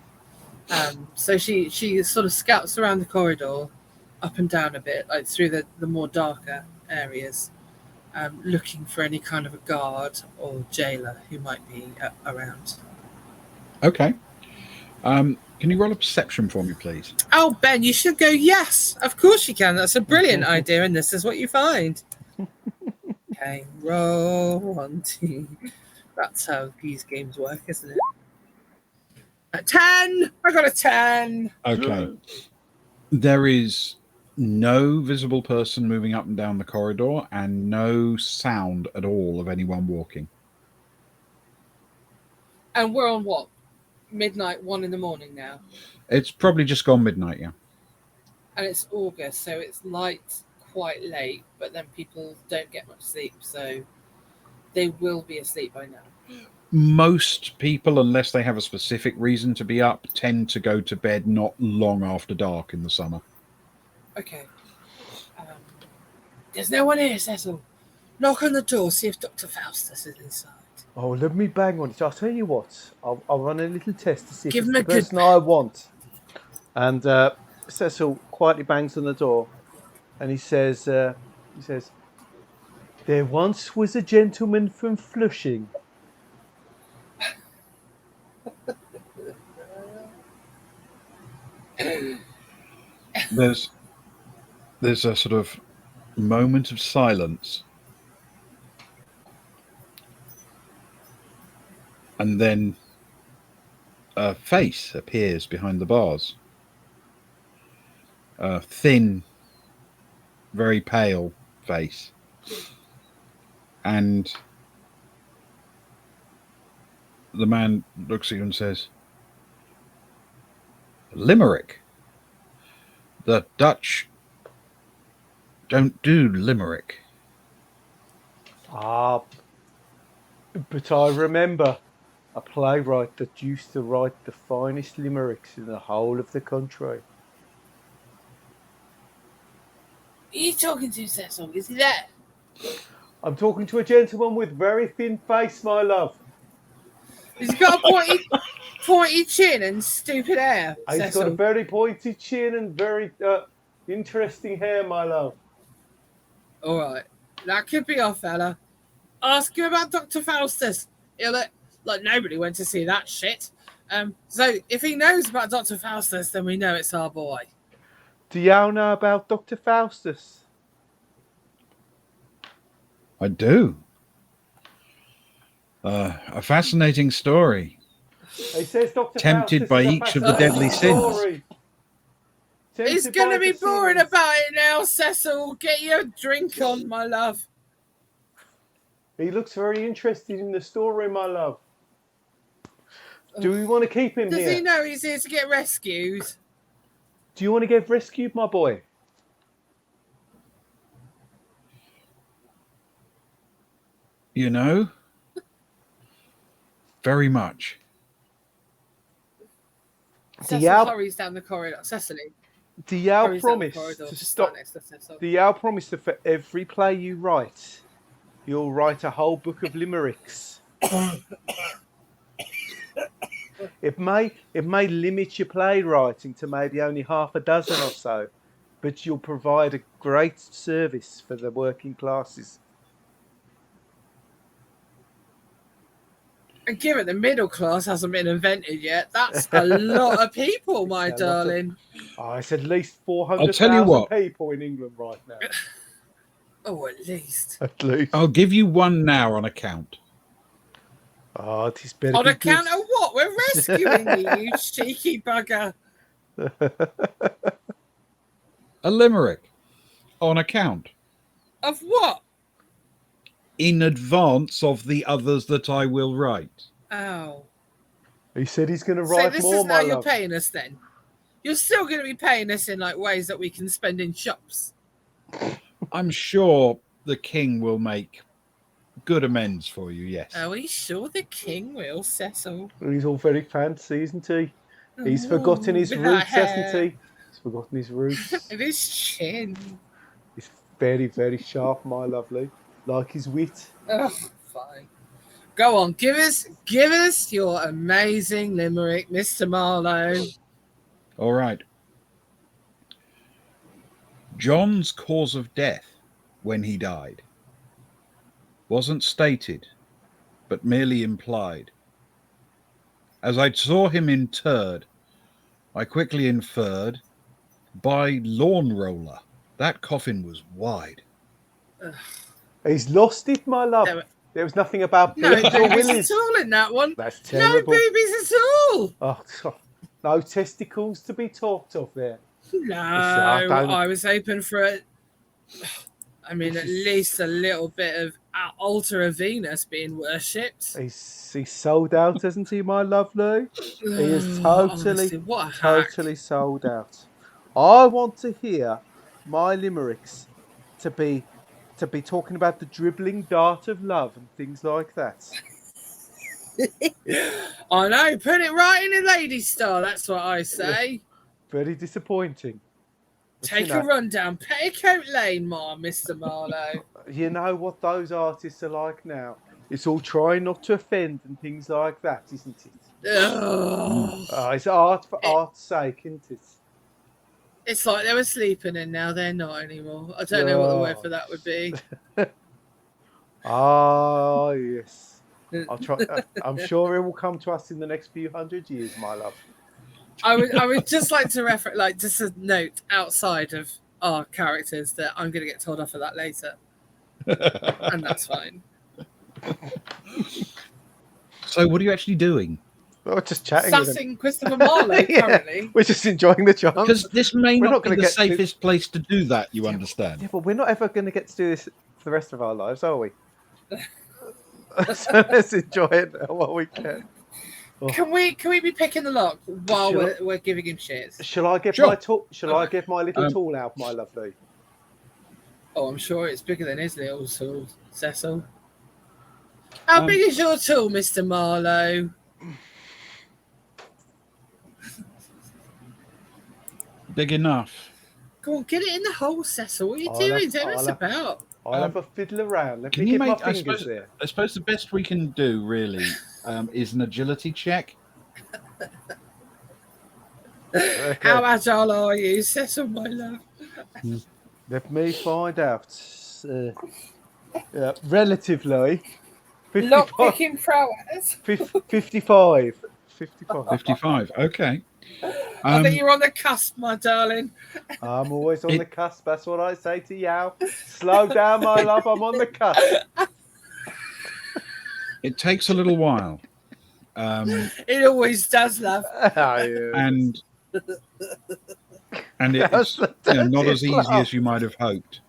So she sort of scouts around the corridor, up and down a bit, like through the more darker areas, looking for any kind of a guard or jailer who might be around. Okay. Can you roll a perception for me, please? Oh, Ben, you should go, yes, of course you can. That's a brilliant idea, and this is what you find. Okay, roll 1, 2. That's how these games work, isn't it? A 10! I got a 10! Okay. There is no visible person moving up and down the corridor, and no sound at all of anyone walking. And we're on what? Midnight, 1 in the morning now. It's probably just gone midnight, yeah. And it's August, so it's light quite late, but then people don't get much sleep, so they will be asleep by now. Most people, unless they have a specific reason to be up, tend to go to bed not long after dark in the summer. Okay. There's no one here, Cecil. Knock on the door, see if Dr. Faustus is inside. Oh, let me bang on it. I'll tell you what. I'll run a little test to see if Give it's him a the good person I want. And Cecil quietly bangs on the door, and he says, "There once was a gentleman from Flushing." There's a sort of moment of silence, and then a face appears behind the bars. A thin, very pale face, and the man looks at you and says, "Limerick. The Dutch don't do Limerick." Ah, but I remember a playwright that used to write the finest limericks in the whole of the country. Who are you talking to, Cecil? Is he there? I'm talking to a gentleman with very thin face, my love. Has he got a pointy chin and stupid hair, He's got a Cecil? very pointy chin and very interesting hair, my love. All right. That could be our fella. Ask him about Dr. Faustus. He'll like nobody went to see that shit. So if he knows about Dr. Faustus, then we know it's our boy. Do y'all know about Dr. Faustus? I do. A fascinating story. He says Dr. Tempted Faustus by is a each of the fascinating deadly sins. story. He's Tempted going by to be the boring sins. about it now, Cecil. Get your drink on, my love. He looks very interested in the story, my love. Do we want to keep him Does here? he know he's here to get rescued? Do you want to get rescued, my boy? You know? Very much. Cecil hurries down the corridor. Cecily. Do y'all hurries down the promise corridor to to stop? stand next to Cecil. Do y'all promise that for every play you write, you'll write a whole book of limericks? It may limit your playwriting to maybe only half a dozen or so, but you'll provide a great service for the working classes. And given the middle class hasn't been invented yet, that's a lot of people, my darling. It's at least I'll tell you 400,000 what. people in England right now. Oh, at least. At least. I'll give you one now on account. Oh, it is better. On account of what? We're rescuing you, you cheeky bugger. A limerick. On account. Of what? In advance of the others that I will write. Oh. He said he's going to So write this more, is my how you're love. paying us then? You're still going to be paying us in like ways that we can spend in shops. I'm sure the king will make good amends for you, yes. Are we sure the king will, Cecil? He's all very fancy, isn't he? He's forgotten his with roots, that hasn't hair. he? He's forgotten his roots. And his chin. He's very, very sharp, my lovely. Like his wit. Oh, fine. Go on, give us your amazing limerick, Mr. Marlowe. All right. John's cause of death when he died wasn't stated, but merely implied. As I saw him interred, I quickly inferred, by lawn roller, that coffin was wide. Ugh. He's lost it, my love. There was nothing about No boobies or boobies willies. at all in that one. That's terrible. No boobies at all. Oh, no testicles to be talked of there. No, I was hoping for it. I mean, at least a little bit of altar of Venus being worshipped. He's sold out, hasn't he, my lovely? He is Honestly, what a hack. totally sold out. I want to hear my limericks to be talking about the dribbling dart of love and things like that. I know, put it right in a lady star, that's what I say. Very disappointing. Take a run down Petticoat Lane, Mr. Marlowe. You know what those artists are like now. It's all trying not to offend and things like that, isn't it? Ugh. It's art for It- art's sake, isn't it? It's like they were sleeping and now they're not anymore. I don't know what the word for that would be. Ah, yes. I'll try. I'm sure it will come to us in the next few hundred years, my love. I would just like to refer, like, just a note outside of our characters that I'm going to get told off for that later, and that's fine. So, what are you actually doing? We're just chatting with him. Sassing Christopher Marlowe Yeah, currently. we're just enjoying the chance. Because this may We're not not be gonna the get to- safest place to do that, you understand? Yeah, but we're not ever going to get to do this for the rest of our lives, are we? So let's enjoy it while we can. Can we be picking the lock while Sure. we're giving him shits? Shall I give Sure. my tool? Shall I give my little Um, tool out, my lovely? Oh, I'm sure it's bigger than his little tool, Cecil. How big is your tool, Mr. Marlowe? Big enough. Go on, get it in the hole, Cecil. What are you I'll doing? have- Don't mess I'll have- about. I'll have a fiddle around. Let Can me you get my make? I fingers suppose, there. I suppose the best we can do really is an agility check. Okay. How agile are you, Cecil, my love? Let me find out. Relatively. 55. Lock-picking prowess. 55. 55. 55. Okay. I think you're on the cusp, my darling. I'm always on the cusp. That's what I say to you. Slow down, my love. I'm on the cusp. It takes a little while, It always does, love. and Yes, it's not as easy love. as you might have hoped.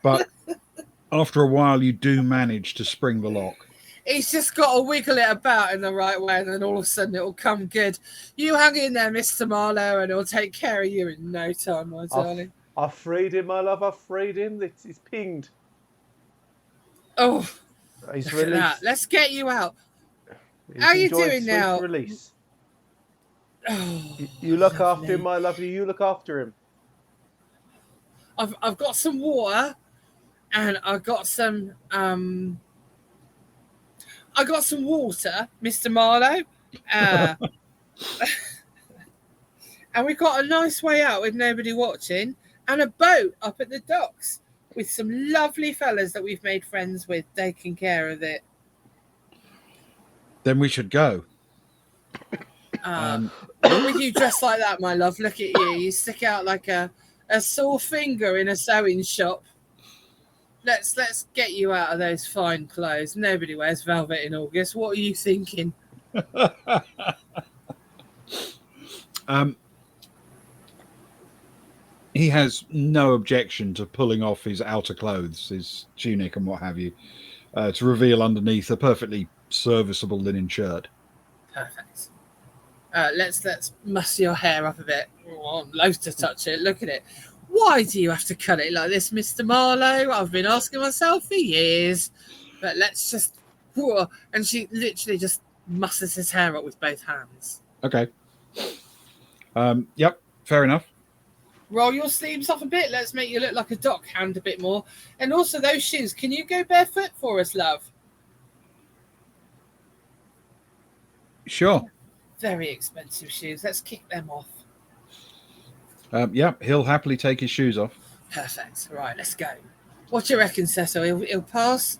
But after a while, you do manage to spring the lock. He's just got to wiggle it about in the right way, and then all of a sudden it'll come good. You hang in there, Mr. Marlowe, and he'll take care of you in no time, my darling. I've freed him, my love. I've freed him. He's pinged. Oh, He's look at that. released. Let's get you out. He's How you enjoyed doing sweet now? Release. Oh, You look after lovely. him, my lovely. You look after him. I've got some water, and I've got some water, Mr. Marlowe. And we've got a nice way out with nobody watching, and a boat up at the docks with some lovely fellas that we've made friends with taking care of it. Then we should go. Not with you dressed like that, my love. Look at you. You stick out like a sore finger in a sewing shop. Let's get you out of those fine clothes. Nobody wears velvet in August. What are you thinking? He has no objection to pulling off his outer clothes, his tunic and what have you, to reveal underneath a perfectly serviceable linen shirt. Perfect. Let's muss your hair up a bit. Oh, I'm loath to touch it. Look at it. Why do you have to cut it like this, Mr. Marlowe? I've been asking myself for years. But let's just... Whoa. And she literally just musses his hair up with both hands. Okay. Yep, fair enough. Roll your sleeves off a bit. Let's make you look like a dock hand a bit more. And also those shoes. Can you go barefoot for us, love? Sure. Very expensive shoes. Let's kick them off. Yep, he'll happily take his shoes off. Perfect. Right, let's go. What do you reckon, Cecil? He'll pass?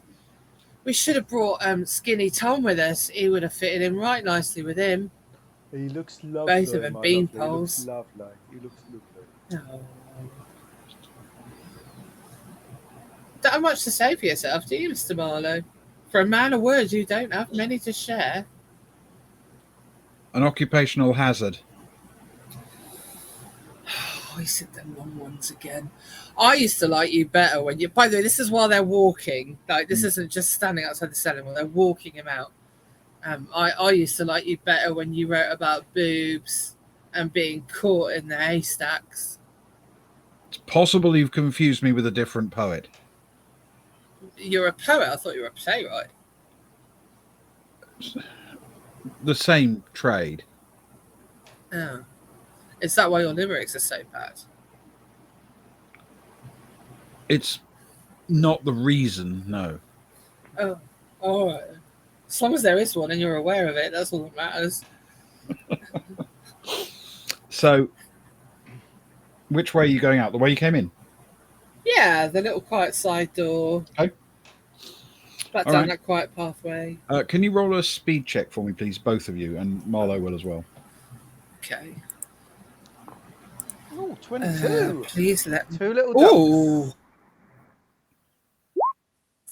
We should have brought Skinny Tom with us. He would have fitted in right nicely with him. He looks lovely. Both of them my bean lovely. poles. He looks lovely. He looks lovely. Oh. Don't have much to say for yourself, do you, Mr. Marlowe? For a man of words, you don't have many to share. An occupational hazard. Oh, he said them long ones again. I used to like you better when you... By the way, this is while they're walking. Like, this isn't just standing outside the cellar while they're walking him out. I used to like you better when you wrote about boobs and being caught in the haystacks. It's possible you've confused me with a different poet. You're a poet. I thought you were a playwright. The same trade. Oh. Is that why your lyrics are so bad? It's not the reason, no. Oh, all right. As long as there is one and you're aware of it, that's all that matters. So, which way are you going out? The way you came in? Yeah, the little quiet side door. Okay. Back All down right. that quiet pathway. Can you roll a speed check for me, please, both of you, and Marlo will as well. Okay. Oh, 22. Please let me. Two little ducks. Ooh.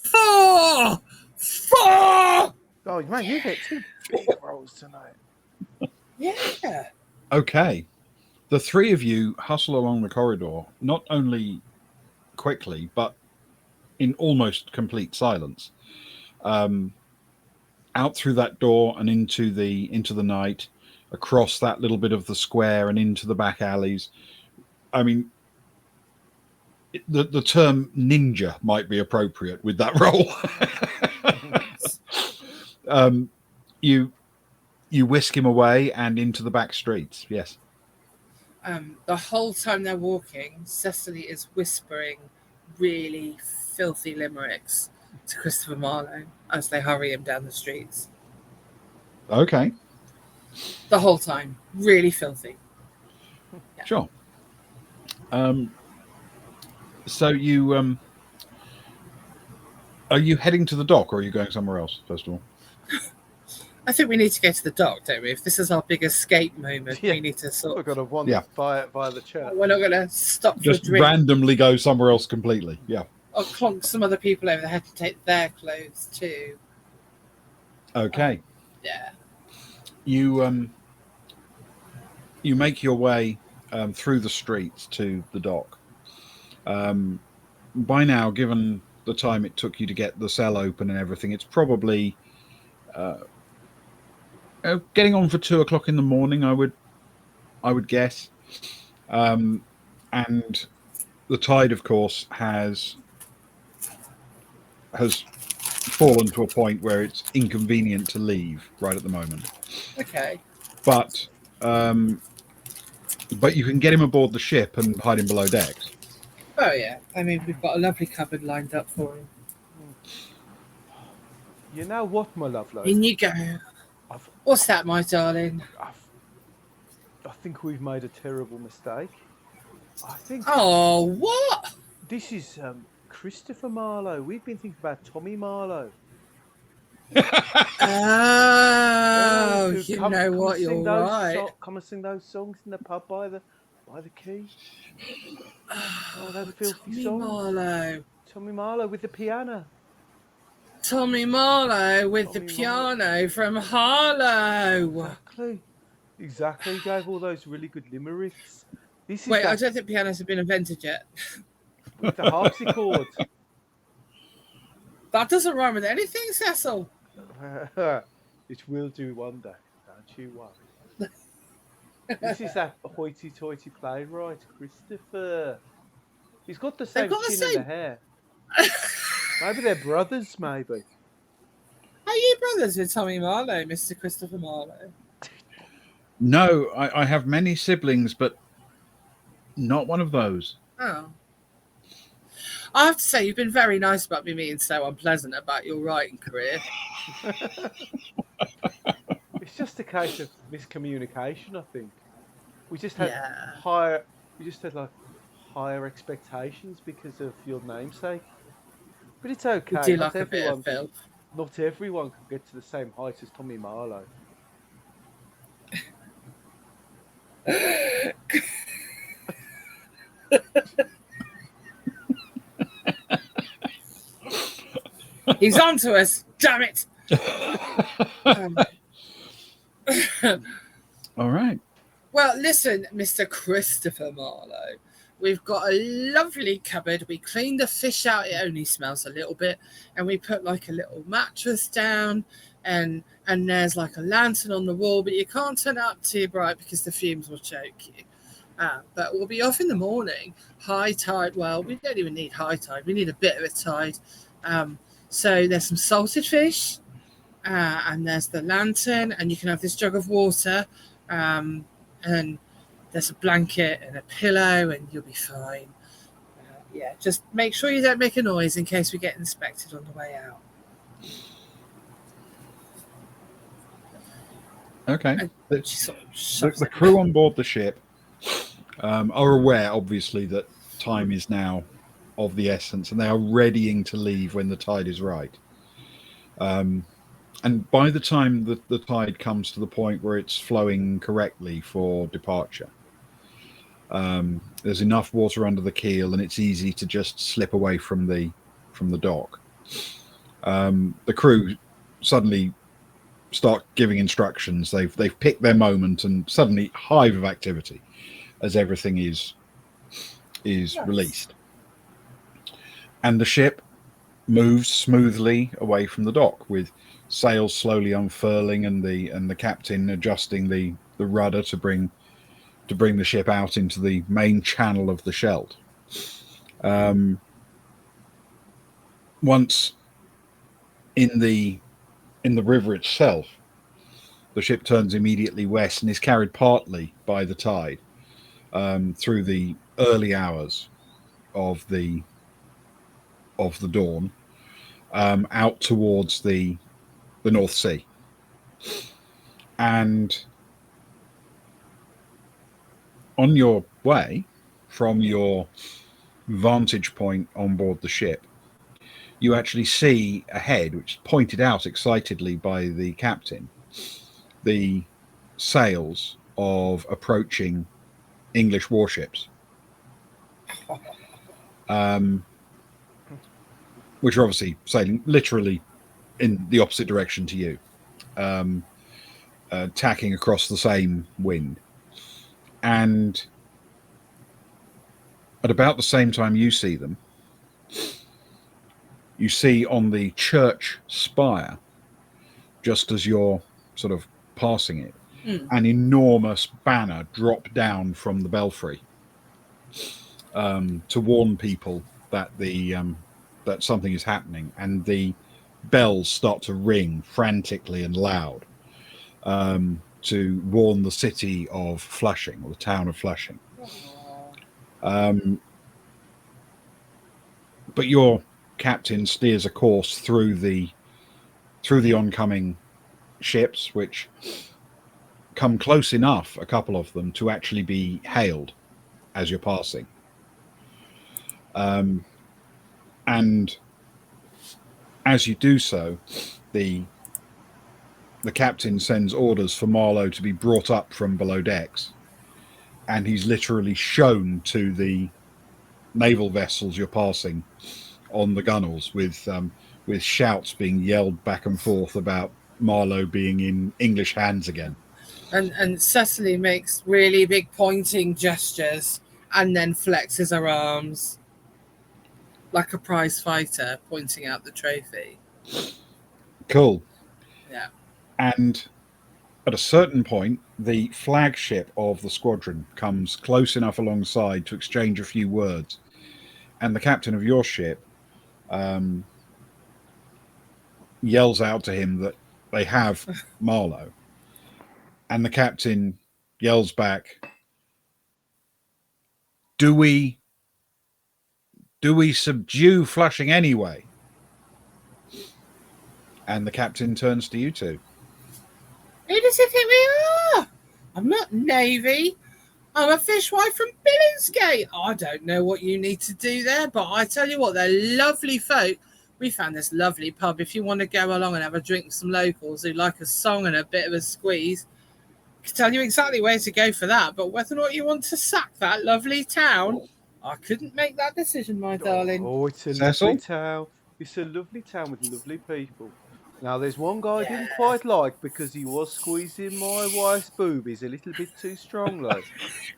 4! 4! Oh, man, you get 2 big rolls tonight. Yeah. Okay. The three of you hustle along the corridor, not only quickly, but in almost complete silence. Out through that door and into the night, across that little bit of the square and into the back alleys. I mean, the term ninja might be appropriate with that role. You whisk him away and into the back streets. Yes. The whole time they're walking, Cecily is whispering really filthy limericks to Christopher Marlowe as they hurry him down the streets. Okay. The whole time. Really filthy. Yeah. Sure. So you are you heading to the dock, or are you going somewhere else? First of all, I think we need to go to the dock, don't we? If this is our big escape moment, Yeah. we need to sort We're of. going to wander via the church. We're not going to stop for just a drink randomly go somewhere else completely. Yeah. or clonk some other people over the head to take their clothes too. Okay. Yeah. You make your way through the streets to the dock. By now, given the time it took you to get the cell open and everything, it's probably getting on for 2 o'clock in the morning. I would guess. And the tide, of course, has fallen to a point where it's inconvenient to leave right at the moment. Okay. But you can get him aboard the ship and hide him below decks. Oh yeah. I mean, we've got a lovely cupboard lined up for him. You know what, my lovely? In you go. What's that, my darling? I think we've made a terrible mistake. I think Oh, what? this is Christopher Marlowe. We've been thinking about Tommy Marlowe. Oh, you come know what? and sing You're right. come and sing those songs in the pub by the quay. Oh, those filthy Tommy songs. Marlowe. Tommy Marlowe with the piano. Tommy Marlowe with the piano from Harlow. Exactly. He gave all those really good limericks. Wait, I don't think pianos have been invented yet. With the harpsichord. That doesn't rhyme with anything, Cecil. It will do one day. Don't you worry. This is that hoity-toity playwright, Christopher. He's got the same chin and the hair. Maybe they're brothers, maybe. Are you brothers with Tommy Marlowe, Mr. Christopher Marlowe? No, I have many siblings, but not one of those. Oh. I have to say, you've been very nice about me being so unpleasant about your writing career. It's just a case of miscommunication, I think. We just had higher expectations because of your namesake. But it's okay. We do like a bit of filth. Not everyone can get to the same height as Tommy Marlowe. He's on to us, damn it! All right. Well, listen, Mr. Christopher Marlowe, we've got a lovely cupboard. We cleaned the fish out. It only smells a little bit. And we put like a little mattress down and there's like a lantern on the wall, but you can't turn it up too bright because the fumes will choke you. But we'll be off in the morning. High tide. Well, we don't even need high tide. We need a bit of a tide. So there's some salted fish and there's the lantern and you can have this jug of water and there's a blanket and a pillow and you'll be fine. Yeah, just make sure you don't make a noise in case we get inspected on the way out. Okay. And The, she sort of the, shoves the it. crew on board the ship are aware, obviously, that time is now of the essence, and they are readying to leave when the tide is right. And by the time the tide comes to the point where it's flowing correctly for departure, there's enough water under the keel, and it's easy to just slip away from the dock. The crew suddenly start giving instructions. They've picked their moment, and suddenly hive of activity as everything is Nice. released, and the ship moves smoothly away from the dock with sails slowly unfurling and the captain adjusting the rudder to bring the ship out into the main channel of the Scheldt. Once in the river itself, the ship turns immediately west and is carried partly by the tide through the early hours of the dawn out towards the North Sea. And on your way from your vantage point on board the ship, you actually see ahead, which is pointed out excitedly by the captain, the sails of approaching English warships, which are obviously sailing literally in the opposite direction to you, tacking across the same wind. And at about the same time you see them, you see on the church spire, just as you're sort of passing it, an enormous banner drop down from the belfry to warn people that that something is happening, and the bells start to ring frantically and loud to warn the city of Flushing, or the town of Flushing. But your captain steers a course through the oncoming ships, which come close enough, a couple of them, to actually be hailed as you're passing. And as you do so, the captain sends orders for Marlowe to be brought up from below decks, and he's literally shown to the naval vessels you're passing on the gunnels, with shouts being yelled back and forth about Marlowe being in English hands again. And Cecily makes really big pointing gestures and then flexes her arms like a prize fighter, pointing out the trophy. Cool. Yeah. And at a certain point, the flagship of the squadron comes close enough alongside to exchange a few words, and the captain of your ship yells out to him that they have Marlowe, and the captain yells back, "Do we subdue Flushing anyway?" And the captain turns to you two. Who does he think we are? I'm not Navy. I'm a fishwife from Billingsgate. I don't know what you need to do there, but I tell you what, they're lovely folk. We found this lovely pub. If you want to go along and have a drink with some locals who like a song and a bit of a squeeze, I can tell you exactly where to go for that. But whether or not you want to sack that lovely town, I couldn't make that decision, my darling. Oh, it's a Cecil? lovely town. It's a lovely town with lovely people. Now, there's one guy I Yeah. didn't quite like because he was squeezing my wife's boobies a little bit too strongly.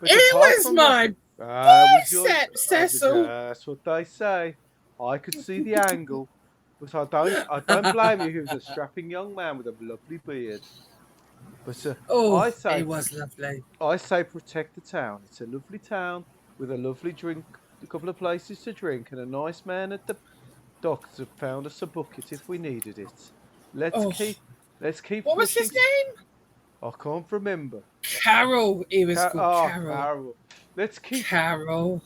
But It apart was from my that, it was bicep, Cecil. that's what they say. I could see the angle, but I don't blame you. He was a strapping young man with a lovely beard. But Oh, I it say, was lovely. I say, protect the town. It's a lovely town with a lovely drink, a couple of places to drink, and a nice man at the docks have found us a bucket if we needed it. Let's Oh, keep let's keep what was his flushing. name? I can't remember. Carol. He was called Carol. Carol. Let's keep Carol.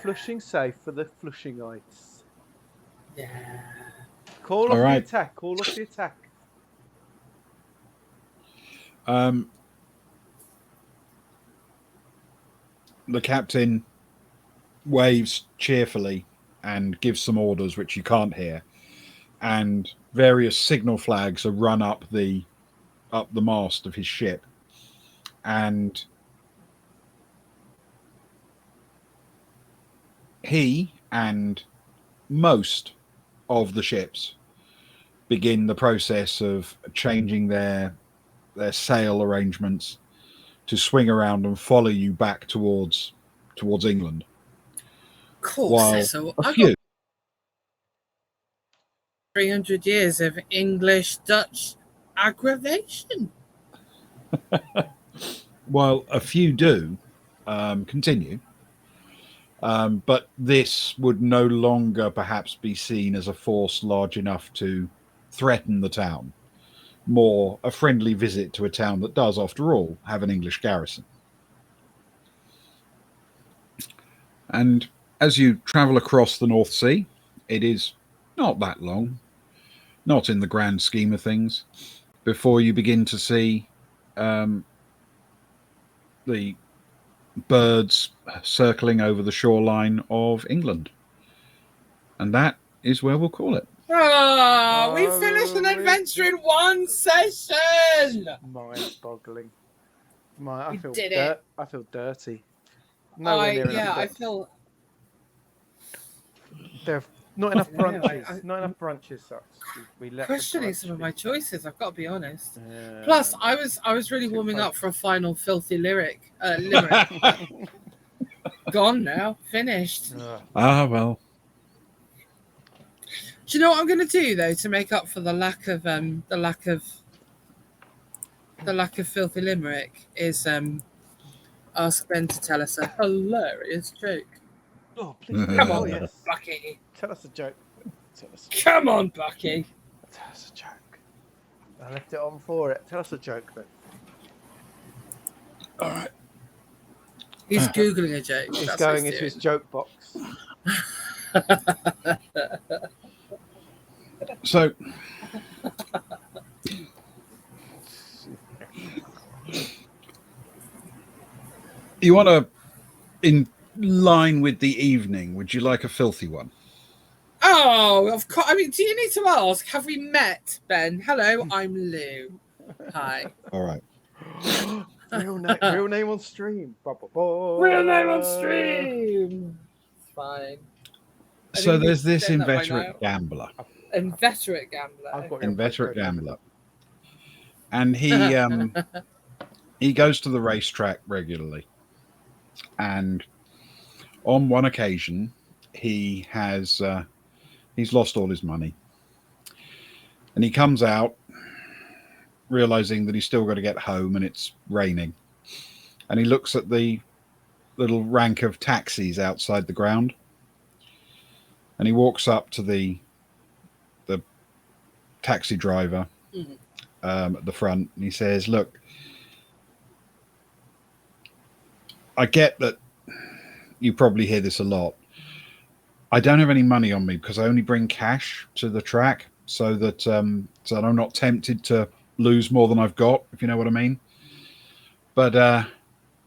Flushing safe for the Flushingites. Yeah. Call All off the right. attack. Call off the attack. The captain waves cheerfully and gives some orders which you can't hear, and various signal flags are run up the mast of his ship, and he and most of the ships begin the process of changing their sail arrangements to swing around and follow you back towards England. Cool, While Cecil. a I've few, got 300 years of English-Dutch aggravation. while a few do continue, but this would no longer perhaps be seen as a force large enough to threaten the town. More a friendly visit to a town that does, after all, have an English garrison. And as you travel across the North Sea, it is not that long, not in the grand scheme of things, before you begin to see the birds circling over the shoreline of England. And that is where we'll call it. Oh, we finished an adventure in one session. Mind-boggling. I feel did it. I feel dirty. I feel. There not enough No, brunches. Not enough brunches. Such. We let Questioning some of my choices. I've got to be honest. Yeah. Plus, I was really warming up for a final filthy limerick. But gone now, finished. Ah, well. Do you know what I'm going to do though to make up for the lack of filthy limerick is ask Ben to tell us a hilarious joke. Oh, please. Come on, yes. Bucky. Tell us a joke. Come on, Bucky. Tell us a joke. I left it on for it. Tell us a joke then. All right. He's Googling a joke. He's That's going what into his joke box. So, you want to, in line with the evening, would you like a filthy one? Oh, of course. I mean, do you need to ask? Have we met, Ben? Hello, I'm Lou. Hi. All right. Real name on stream. Real name on stream. It's fine. So there's this inveterate gambler. Inveterate gambler. I've got your Inveterate postcode. gambler. And he goes to the racetrack regularly. And on one occasion, he has he's lost all his money. And he comes out realizing that he's still got to get home and it's raining. And he looks at the little rank of taxis outside the ground. And he walks up to the taxi driver at the front, and he says, "Look, I get that you probably hear this a lot. I don't have any money on me because I only bring cash to the track so that I'm not tempted to lose more than I've got, if you know what I mean. But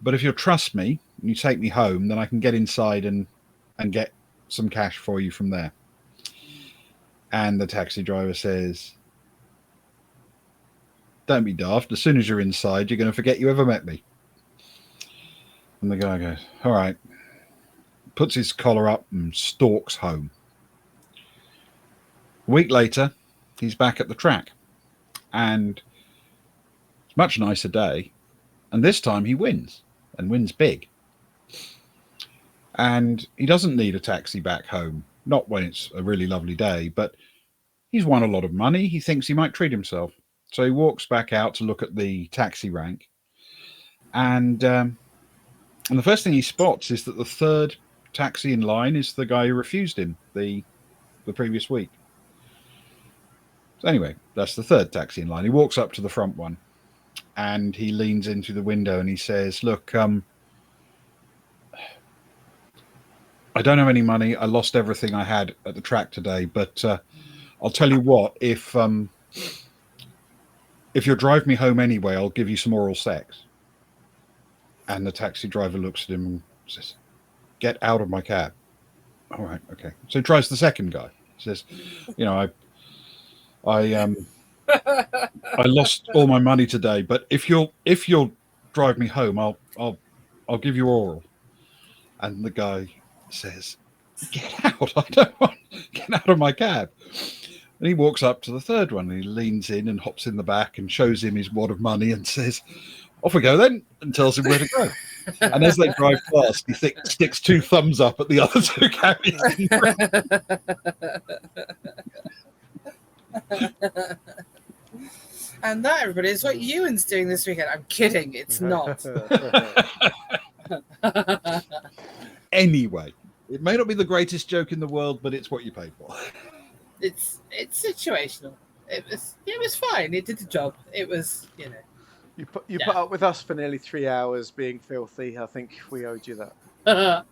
if you'll trust me and you take me home, then I can get inside and get some cash for you from there." And the taxi driver says, "Don't be daft. As soon as you're inside, you're going to forget you ever met me." And the guy goes, "All right." Puts his collar up and stalks home. A week later, he's back at the track. And it's a much nicer day. And this time he wins, and wins big. And he doesn't need a taxi back home. Not when it's a really lovely day, but he's won a lot of money. He thinks he might treat himself. So he walks back out to look at the taxi rank. And the first thing he spots is that the third taxi in line is the guy who refused him the previous week. So anyway, that's the third taxi in line. He walks up to the front one. and he leans into the window and he says, "Look, I don't have any money. I lost everything I had at the track today, but I'll tell you what. If you'll drive me home anyway, I'll give you some oral sex." And the taxi driver looks at him and says, "Get out of my cab." All right, okay. So he tries the second guy. He says, "You know, I I lost all my money today, but if you'll drive me home, I'll give you oral." And the guy says, "Get out! I don't want get out of my cab." And he walks up to the third one and he leans in and hops in the back and shows him his wad of money and says, "Off we go then," and tells him where to go. And as they drive past, he sticks two thumbs up at the other two cabbies. And that, everybody, is what Ewan's doing this weekend. I'm kidding. It's not. Anyway, it may not be the greatest joke in the world, but it's what you pay for. It's situational. It was fine. It did the job. It was, You put up with us for nearly 3 hours being filthy. I think we owed you that.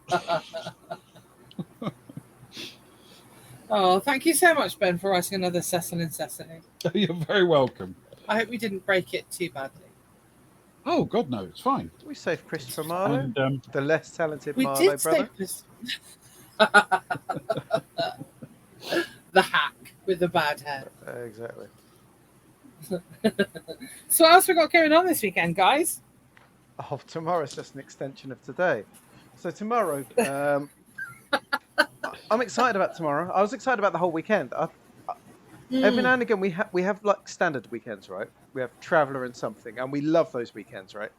Oh, thank you so much, Ben, for writing another Cecil and Cecily. You're very welcome. I hope we didn't break it too badly. Oh, God, no, it's fine. Did we save Christopher Marlowe? And, the less talented We Marlowe did brother? save this. The hack with the bad hair. Exactly. So what else we got going on this weekend, guys? Oh, tomorrow's just an extension of today. So tomorrow, I'm excited about tomorrow. I was excited about the whole weekend. Every now and again, we have like standard weekends, right? We have Traveller and something, and we love those weekends, right?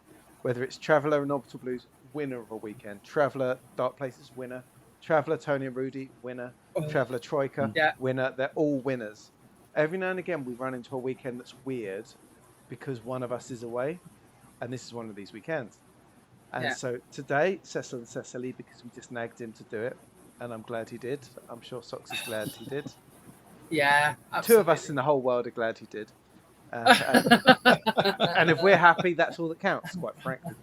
Whether it's Traveller and Orbital Blues, winner of a weekend. Traveller Dark Places, winner. Traveller Tony and Rudy, winner. Traveller Troika, winner. They're all winners. Every now and again, we run into a weekend that's weird because one of us is away, and this is one of these weekends. And so today, Cecil and Cecily, because we just nagged him to do it, and I'm glad he did. I'm sure Socks is glad he did. Yeah, absolutely. 2 of us in the whole world are glad he did. And if we're happy, that's all that counts, quite frankly.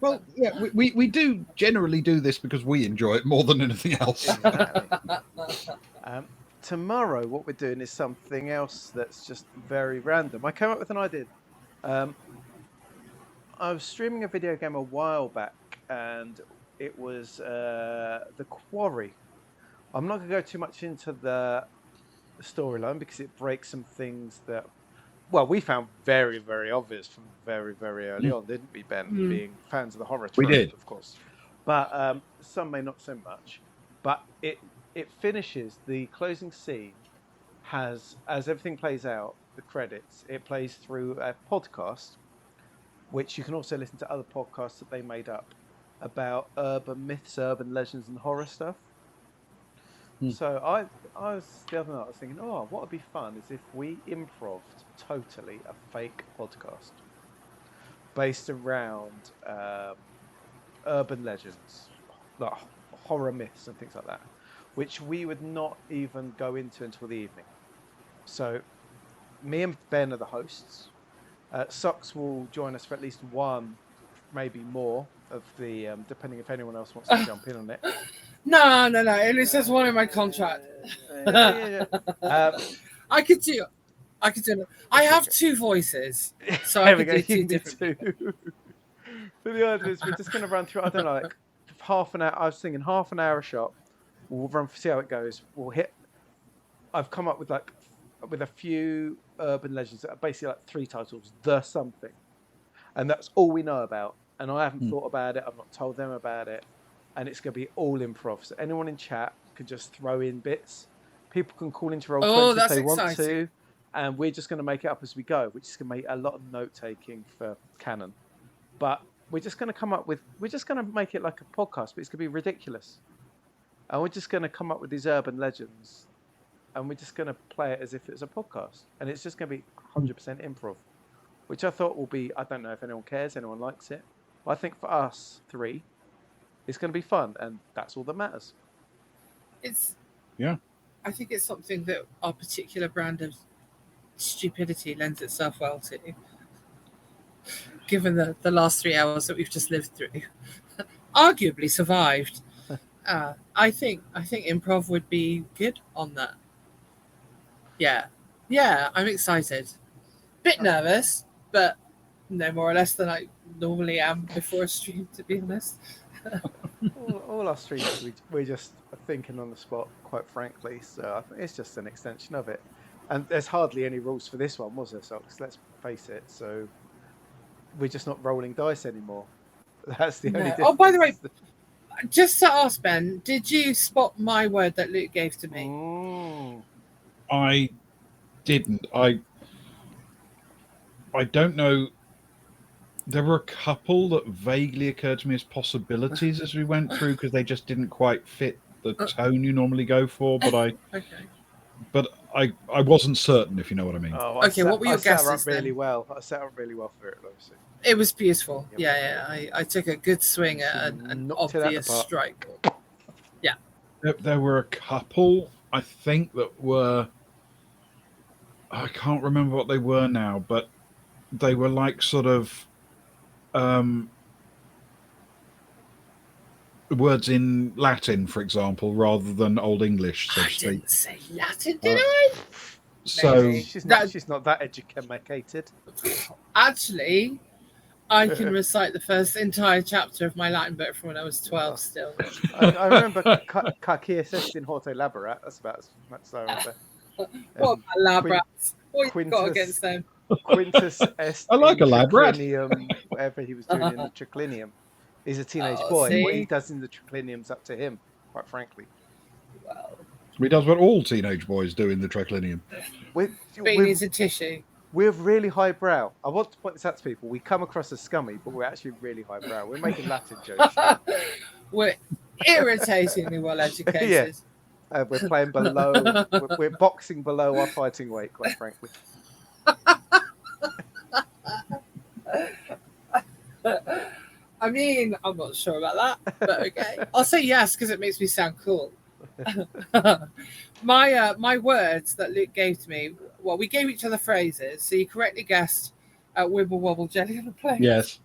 well, yeah, we do generally do this because we enjoy it more than anything else. Exactly. Tomorrow, what we're doing is something else that's just very random. I came up with an idea. I was streaming a video game a while back, and it was The Quarry. I'm not going to go too much into the storyline because it breaks some things that, well, we found very, very obvious from very, very early on, didn't we, Ben? Being fans of the horror trope, we did, of course. But some may not so much. But it finishes, the closing scene has, as everything plays out, the credits, it plays through a podcast, which you can also listen to other podcasts that they made up about urban myths, urban legends, and horror stuff. So I was the other night, I was thinking, what would be fun is if we improv'd totally a fake podcast based around urban legends, like horror myths and things like that, which we would not even go into until the evening. So me and Ben are the hosts. Socks will join us for at least one, maybe more of the, depending if anyone else wants to jump in on it. No. It says one in my contract. I could do it. I have 2 voices, so I could do 2 different. But the idea is we're just going to run through, I don't know, like half an hour. I was thinking half an hour a shot. We'll run, see how it goes. We'll hit. I've come up with a few urban legends that are basically like 3 titles, the something, and that's all we know about. And I haven't thought about it. I've not told them about it. And it's going to be all improv. So anyone in chat can just throw in bits. People can call into Roll20 if they want to. And we're just going to make it up as we go, which is going to make a lot of note-taking for canon. But we're just going to make it like a podcast, but it's going to be ridiculous. And we're just going to come up with these urban legends. And we're just going to play it as if it's a podcast. And it's just going to be 100% improv. Which I thought will be, I don't know if anyone cares, anyone likes it. But I think for us 3, it's going to be fun, and that's all that matters. I think it's something that our particular brand of stupidity lends itself well to. given the last 3 hours that we've just lived through. Arguably survived. I think improv would be good on that. Yeah, I'm excited. Bit nervous, but no more or less than I normally am before a stream, to be honest. All our streams, we just are thinking on the spot, quite frankly. So I think it's just an extension of it. And there's hardly any rules for this one, was there, Socks? Let's face it. So we're just not rolling dice anymore. That's the only difference. Oh, by the way, just to ask Ben, did you spot my word that Luke gave to me? I didn't. I don't know. There were a couple that vaguely occurred to me as possibilities as we went through because they just didn't quite fit the tone you normally go for. But I wasn't certain, if you know what I mean. Oh, okay, what were your guesses? I set up really well for it, though. So. It was beautiful. Yeah. I took a good swing at an obvious strike. Yeah. There were a couple, I think, that were. I can't remember what they were now, but they were like sort of words in Latin, for example, rather than Old English, so to speak. I didn't say Latin, did I? So she's not that educated. Actually, I can recite the first entire chapter of my Latin book from when I was 12 still. I remember Cacius est in horte laborat. That's about as much as I remember. What about labrats? What you got against them? Quintus est I like a labrat. triclinium, whatever he was doing in the triclinium. He's a teenage boy. See? What he does in the triclinium's up to him, quite frankly. Well, he does what all teenage boys do in the triclinium. but he needs a tissue. We're really highbrow. I want to point this out to people. We come across as scummy, but we're actually really highbrow. We're making Latin jokes. We're irritatingly well educated. Yeah. We're playing below. We're boxing below our fighting weight, quite frankly. I mean, I'm not sure about that, but okay. I'll say yes because it makes me sound cool. My words that Luke gave to me. Well, we gave each other phrases. So you correctly guessed "wibble wobble jelly on a plate." Yes.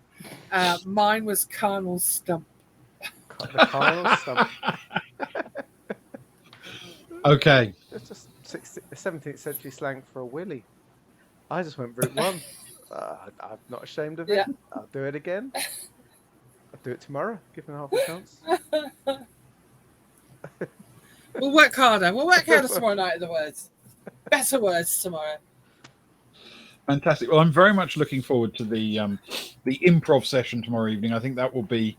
Mine was carnal stump. The carnal stump. Okay. It's just 17th century slang for a willy. I just went route one. I'm not ashamed of it. Yeah. I'll do it again. I'll do it tomorrow. Give me half a chance. We'll work harder. We'll work harder tomorrow night at the words. Better words tomorrow. Fantastic. Well, I'm very much looking forward to the improv session tomorrow evening. I think that will be,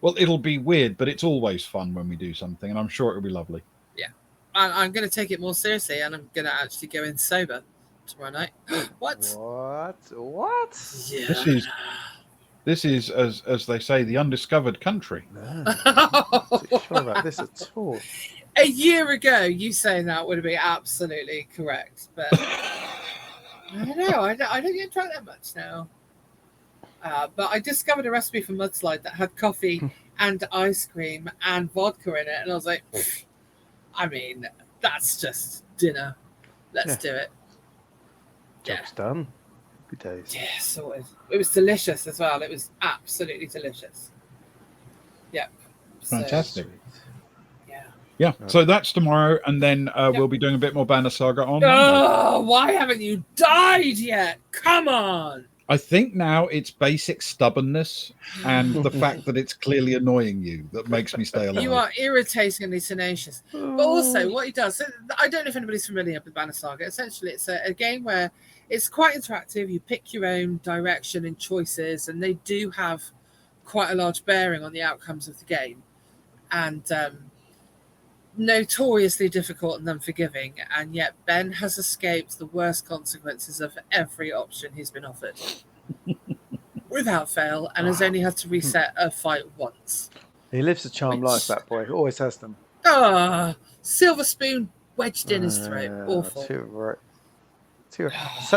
well, it'll be weird, but it's always fun when we do something, and I'm sure it'll be lovely. Yeah. I'm going to take it more seriously, and I'm going to actually go in sober tomorrow night. What? Yeah. This is as they say, the undiscovered country. No. I'm not sure about this at all. A year ago, you saying that would have been absolutely correct, but I don't know. I don't get drunk that much now. But I discovered a recipe for mudslide that had coffee and ice cream and vodka in it, and I was like, I mean, that's just dinner. Let's do it. Job's done. Good days. Yeah, sorted. It was delicious as well. It was absolutely delicious. Yep. Fantastic. Yeah. Yeah. So that's tomorrow, and then we'll be doing a bit more Banner Saga on Monday. Oh, why haven't you died yet? Come on. I think now it's basic stubbornness and the fact that it's clearly annoying you that makes me stay alive. You are irritatingly tenacious. But also, what he does, I don't know if anybody's familiar with Banner Saga. Essentially, it's a game where it's quite interactive. You pick your own direction and choices, and they do have quite a large bearing on the outcomes of the game. And notoriously difficult and unforgiving, and yet Ben has escaped the worst consequences of every option he's been offered without fail, and has only had to reset a fight once. He lives a charmed life, that boy. Always has them. Silver spoon wedged in his throat. Awful.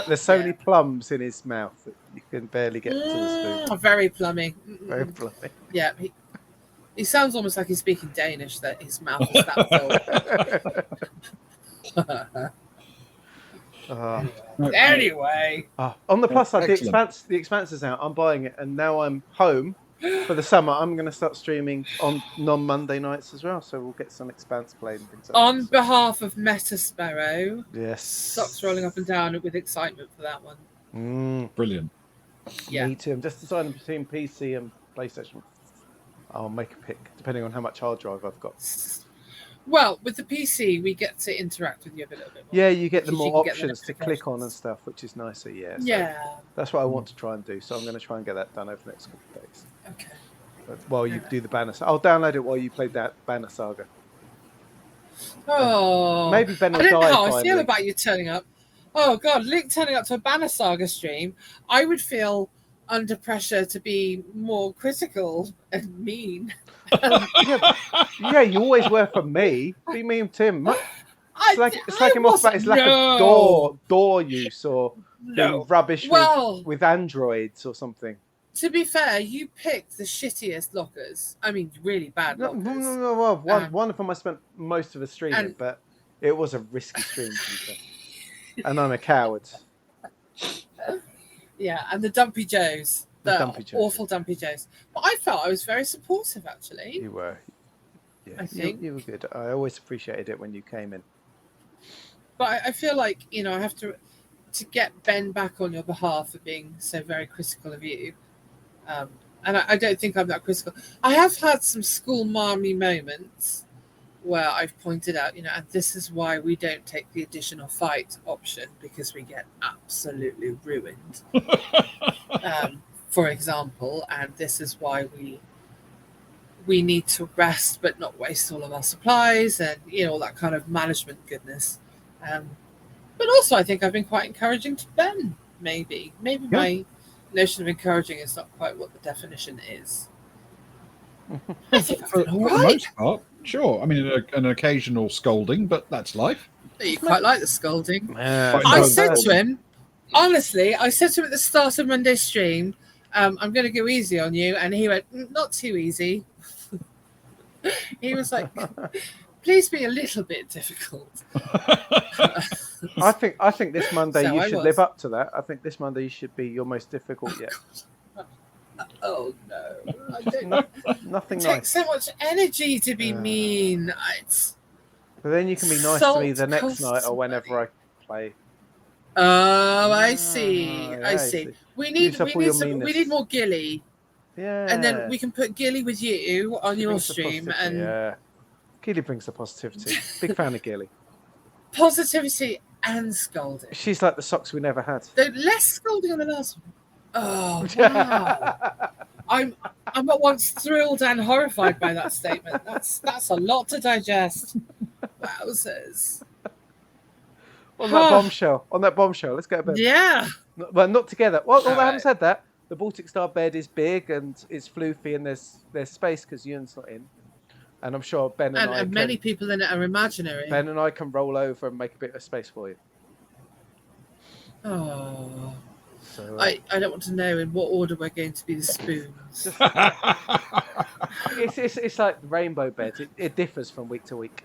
There's so many plums in his mouth that you can barely get to the spoon. Very plummy. Very plummy. Yeah, he sounds almost like he's speaking Danish, that his mouth is that Anyway. On the plus side, Excellent. the Expanse is out. I'm buying it, and now I'm home for the summer. I'm going to start streaming on non-Monday nights as well, so we'll get some Expanse played and things like On that. behalf of Meta Sparrow, Yes, socks rolling up and down with excitement for that one. Brilliant. Yeah. Me too. I'm just deciding between PC and PlayStation. I'll make a pick depending on how much hard drive I've got. Well, with the PC, we get to interact with you a little bit more. Yeah, you get the Because you more can get the options to click on and notifications. stuff, which is nicer. Yeah. So Yeah. that's what I want to try and do. So I'm going to try and get that done over the next couple of days. Okay. But while you do the Banner, I'll download it while you play that Banner Saga. Oh. Maybe Ben will I don't know die how I finally. feel about you turning up. Oh, God. Link turning up to a Banner Saga stream. I would feel under pressure to be more critical and mean. Yeah, you always were for me. Be mean to him. It's like him off about his lack of door use or being rubbish with androids or something. To be fair, you picked the shittiest lockers. I mean, really bad lockers. No. One of them I spent most of the streaming, but it was a risky stream. And I'm a coward. Yeah, and the Dumpy Joes. Awful Dumpy Joes. But I felt I was very supportive, actually. You were. Yeah, I think. You were good. I always appreciated it when you came in. But I feel like, I have to get Ben back on your behalf for being so very critical of you. And I don't think I'm that critical. I have had some school mommy moments where I've pointed out, and this is why we don't take the additional fight option, because we get absolutely ruined. For example, and this is why we need to rest but not waste all of our supplies, and all that kind of management goodness. But also, I think I've been quite encouraging to Ben. Maybe my notion of encouraging is not quite what the definition is. For the most part, sure. I mean, an occasional scolding, but that's life. You quite like the scolding. I said to him, honestly, at the start of Monday's stream, I'm going to go easy on you, and he went, not too easy. He was like, please be a little bit difficult. I think this Monday you should live up to that. I think this Monday you should be your most difficult yet. Oh no! I don't, nothing it nice. takes so much energy to be mean. But then you can be nice to me the next night or whenever I play. Oh, I see. I see. We need more Gilly. Yeah. And then we can put Gilly with you on your stream, and Gilly brings the positivity. Big fan of Gilly. Positivity and scolding. She's like the socks we never had. The less scolding on the last one. Oh wow! I'm at once thrilled and horrified by that statement. That's a lot to digest. Wowzers! On that bombshell. Let's go to bed. Yeah. Well, not together. Well, I haven't said that. The Baltic Star bed is big and it's floofy, and there's space because Ewan's not in. And I'm sure Ben and many people in it are imaginary. Ben and I can roll over and make a bit of space for you. Oh. So, I don't want to know in what order we're going to be the spoons. It's like the rainbow bed. It differs from week to week.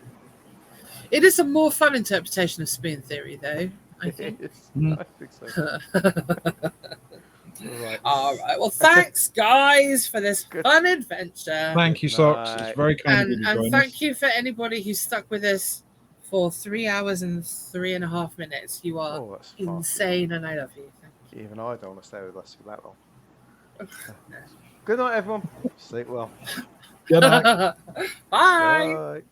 It is a more fun interpretation of spoon theory, though, I think. I think so. All right. Well, thanks, guys, for this fun adventure. Thank you, Socks. It's very kind of you. And thank you for anybody who stuck with us for 3 hours and 3.5 minutes. You are insane, and I love you. Thank you. Even I don't want to stay with us for that long. Good night, everyone. Sleep well. Good night. Bye. Bye.